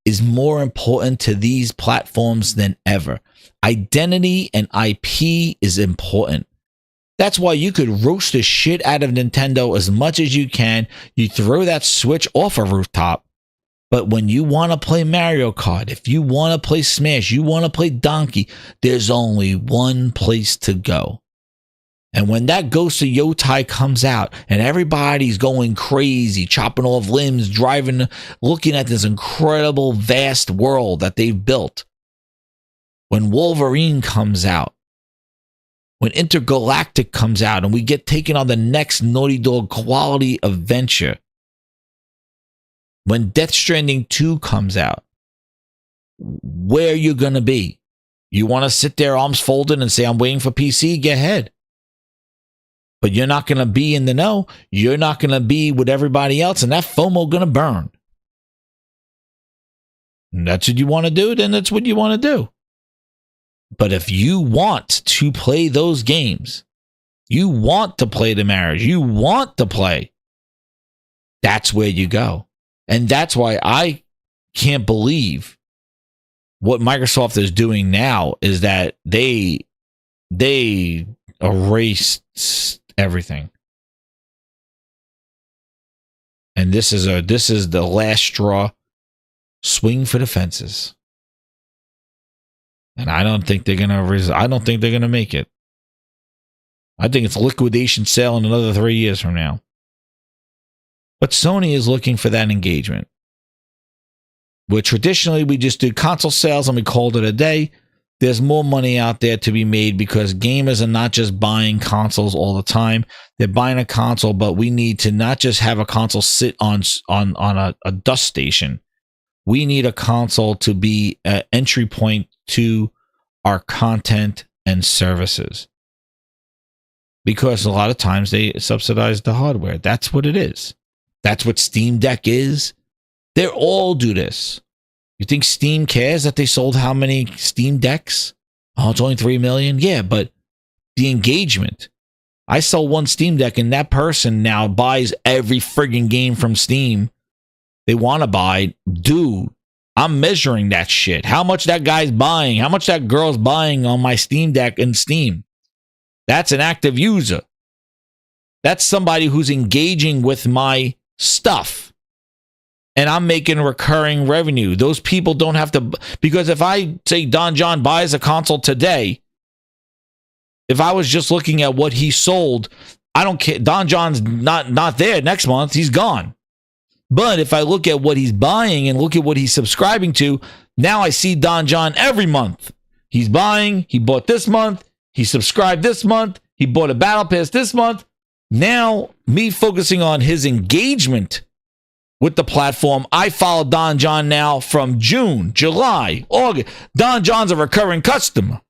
is more important to these platforms than ever. Identity and IP is important. That's why you could roast the shit out of Nintendo as much as you can. You throw that Switch off a rooftop. But when you want to play Mario Kart, if you want to play Smash, you want to play Donkey, there's only one place to go. And when that Ghost of Yotai comes out and everybody's going crazy, chopping off limbs, driving, looking at this incredible vast world that they've built. When Wolverine comes out, when Intergalactic comes out and we get taken on the next Naughty Dog quality adventure. When Death Stranding 2 comes out, where are you going to be? You want to sit there arms folded and say, I'm waiting for PC? Get ahead. But you're not going to be in the know. You're not going to be with everybody else, and that FOMO going to burn. And that's what you want to do, then that's what you want to do. But if you want to play those games, you want to play the marriage, you want to play, that's where you go. And that's why I can't believe what Microsoft is doing now is that they erased everything. And this is the last straw. Swing for the fences. And I don't think they're gonna make it. I think it's a liquidation sale in another 3 years from now. But Sony is looking for that engagement. Where traditionally we just did console sales and we called it a day. There's more money out there to be made because gamers are not just buying consoles all the time. They're buying a console, but we need to not just have a console sit on a dust station. we need a console to be an entry point to our content and services. Because a lot of times they subsidize the hardware. That's what it is. That's what Steam Deck is. They all do this. You think Steam cares that they sold how many Steam Decks? Oh, it's only 3 million? Yeah, but the engagement. I sell one Steam Deck and that person now buys every friggin' game from Steam they want to buy. Dude, I'm measuring that shit. How much that guy's buying, how much that girl's buying on my Steam Deck in Steam. That's an active user. That's somebody who's engaging with my stuff. And I'm making recurring revenue. Those people don't have to, because if I say Don John buys a console today, if I was just looking at what he sold, I don't care. Don John's not there next month. He's gone. But if I look at what he's buying and look at what he's subscribing to, now I see Don John every month. He's buying. He bought this month. He subscribed this month. He bought a battle pass this month. Now, me focusing on his engagement with the platform, I follow Don John now from June, July, August. Don John's a recurring customer.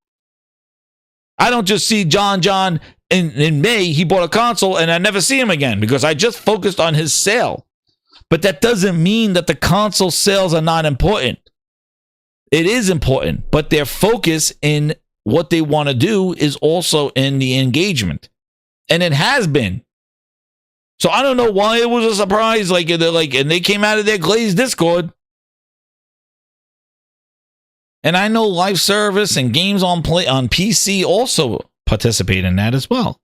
I don't just see Don John in May. He bought a console and I never see him again because I just focused on his sale. But that doesn't mean that the console sales are not important. It is important, but their focus in what they want to do is also in the engagement. And it has been. So I don't know why it was a surprise. And they came out of their glazed Discord. And I know live service and games on PC also participate in that as well.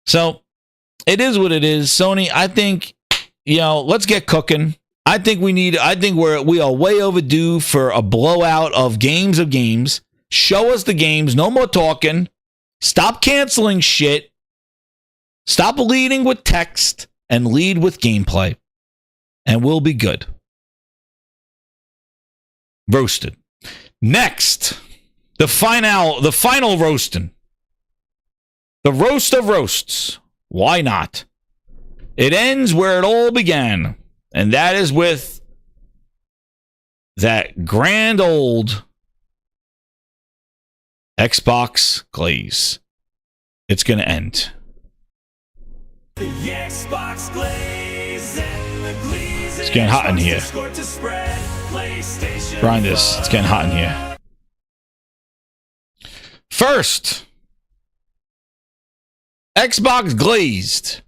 So it is what it is. Sony, I think, let's get cooking. I think we are way overdue for a blowout of games. Show us the games. No more talking. Stop canceling shit. Stop leading with text and lead with gameplay. And we'll be good. Roasted. Next, the final roasting. The roast of roasts. Why not? It ends where it all began. And that is with that grand old Xbox glaze. It's going to end. The Xbox glaze and the glaze. It's getting hot in here. Grind this. It's getting hot in here. First, Xbox glazed.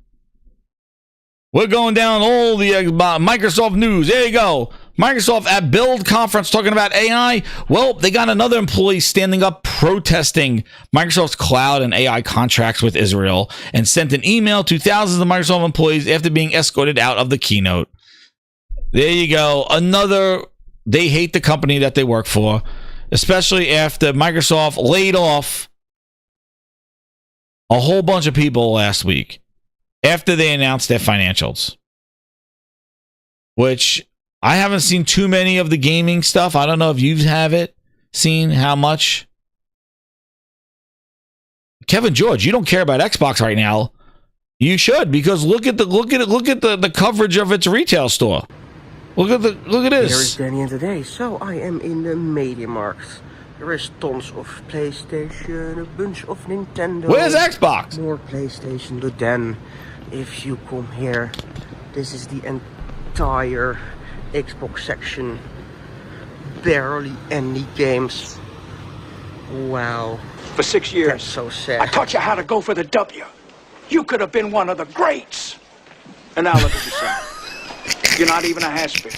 We're going down all the Microsoft news. There you go. Microsoft at Build conference talking about AI. Well, they got another employee standing up protesting Microsoft's cloud and AI contracts with Israel and sent an email to thousands of Microsoft employees after being escorted out of the keynote. There you go. They hate the company that they work for, especially after Microsoft laid off a whole bunch of people last week after they announced their financials, which I haven't seen too many of the gaming stuff. I don't know if you seen how much. Kevin George, you don't care about Xbox right now. You should, because look at the coverage of its retail store. Look at this. Here is Danny, and today, so I am in the Media Markt. There is tons of PlayStation, a bunch of Nintendo. Where's Xbox? More PlayStation, but then, if you come here, this is the entire Xbox section. Barely any games. Wow. For 6 years, That's so sad. I taught you how to go for the W. You could have been one of the greats. And now look at yourself. You're not even a has-been.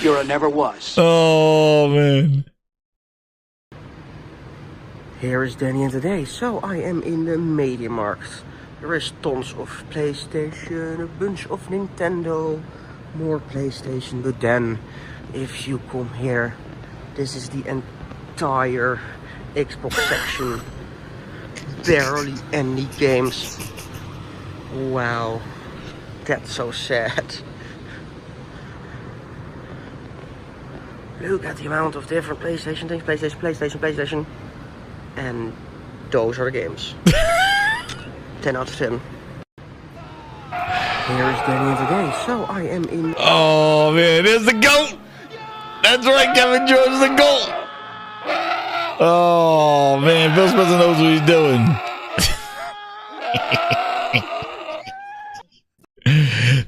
You're a never was. Oh, man. Here is Danny, and today, so I am in the Media Markt. There is tons of PlayStation, a bunch of Nintendo, more PlayStation, but then, if you come here, this is the entire Xbox section. Barely any games. Wow. That's so sad. Look at the amount of different PlayStation things. PlayStation. And those are the games. 10 out of 10. Here's Danny of the day. So I am in. Oh man, there's the GOAT. That's right, Kevin George is the GOAT. Oh man, Bill Spencer knows what he's doing.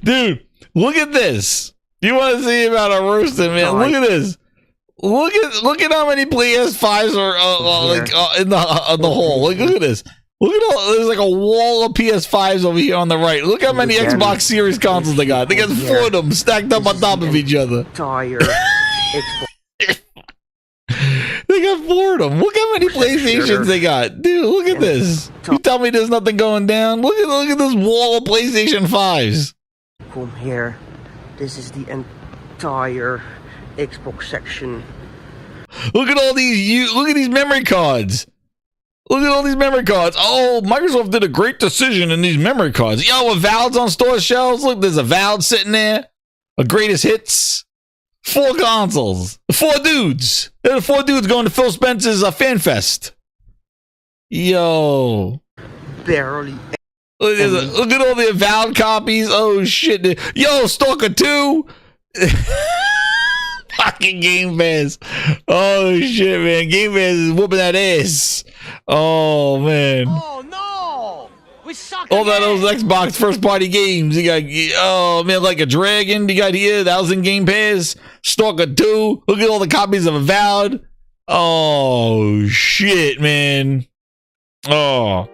Dude, look at this. You want to see about a roasting, man? Look at this. Look at how many PS5s are in the hole. Look at this. Look at all. There's like a wall of PS5s over here on the right. Look how many Xbox Series consoles they got. They got 4 of them stacked up on top of each other. Entire Xbox. They got 4 of them. Look how many PlayStations they got, dude. Look at this. You tell me there's nothing going down. Look at this wall of PlayStation 5s. Come here. This is the entire Xbox section. Look at all these. Look at these memory cards. Look at all these memory cards. Oh, Microsoft did a great decision in these memory cards. Yo, Avowed's on store shelves. Look, there's Avowed sitting there. A greatest hits. 4 consoles. 4 dudes. There's 4 dudes going to Phil Spencer's Fan Fest. Yo. Barely. Look at all the Avowed copies. Oh, shit. Yo, Stalker 2. Fucking Game Pass. Oh, shit, man. Game Pass is whooping that ass. Oh, man. Oh no! We suck. All that those Xbox first party games. You got, oh man, like a Dragon. You got here, that was in Game Pass. Stalker 2. Look at all the copies of Avowed. Oh shit, man. Oh.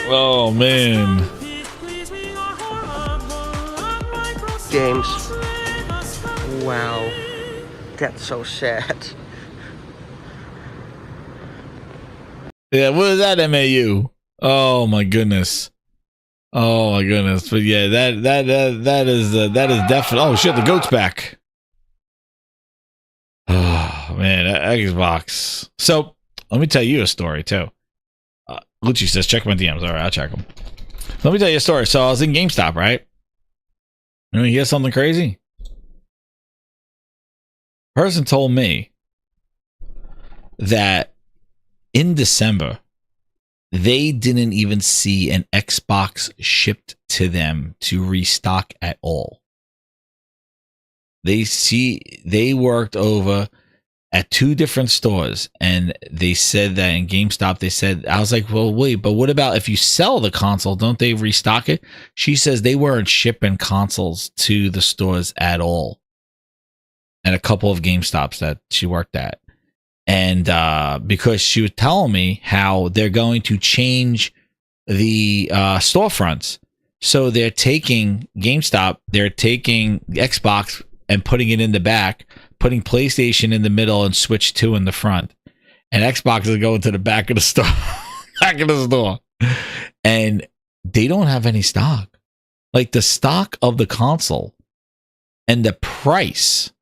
Oh man. Games. Wow. That's so sad. Yeah, what is that, MAU? Oh my goodness. Oh my goodness. But yeah, that is definitely. Oh shit, the GOAT's back. Oh man, Xbox. So let me tell you a story too. Lucci says, check my DMs. All right, I'll check them. Let me tell you a story. So I was in GameStop, right? You want to hear something crazy? Person told me that in December, they didn't even see an Xbox shipped to them to restock at all. They worked over at 2 different stores, and they said that in GameStop, they said, I was like, well, wait, but what about if you sell the console, don't they restock it? She says they weren't shipping consoles to the stores at all. And a couple of GameStops that she worked at. And because she was telling me how they're going to change the storefronts. So they're taking GameStop, they're taking Xbox and putting it in the back, putting PlayStation in the middle and Switch 2 in the front. And Xbox is going to the back of the store. Back of the store. And they don't have any stock. Like the stock of the console and the price.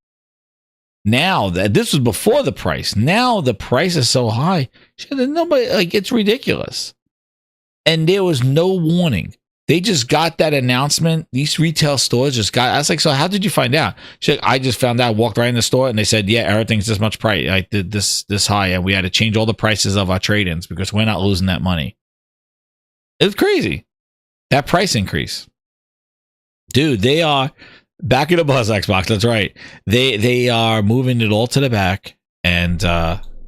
Now that this was before the price. Now the price is so high. Nobody, like, it's ridiculous. And there was no warning. They just got that announcement. These retail stores just got. I was like, so how did you find out? She's like, I just found out. Walked right in the store and they said, yeah, everything's this much price, like this high, and we had to change all the prices of our trade-ins because we're not losing that money. It's crazy. That price increase, dude. They are back in the bus, Xbox. That's right. They are moving it all to the back, and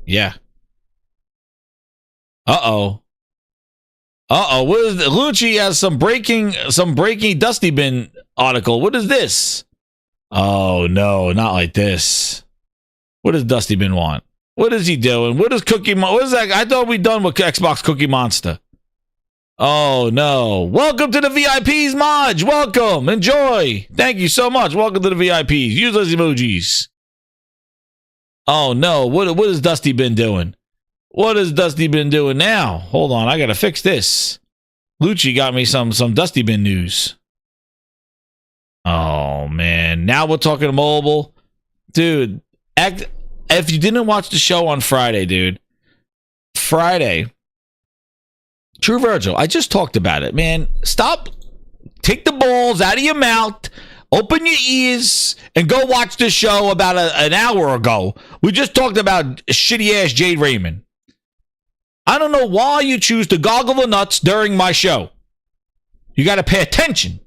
yeah. What is Lucci has some breaking Dusty Bin article. What is this? Oh no, not like this. What does Dusty Bin want? What is he doing? What is what is that? I thought we done with Xbox Cookie Monster. Oh no. Welcome to the VIPs, Maj. Welcome. Enjoy. Thank you so much. Welcome to the VIPs. Use those emojis. Oh no. What is Dusty Bin doing? What has Dusty Bin doing now? Hold on, I gotta fix this. Lucci got me some Dusty Bin news. Oh man, now we're talking mobile, dude. If you didn't watch the show on Friday, dude, Friday, True Virgil, I just talked about it, man. Stop, take the balls out of your mouth. open your ears and go watch the show about an hour ago. We just talked about shitty-ass Jade Raymond. I don't know why you choose to goggle the nuts during my show. You got to pay attention.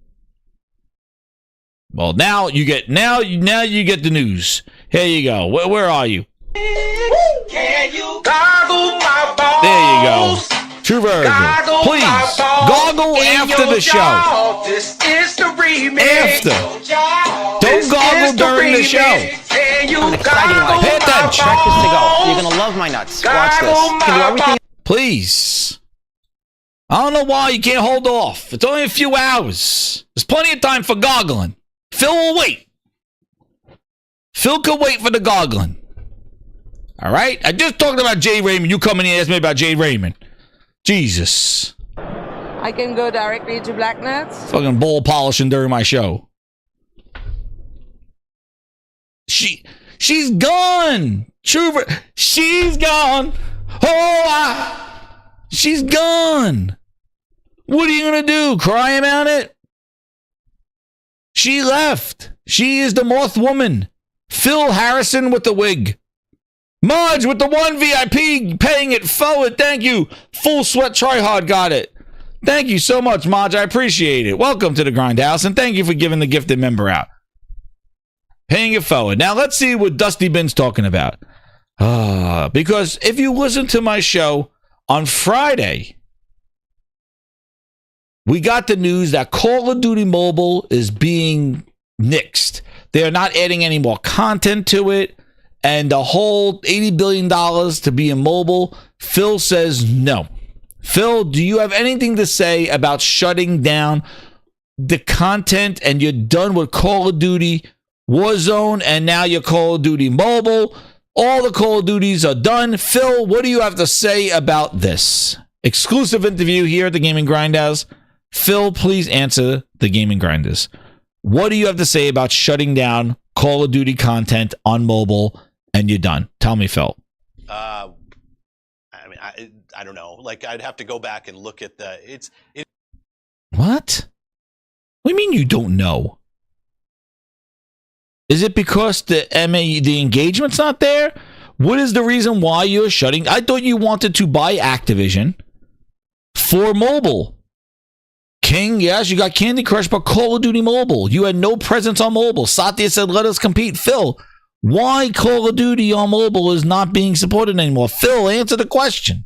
Well, now you get the news. Here you go. Where are you? Can you goggle my balls? There you go. True version. Please goggle after the show. This is the remix. After. Don't goggle during the show. An exciting life. Pay attention. Breakfast to go. You're gonna love my nuts. Watch this. You can do everything. Please. I don't know why you can't hold off. It's only a few hours. There's plenty of time for goggling. Phil will wait. Phil could wait for the goggling. All right? I just talked about Jade Raymond. You come in here and ask me about Jade Raymond. Jesus. I can go directly to Black Nuts. Fucking ball polishing during my show. She's gone. She's gone. She's gone. What are you going to do? Cry about it? She left. She is the Moth Woman. Phil Harrison with the wig. Marge with the one VIP paying it forward. Thank you. Full Sweat Tryhard got it. Thank you so much, Marge. I appreciate it. Welcome to the Grindhouse, and thank you for giving the gifted member out. Paying it forward. Now, let's see what Dusty Bin's talking about. Because if you listen to my show on Friday, we got the news that Call of Duty Mobile is being nixed. They're not adding any more content to it. And the whole $80 billion to be in mobile, Phil says no. Phil, do you have anything to say about shutting down the content and you're done with Call of Duty Warzone and now you're Call of Duty Mobile? All the Call of Duties are done. Phil, what do you have to say about this? Exclusive interview here at the Gaming Grindhouse. Phil, please answer the Gaming Grinders. What do you have to say about shutting down Call of Duty content on mobile and you're done? Tell me, Phil. I don't know. Like, I'd have to go back and look at What? What do you mean you don't know? Is it because the engagement's not there? What is the reason why you're shutting? I thought you wanted to buy Activision for mobile. King, yes, you got Candy Crush, but Call of Duty Mobile. You had no presence on mobile. Satya said, let us compete. Phil, why Call of Duty on mobile is not being supported anymore? Phil, answer the question.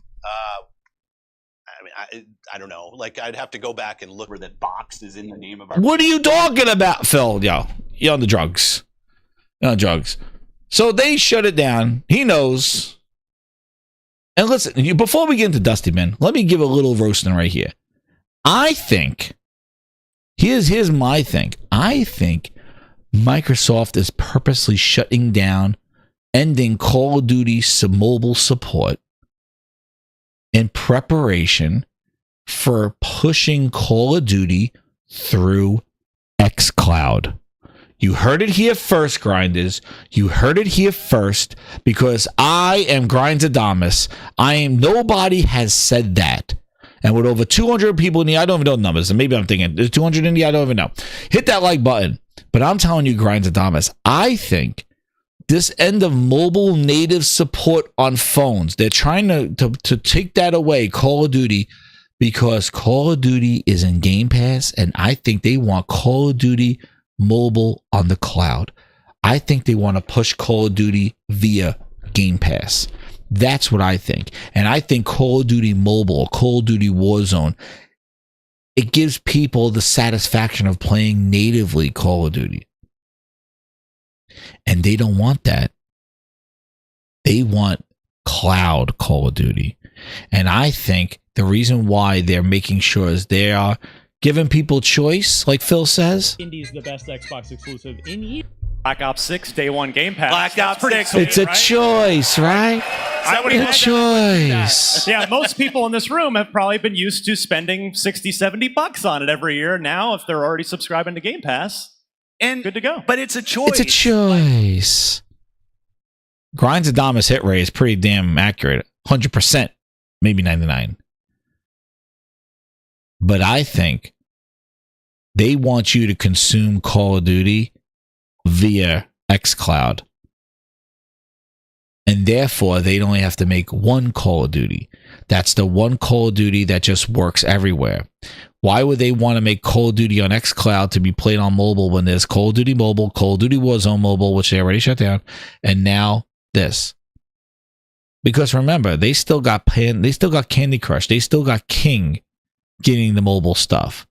I don't know. Like, I'd have to go back and look where that box is in the name of our. What are you talking about, Phil? Yo, you're on the drugs. You're on drugs. So they shut it down. He knows. And listen, before we get into Dusty Man, let me give a little roasting right here. I think, here's my thing. I think Microsoft is purposely shutting down, ending Call of Duty mobile support in preparation for pushing Call of Duty through xCloud. You heard it here first, Grinders. You heard it here first, because I am Grindadamus. Nobody has said that. And with over 200 people in the, I don't even know the numbers, and maybe I'm thinking there's 200 in the, I don't even know. Hit that like button. But I'm telling you, Grindadamus, I think this end of mobile native support on phones, they're trying to take that away, Call of Duty, because Call of Duty is in Game Pass, and I think they want Call of Duty mobile on the cloud. I think they want to push Call of Duty via Game Pass. That's what I think. And I think Call of Duty Mobile, Call of Duty Warzone, it gives people the satisfaction of playing natively Call of Duty. And they don't want that. They want cloud Call of Duty. And I think the reason why they're making sure is they are giving people choice, like Phil says. Indie's the best Xbox exclusive in years. Black Ops 6 Day 1 Game Pass. Black Ops 6. It's a choice, right? A choice. Yeah, most people in this room have probably been used to spending $60-$70 on it every year. Now, if they're already subscribing to Game Pass, and good to go. But it's a choice. It's a choice. Grindadamus hit rate is pretty damn accurate. 100%, maybe 99. But I think They want you to consume Call of Duty via xCloud. And therefore, they'd only have to make one Call of Duty. That's the one Call of Duty that just works everywhere. Why would they want to make Call of Duty on xCloud to be played on mobile when there's Call of Duty Mobile, Call of Duty Warzone Mobile, which they already shut down, and now this? Because remember, they still got Candy Crush, they still got King getting the mobile stuff.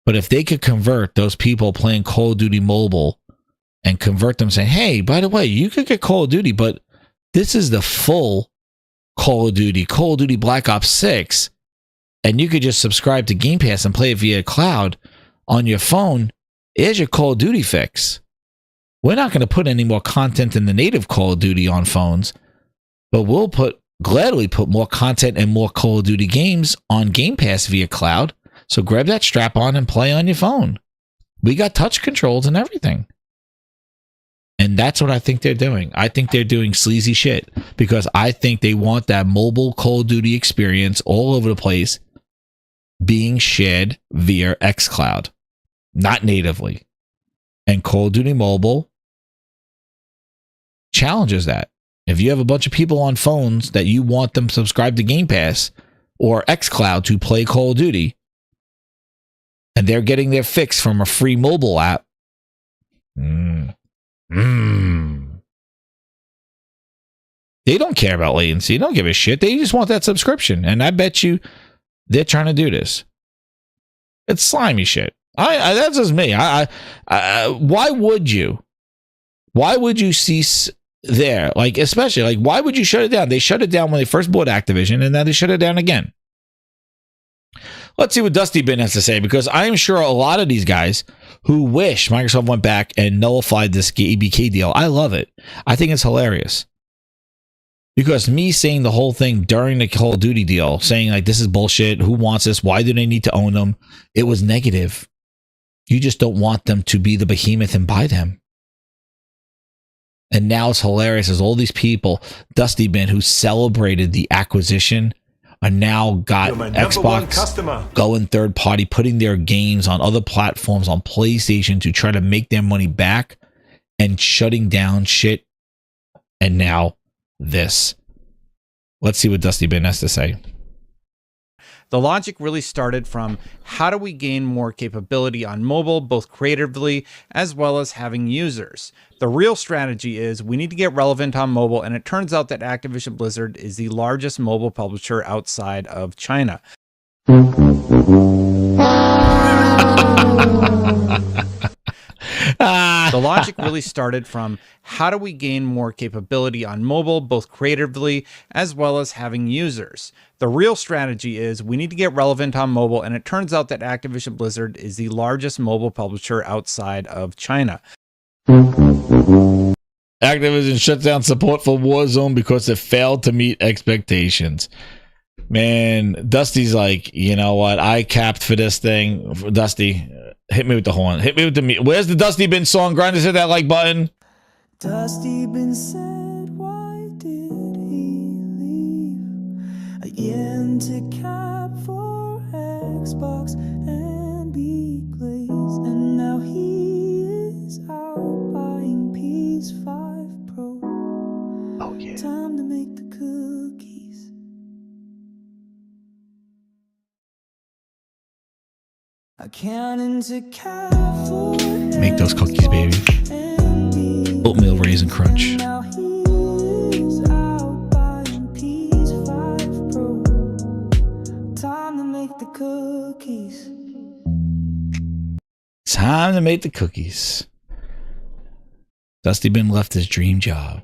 But if they could convert those people playing Call of Duty Mobile and convert them, saying, "Hey, by the way, you could get Call of Duty, but this is the full Call of Duty Black Ops 6, and you could just subscribe to Game Pass and play it via cloud on your phone. Here's your Call of Duty fix. We're not going to put any more content in the native Call of Duty on phones, but we'll gladly put more content and more Call of Duty games on Game Pass via cloud. So grab that strap on and play on your phone. We got touch controls and everything." And that's what I think they're doing. I think they're doing sleazy shit because I think they want that mobile Call of Duty experience all over the place being shared via xCloud, not natively. And Call of Duty Mobile challenges that. If you have a bunch of people on phones that you want them subscribed to Game Pass or xCloud to play Call of Duty, and they're getting their fix from a free mobile app, they don't care about latency. They don't give a shit. They just want that subscription. And I bet you they're trying to do this. It's slimy shit. That's just me. Why would you? Why would you cease there? Like, especially, like, why would you shut it down? They shut it down when they first bought Activision, and now they shut it down again. Let's see what Dusty Bin has to say, because I'm sure a lot of these guys who wish Microsoft went back and nullified this ABK deal. I love it. I think it's hilarious. Because me saying the whole thing during the Call of Duty deal, saying like, this is bullshit, who wants this, why do they need to own them? It was negative. You just don't want them to be the behemoth and buy them. And now it's hilarious as all these people, Dusty Bin, who celebrated the acquisition, are now got Xbox going third party, putting their games on other platforms, on PlayStation, to try to make their money back and shutting down shit. And now this. Let's see what Dusty Bin has to say. The logic really started from how do we gain more capability on mobile, both creatively as well as having users. The real strategy is we need to get relevant on mobile, and it turns out that Activision Blizzard is the largest mobile publisher outside of China. The logic really started from how do we gain more capability on mobile, both creatively as well as having users. The real strategy is we need to get relevant on mobile, and it turns out that Activision Blizzard is the largest mobile publisher outside of China. Activision shut down support for Warzone because it failed to meet expectations. Man, Dusty's like, you know what? I capped for this thing. Dusty, hit me with the horn. Hit me with the... Where's the Dusty Bin song? Grinders, hit that like button. Dusty Bin said, why did he leave? A yen to cap for Xbox and big glaze. And now he is out buying PS5 Pro. Oh yeah. Time to make the cookies. I can't into cap for Make those cookies, baby. Oatmeal Raisin Crunch. now he is out buying PS5 Pro. Time to make the cookies. Time to make the cookies. Dusty Bin left his dream job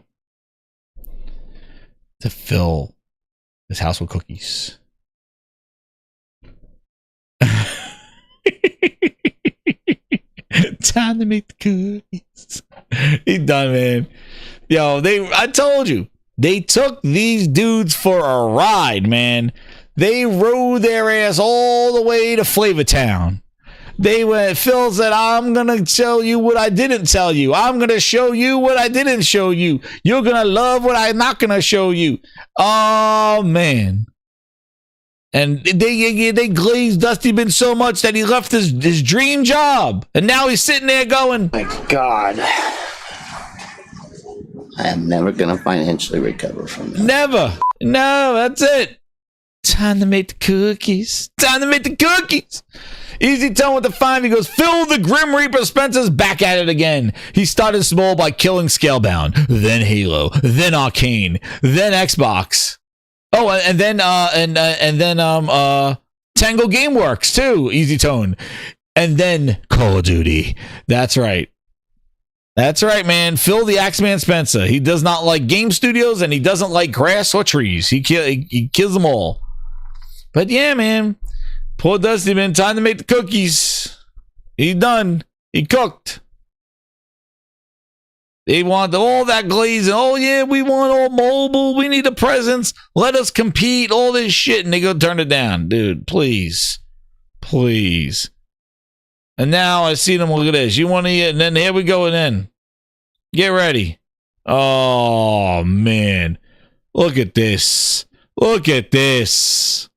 to fill his house with cookies. Time to make the cookies. He done, man. Yo, I told you, they took these dudes for a ride, man. They rode their ass all the way to Flavortown. They went, Phil said, I'm going to tell you what I didn't tell you. I'm going to show you what I didn't show you. You're going to love what I'm not going to show you. Oh, man. And they glazed Dusty Bin so much that he left his dream job. And now he's sitting there going, My God. I am never going to financially recover from that. never. No, that's it. Time to make the cookies. Time to make the cookies. Easy Tone with the 5. He goes, Phil the Grim Reaper Spencer's back at it again. He started small by killing Scalebound, then Halo, then Arcane, then Xbox. Oh, and then Tango Gameworks too. Easy Tone, and then Call of Duty. That's right. That's right, man. Phil the Axeman Spencer. He does not like game studios, and he doesn't like grass or trees. He kills them all. But yeah, man. Poor Dusty Bin. Time to make the cookies. He's done. He cooked. They want all that glaze. And, oh, yeah, we want all mobile. We need a presence. Let us compete. All this shit. And they go turn it down. Dude, please. Please. And now I see them. Look at this. You want to eat? And then here we go. And then get ready. Oh, man. Look at this. Look at this.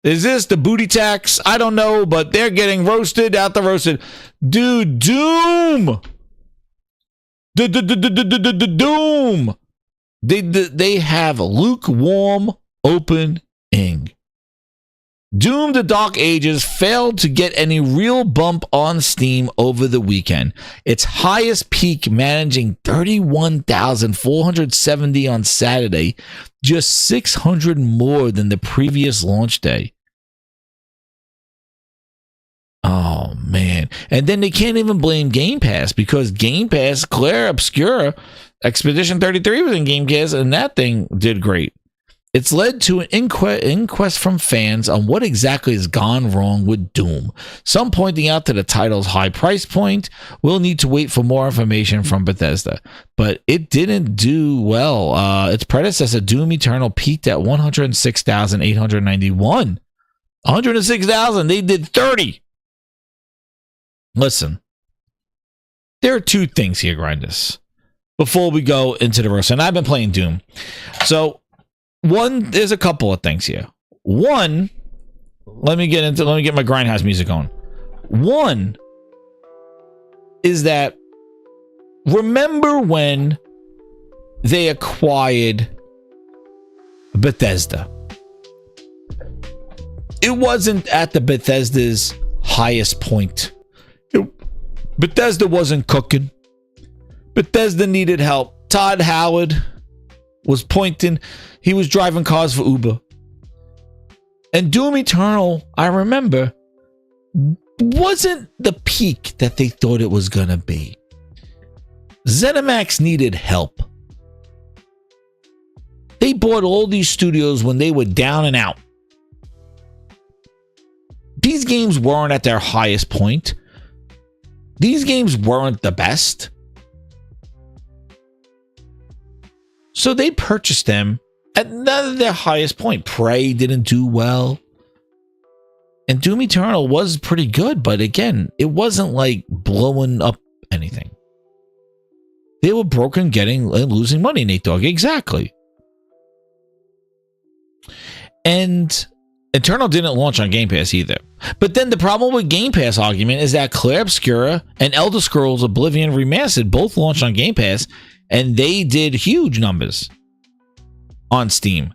Is this the booty tax? I don't know, but they're getting roasted out the roasted. Dude, Doom. Doom. They have lukewarm opening. Doom the Dark Ages failed to get any real bump on Steam over the weekend. Its highest peak managing 31,470 on Saturday, just 600 more than the previous launch day. Oh, man. And then they can't even blame Game Pass because Game Pass, Claire Obscura, Expedition 33 was in Game Pass, and that thing did great. It's led to an inquest from fans on what exactly has gone wrong with Doom. Some pointing out to the title's high price point. We'll need to wait for more information from Bethesda. But it didn't do well. Its predecessor, Doom Eternal, peaked at 106,891. 106,000. They did 30. Listen. There are two things here, Grinders, before we go into the rest. And I've been playing Doom. So, there's a couple of things here. One, let me get my Grindhouse music on. One is that remember when they acquired Bethesda? It wasn't at the Bethesda's highest point. Bethesda wasn't cooking. Bethesda needed help. Todd Howard was pointing. He was driving cars for Uber. And Doom Eternal, I remember, wasn't the peak that they thought it was going to be. ZeniMax needed help. They bought all these studios when they were down and out. These games weren't at their highest point. These games weren't the best. So they purchased them at none of their highest point. Prey didn't do well. And Doom Eternal was pretty good, but again, it wasn't like blowing up anything. They were broken, getting and losing money, Nate Dogg. Exactly. And Eternal didn't launch on Game Pass either. But then the problem with Game Pass argument is that Claire Obscura and Elder Scrolls Oblivion Remastered both launched on Game Pass, and they did huge numbers on Steam.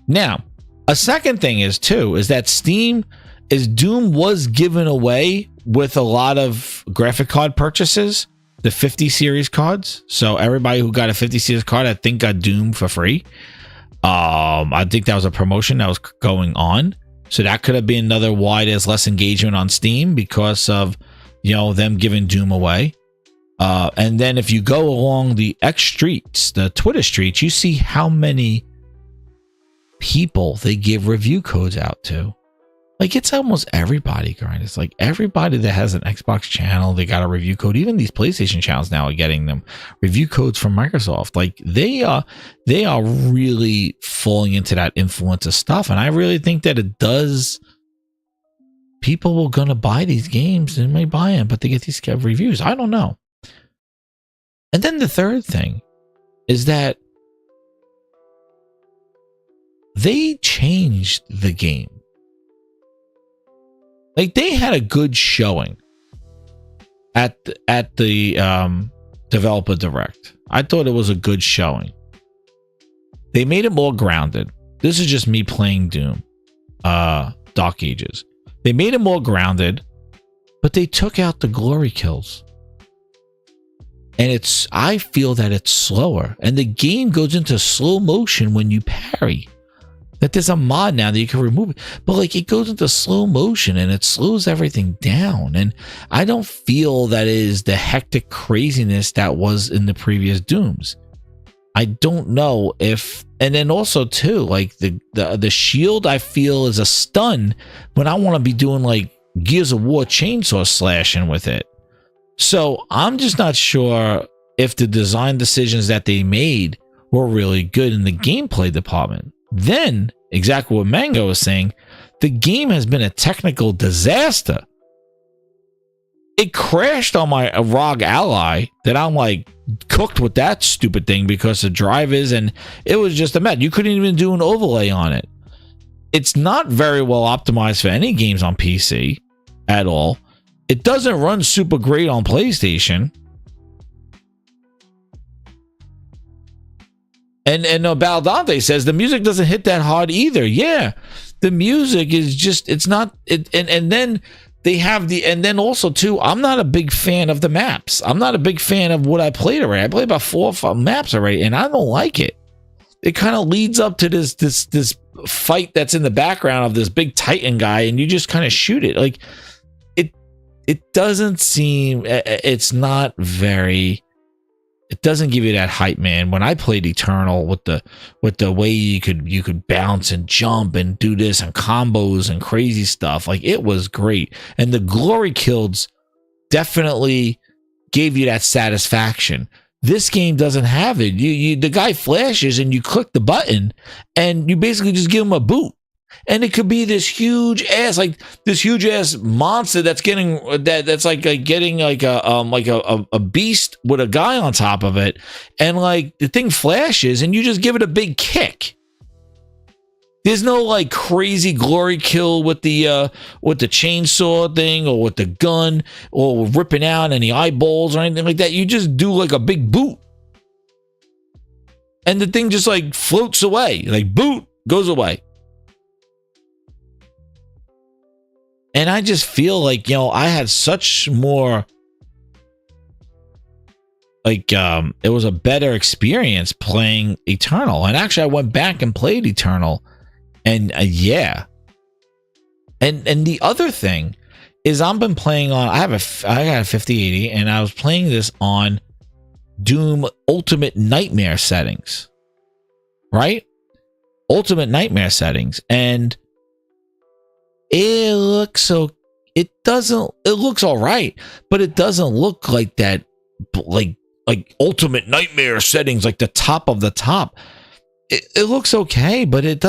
Now, a second thing is that Steam Doom was given away with a lot of graphic card purchases, the 50 series cards. So everybody who got a 50 series card, I think, got Doom for free. I think that was a promotion that was going on. So that could have been another why there's less engagement on Steam because of, them giving Doom away. And then if you go along the X streets, the Twitter streets, you see how many people they give review codes out to. Like, it's almost everybody, Grind. It's like everybody that has an Xbox channel, they got a review code. Even these PlayStation channels now are getting them review codes from Microsoft. Like, they are really falling into that influencer stuff. And I really think that it does. People are going to buy these games and may buy them, but they get these reviews. I don't know. And then the third thing is that they changed the game. Like, they had a good showing at the developer direct. I thought it was a good showing. They made it more grounded. This is just me playing Doom, Dark Ages. They made it more grounded, but they took out the glory kills. And I feel that it's slower, and the game goes into slow motion when you parry. That there's a mod now that you can remove it, but like, it goes into slow motion and it slows everything down. And I don't feel that is the hectic craziness that was in the previous Dooms. I don't know if, and then also too, like the shield, I feel is a stun when I want to be doing like Gears of War chainsaw slashing with it. So I'm just not sure if the design decisions that they made were really good in the gameplay department. Then, exactly what Mango was saying, the game has been a technical disaster. It crashed on my ROG Ally that I'm like cooked with that stupid thing because the drivers, and it was just a mess. You couldn't even do an overlay on it. It's not very well optimized for any games on PC at all. It doesn't run super great on PlayStation. And Baldante says the music doesn't hit that hard either. Yeah, the music is just, it's not. And then they have and then also too, I'm not a big fan of the maps. I'm not a big fan of what I played already. I played about 4 or 5 maps already, and I don't like it. It kind of leads up to this fight that's in the background of this big Titan guy, and you just kind of shoot it. Like, it doesn't seem, it's not very. It doesn't give you that hype, man. When I played Eternal with the way you could bounce and jump and do this and combos and crazy stuff, like, it was great. And the glory kills definitely gave you that satisfaction. This game doesn't have it. The guy flashes and you click the button and you basically just give him a boot. And it could be this huge ass monster that's getting getting a beast with a guy on top of it, and like the thing flashes and you just give it a big kick. There's no like crazy glory kill with the chainsaw thing or with the gun or ripping out any eyeballs or anything like that. You just do like a big boot, and the thing just like floats away, like boot goes away. And I just feel like, I had such more, like, it was a better experience playing Eternal. And actually, I went back and played Eternal. And yeah. And the other thing is I've been playing on, I got a 5080, and I was playing this on Doom Ultimate Nightmare settings. Right? Ultimate Nightmare settings. And it looks it looks all right, but it doesn't look like that, like Ultimate Nightmare settings, like the top of the top. It looks okay, but it's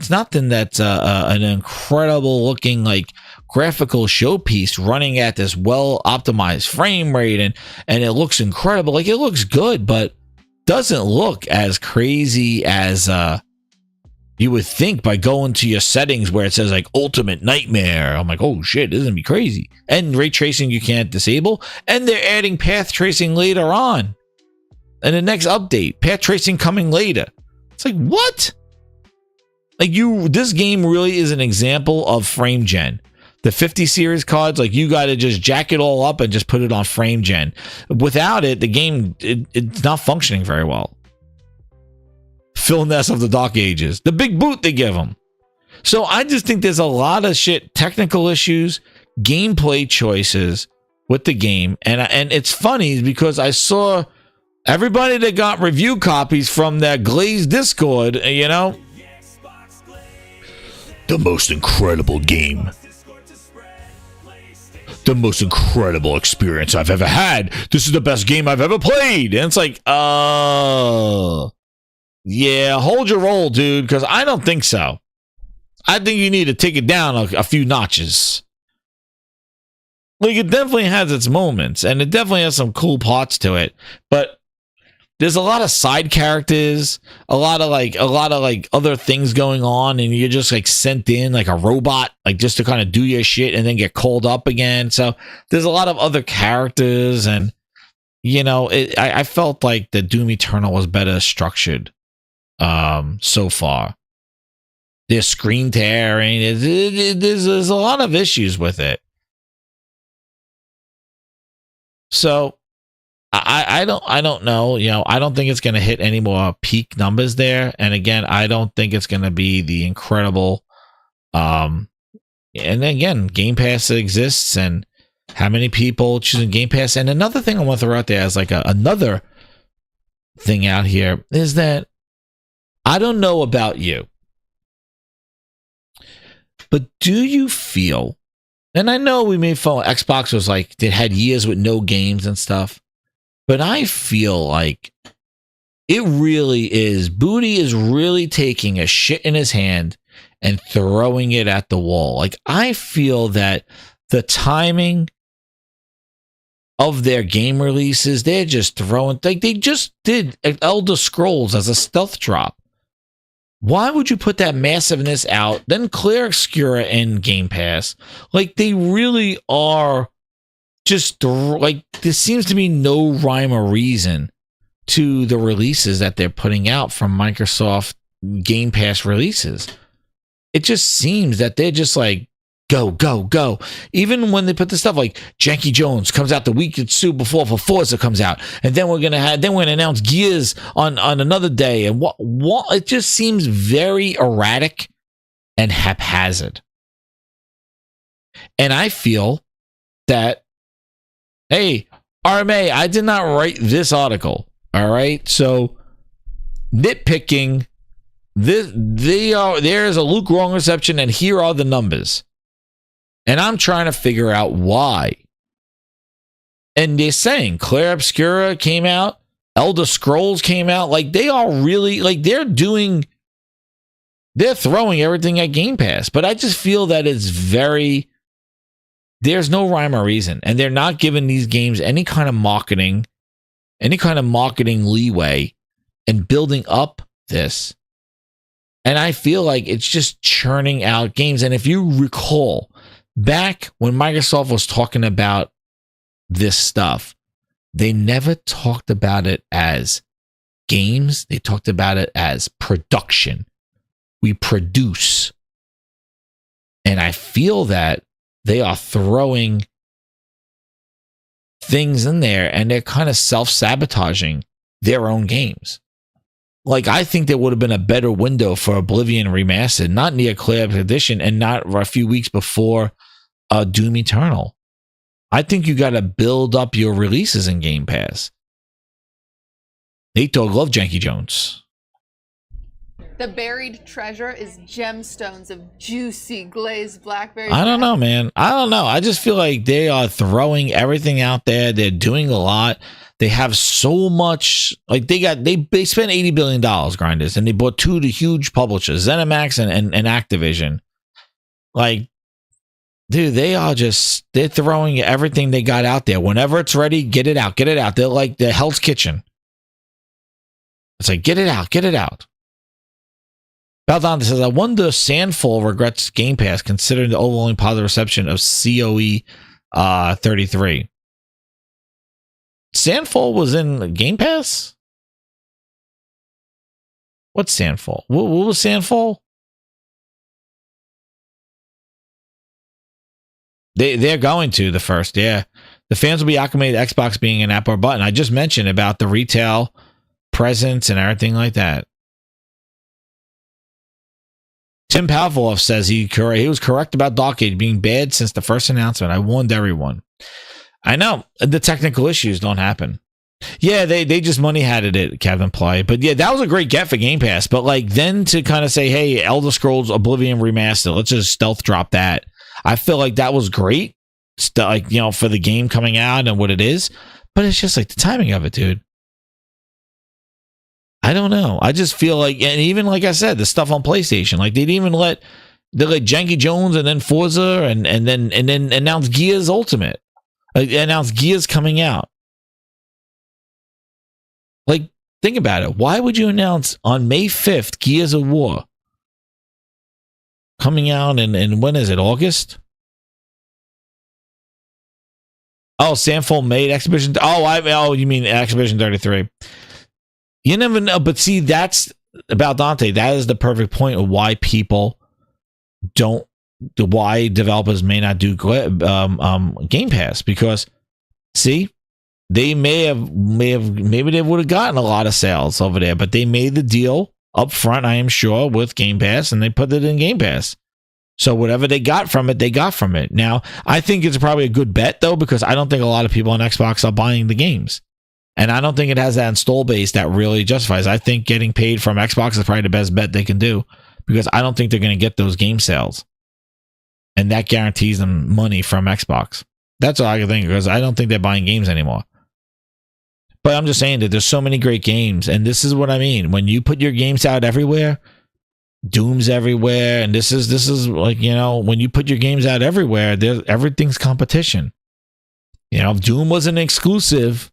nothing that's an incredible looking like graphical showpiece running at this well optimized frame rate, and it looks incredible. Like, it looks good, but doesn't look as crazy as you would think by going to your settings where it says like Ultimate Nightmare. I'm like, oh shit, this is gonna be crazy. And ray tracing you can't disable, and they're adding path tracing later on. And the next update, path tracing coming later. It's like, what? Like, this game really is an example of frame gen. The 50 series cards, like, you got to just jack it all up and just put it on frame gen. Without it, the game, it's not functioning very well. Phil Ness of the Dark Ages, the big boot they give him. So I just think there's a lot of shit, technical issues, gameplay choices with the game. And it's funny because I saw everybody that got review copies from that Glazed Discord, the most incredible game. The most incredible experience I've ever had. This is the best game I've ever played. And it's like, yeah, hold your roll, dude, because I don't think so. I think you need to take it down a few notches. Like, it definitely has its moments, and it definitely has some cool parts to it, but there's a lot of side characters, a lot of other things going on, and you're just like sent in like a robot, like just to kind of do your shit and then get called up again. So there's a lot of other characters, and I felt like the Doom Eternal was better structured so far. There's screen tearing. There's a lot of issues with it. So I don't know. I don't think it's going to hit any more peak numbers there. And again, I don't think it's going to be the incredible. And again, Game Pass exists, and how many people choosing Game Pass. And another thing I want to throw out there as like another thing out here is that I don't know about you, but do you feel, and I know we made fun, Xbox was like, they had years with no games and stuff, but I feel like it really is, Booty is really taking a shit in his hand and throwing it at the wall. Like, I feel that the timing of their game releases, they're just throwing, like they just did Elder Scrolls as a stealth drop. Why would you put that massiveness out, then clear Obscura in Game Pass? Like, they really are just, like, there seems to be no rhyme or reason to the releases that they're putting out from Microsoft Game Pass releases. It just seems that they're just like, go, go, go. Even when they put the stuff like Janky Jones comes out the week or two before Forza comes out, and then we're gonna announce Gears on another day, and what it just seems very erratic and haphazard. And I feel that, hey, RMA, I did not write this article. All right, so nitpicking, there is a lukewarm reception, and here are the numbers. And I'm trying to figure out why. And they're saying Claire Obscura came out, Elder Scrolls came out. Like, they are really, like, they're throwing everything at Game Pass. But I just feel that it's there's no rhyme or reason. And they're not giving these games any kind of marketing leeway and building up this. And I feel like it's just churning out games. And if you recall, back when Microsoft was talking about this stuff, they never talked about it as games. They talked about it as production. We produce. And I feel that they are throwing things in there, and they're kind of self-sabotaging their own games. Like, I think there would have been a better window for Oblivion Remastered, not near Clear Edition, and not a few weeks before Doom Eternal. I think you got to build up your releases in Game Pass. Nate Dogg, love Janky Jones. The buried treasure is gemstones of juicy glazed blackberry. I don't know, man. I don't know. I just feel like they are throwing everything out there. They're doing a lot. They have so much, like they spent $80 billion, grinders, and they bought two of the huge publishers, ZeniMax and Activision. Like, dude, they're throwing everything they got out there. Whenever it's ready, get it out. They're like the Hell's Kitchen. It's like, get it out. Baldon says, I wonder Sandfall regrets Game Pass considering the overwhelming positive reception of COE 33. Sandfall was in Game Pass? What's Sandfall? What was Sandfall? They're going to the first, yeah. The fans will be acclimated to Xbox being an app or button. I just mentioned about the retail presence and everything like that. Tim Pavlov says he was correct about Darkade being bad since the first announcement. I warned everyone. I know the technical issues don't happen. Yeah, they just money hatted it, Kevin Play. But yeah, that was a great get for Game Pass. But like then to kind of say, hey, Elder Scrolls Oblivion Remastered, let's just stealth drop that. I feel like that was great, like, you know, for the game coming out and what it is. But it's just like the timing of it, dude. I don't know. I just feel like, and even like I said, the stuff on PlayStation, like they didn't even let Janky Jones and then Forza and then announce Gears Ultimate, announce Gears coming out. Like, think about it. Why would you announce on May 5th Gears of War coming out in when is it, August? Oh, Samful made Exhibition. Oh, you mean Exhibition 33. You never know. But see, that's about Dante. That is the perfect point of why people don't, why developers may not do Game Pass. Because, see, they maybe they would have gotten a lot of sales over there, but they made the deal up front, I am sure, with Game Pass, and they put it in Game Pass. So whatever they got from it, they got from it. Now, I think it's probably a good bet, though, because I don't think a lot of people on Xbox are buying the games. And I don't think it has that install base that really justifies. I think getting paid from Xbox is probably the best bet they can do, because I don't think they're going to get those game sales. And that guarantees them money from Xbox. That's all I can think, because I don't think they're buying games anymore. But I'm just saying that there's so many great games, and this is what I mean. When you put your games out everywhere, Doom's everywhere, and this is like, you know, when you put your games out everywhere, everything's competition. You know, if Doom was an exclusive,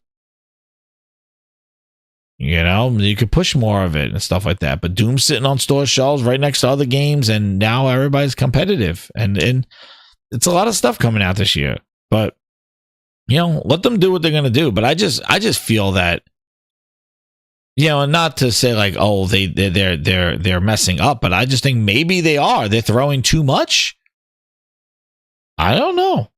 you know, you could push more of it and stuff like that. But Doom's sitting on store shelves right next to other games, and now everybody's competitive, and it's a lot of stuff coming out this year. But you know, let them do what they're gonna do. But I just feel that, you know, and not to say like, oh, they're messing up, but I just think maybe they are. They're throwing too much. I don't know.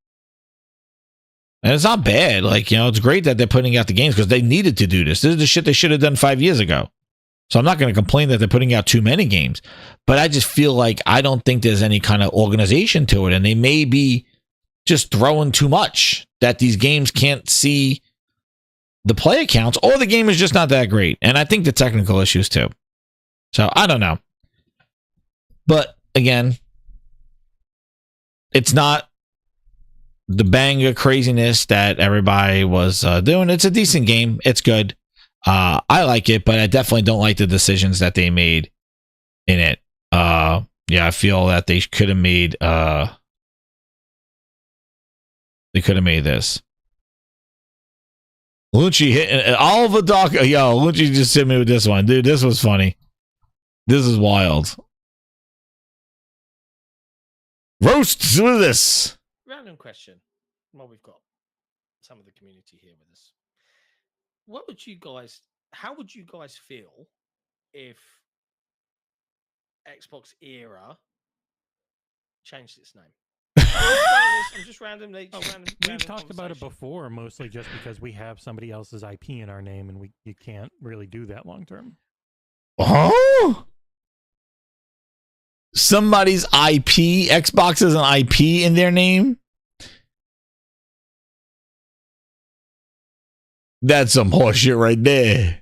And it's not bad. Like, you know, it's great that they're putting out the games, because they needed to do this. This is the shit they should have done 5 years ago. So I'm not going to complain that they're putting out too many games, but I just feel like I don't think there's any kind of organization to it, and they may be just throwing too much, that these games can't see the player counts, or the game is just not that great. And I think the technical issues too. So I don't know. But again, it's not the banger craziness that everybody was doing. It's a decent game. It's good. I like it, but I definitely don't like the decisions that they made in it. Yeah, I feel that they could have made this. Lucci hitting all of the dog. Yo, Lucci just hit me with this one. Dude, this was funny. This is wild. Roast, what is this? Random question. Well, we've got some of the community here with us. How would you guys feel if Xbox Era changed its name? I'm just randomly. We've talked about it before, mostly just because we have somebody else's IP in our name, and you can't really do that long term. Oh, somebody's IP. Xbox has an IP in their name. That's some horseshit right there.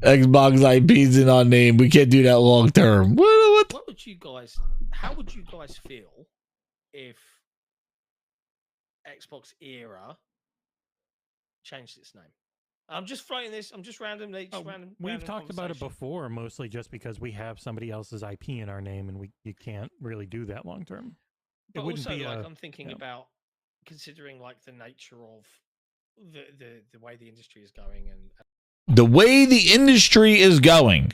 Xbox IP's in our name. We can't do that long term. What would you guys? How would you guys feel if Xbox Era changed its name? I'm just floating this. I'm just randomly. We've talked about it before, mostly just because we have somebody else's IP in our name, and you can't really do that long term. But it wouldn't also, be like I'm thinking about considering like the nature of the way the industry is going, and the way the industry is going.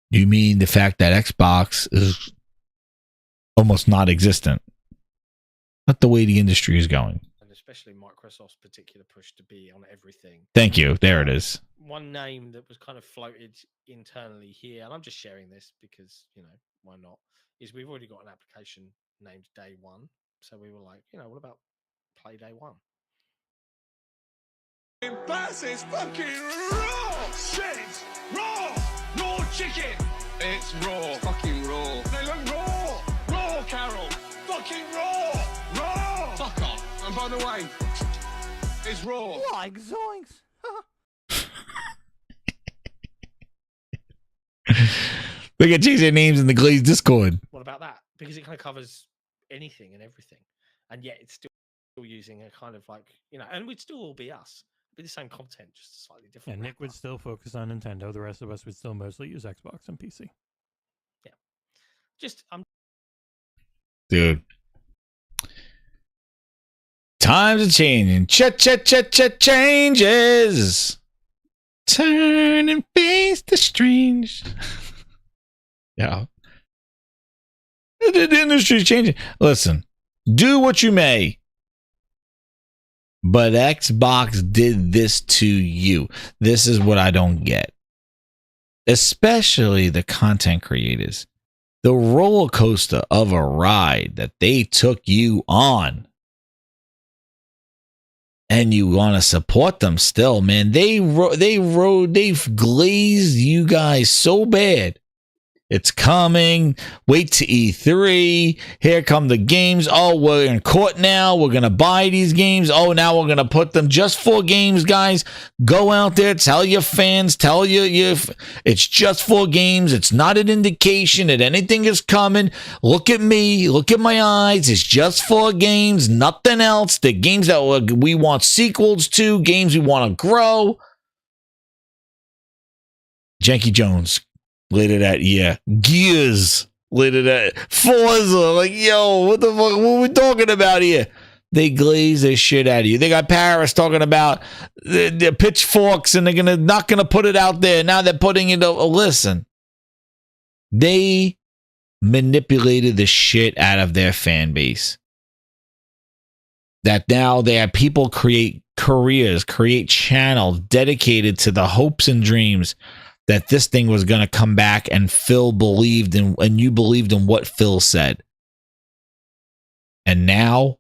You mean the fact that Xbox is almost not existent? Not the way the industry is going. And especially Microsoft's particular push to be on everything. Thank you. There it is. One name that was kind of floated internally here, and I'm just sharing this because, you know, why not, is we've already got an application named Day One. So we were like, you know, what about Play Day One? Bass is fucking raw! Shit! Raw! Raw chicken! It's raw. It's fucking raw. They look raw! Raw, Carol! Fucking raw! Raw! Fuck off. And by the way, it's raw. Like zoinks! We can change their names in the Glaze Discord. What about that? Because it kind of covers anything and everything. And yet it's still using a kind of like, you know, and we'd still all be us. Be the same content, just slightly different. And Nick would still focus on Nintendo. The rest of us would still mostly use Xbox and PC. Yeah. Just, Dude. Times are changing. Changes. Turn and face the strange. Yeah. The industry's changing. Listen, do what you may, but Xbox did this to you. This is what I don't get. Especially the content creators. The roller coaster of a ride that they took you on. And you want to support them still, man. They've glazed you guys so bad. It's coming. Wait to E3. Here come the games. Oh, we're in court now. We're going to buy these games. Oh, now we're going to put them just for games, guys. Go out there. Tell your fans. Tell you it's just for games. It's not an indication that anything is coming. Look at me. Look at my eyes. It's just for games. Nothing else. The games that we want sequels to. Games we want to grow. Janky Jones. Later that year. Gears. Later that. Forza. Like, yo, what the fuck? What are we talking about here? They glaze their shit out of you. They got Paris talking about the pitchforks and they're not gonna put it out there. Now they're putting it. Listen. They manipulated the shit out of their fan base. That now they have people create careers, create channels dedicated to the hopes and dreams that this thing was going to come back, and Phil believed in, and you believed in what Phil said. And now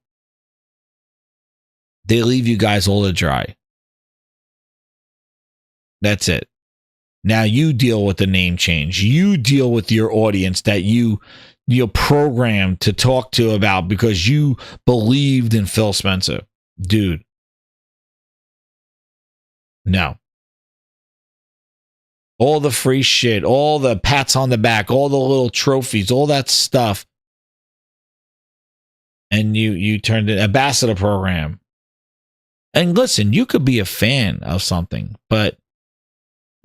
they leave you guys all to dry. That's it. Now you deal with the name change. You deal with your audience that you're programmed to talk to about because you believed in Phil Spencer. Dude. No. All the free shit, all the pats on the back, all the little trophies, all that stuff. And you turned it ambassador program. And listen, you could be a fan of something, but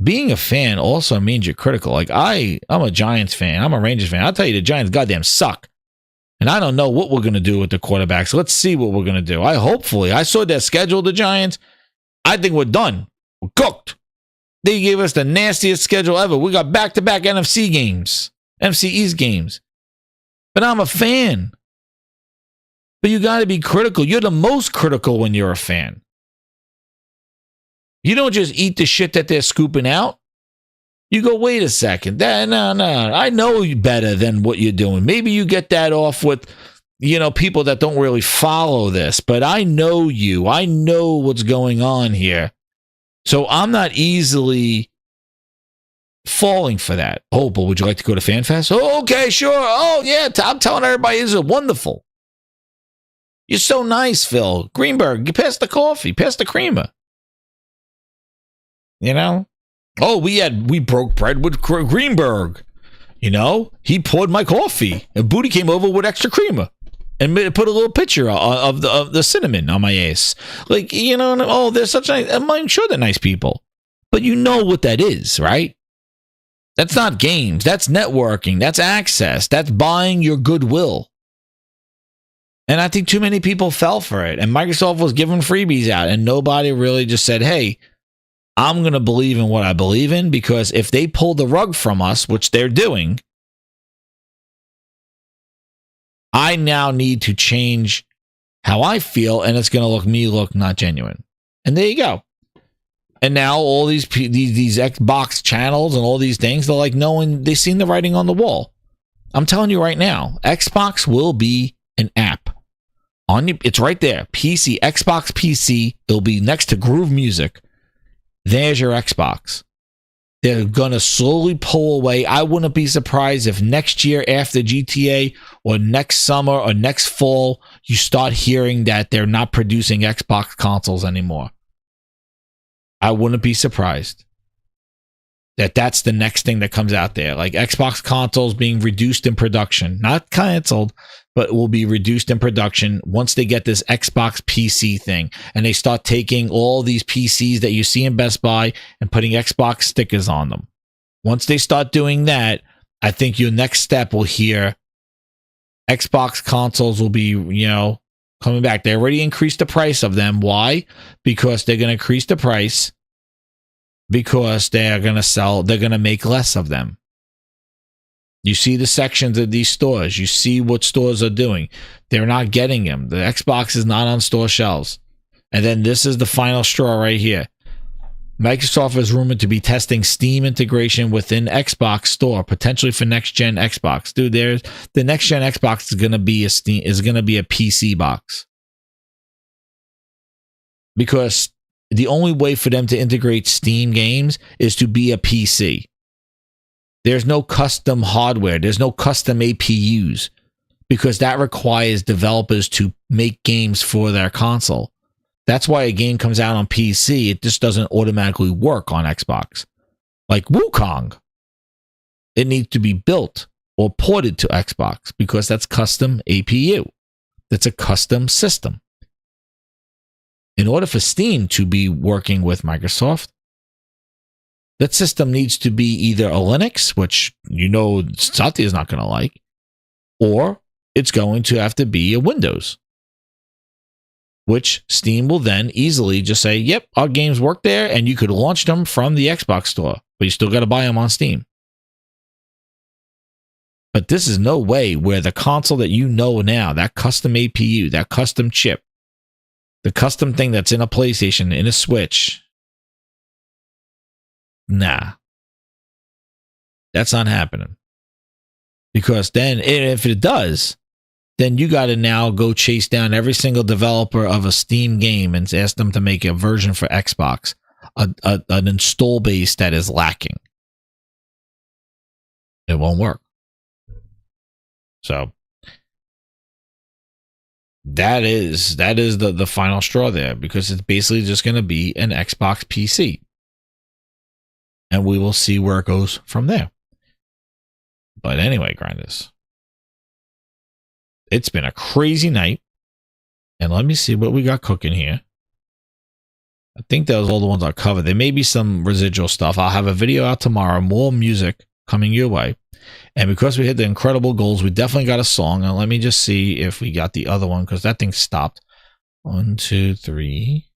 being a fan also means you're critical. Like I'm a Giants fan. I'm a Rangers fan. I'll tell you, the Giants goddamn suck. And I don't know what we're going to do with the quarterbacks. Let's see what we're going to do. I saw their schedule, the Giants. I think we're done. We're cooked. They gave us the nastiest schedule ever. We got back-to-back NFC games, NFC East games. But I'm a fan. But you got to be critical. You're the most critical when you're a fan. You don't just eat the shit that they're scooping out. You go, wait a second. No. I know you better than what you're doing. Maybe you get that off with, people that don't really follow this. But I know you. I know what's going on here. So I'm not easily falling for that. Oh, but would you like to go to FanFest? Oh, okay, sure. Oh, yeah. I'm telling everybody this is wonderful. You're so nice, Phil. Greenberg, you pass the coffee, pass the creamer. Oh, we broke bread with Greenberg. He poured my coffee, and Booty came over with extra creamer and put a little picture of the cinnamon on my ass. Like, they're such nice. I'm sure they're nice people, but you know what that is, right? That's not games. That's networking. That's access. That's buying your goodwill. And I think too many people fell for it. And Microsoft was giving freebies out, and nobody really just said, hey, I'm going to believe in what I believe in, because if they pull the rug from us, which they're doing, I now need to change how I feel, and it's going to look not genuine. And there you go. And now all these Xbox channels and all these things, they're like knowing, they've seen the writing on the wall. I'm telling you right now, Xbox will be an app. It's right there. PC, Xbox PC. It'll be next to Groove Music. There's your Xbox. They're going to slowly pull away. I wouldn't be surprised if next year after GTA or next summer or next fall, you start hearing that they're not producing Xbox consoles anymore. I wouldn't be surprised that that's the next thing that comes out there. Like Xbox consoles being reduced in production, not canceled, but will be reduced in production once they get this Xbox PC thing. And they start taking all these PCs that you see in Best Buy and putting Xbox stickers on them. Once they start doing that, I think your next step will hear Xbox consoles will be, coming back. They already increased the price of them. Why? Because they're going to increase the price because they're going to make less of them. You see the sections of these stores. You see what stores are doing. They're not getting them. The Xbox is not on store shelves. And then this is the final straw right here. Microsoft is rumored to be testing Steam integration within Xbox Store, potentially for next-gen Xbox. Dude, the next-gen Xbox is going to be a PC box. Because the only way for them to integrate Steam games is to be a PC. There's no custom hardware. There's no custom APUs, because that requires developers to make games for their console. That's why a game comes out on PC. It just doesn't automatically work on Xbox. Like Wukong. It needs to be built or ported to Xbox because that's custom APU. That's a custom system. In order for Steam to be working with Microsoft, that system needs to be either a Linux, which Satya is not going to like, or it's going to have to be a Windows, which Steam will then easily just say, yep, our games work there, and you could launch them from the Xbox store, but you still got to buy them on Steam. But this is no way where the console that you know now, that custom APU, that custom chip, the custom thing that's in a PlayStation, in a Switch, nah. That's not happening. Because then, if it does, then you got to now go chase down every single developer of a Steam game and ask them to make a version for Xbox, an install base that is lacking. It won't work. So that is the final straw there, because it's basically just going to be an Xbox PC. And we will see where it goes from there. But anyway, grinders, it's been a crazy night. And let me see what we got cooking here. I think that was all the ones I covered. There may be some residual stuff. I'll have a video out tomorrow. More music coming your way. And because we hit the incredible goals, we definitely got a song. And let me just see if we got the other one, because that thing stopped. 1, 2, 3,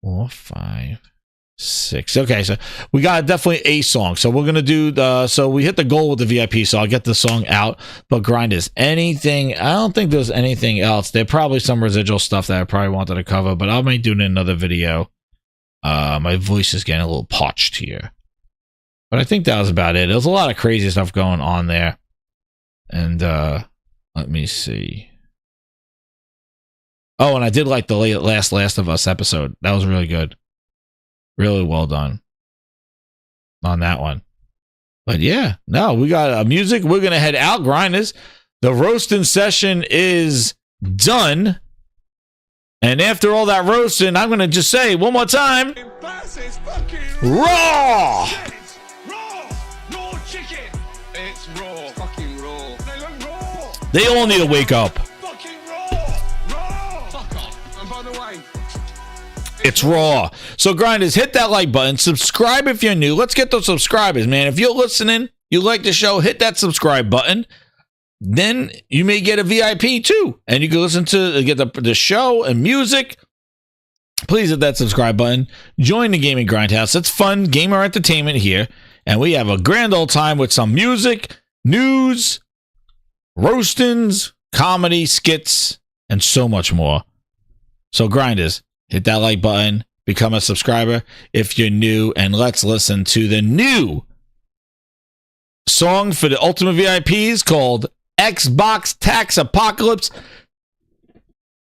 4, 5, 6. Okay, so we got definitely a song. So we're gonna do so we hit the goal with the VIP, so I'll get the song out. But grinders, anything, I don't think there's anything else. There probably some residual stuff that I probably wanted to cover, but I may do it in another video. My voice is getting a little parched here. But I think that was about it. There's a lot of crazy stuff going on there. And let me see. Oh, and I did like the Last of Us episode. That was really good. Really well done on that one. But yeah, no, we got music. We're going to head out, grinders. The roasting session is done. And after all that roasting, I'm going to just say one more time. Raw! They all need to wake up. It's raw. So grinders, hit that like button. Subscribe if you're new. Let's get those subscribers, man. If you're listening, you like the show, hit that subscribe button. Then you may get a VIP too. And you can listen to get the show and music. Please hit that subscribe button. Join the Gaming Grindhouse. It's fun gamer entertainment here. And we have a grand old time with some music, news, roastings, comedy, skits, and so much more. So grinders, hit that like button, become a subscriber if you're new, and let's listen to the new song for the Ultimate VIPs called Xbox Tax Apocalypse.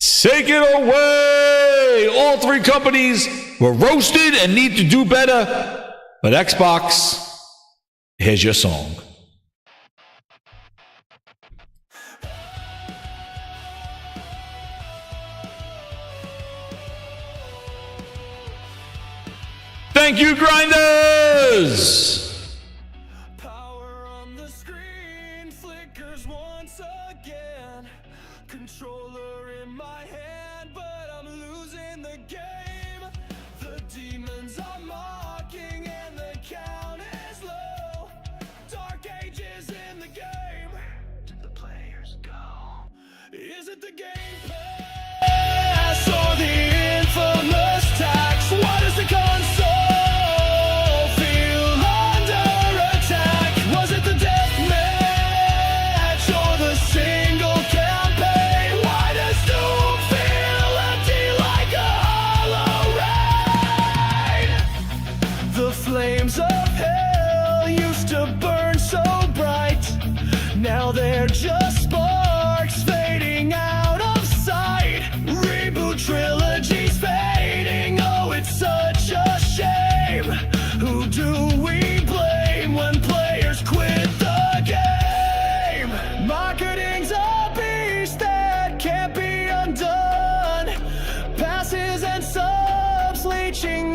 Take it away! All three companies were roasted and need to do better, but Xbox, here's your song. Thank you, grinders! Power on the screen flickers once again. Controller in my hand, but I'm losing the game. The demons are mocking and the count is low. Dark ages in the game. Where did the players go? Is it the game pass or the infamous tax? What is the console? reaching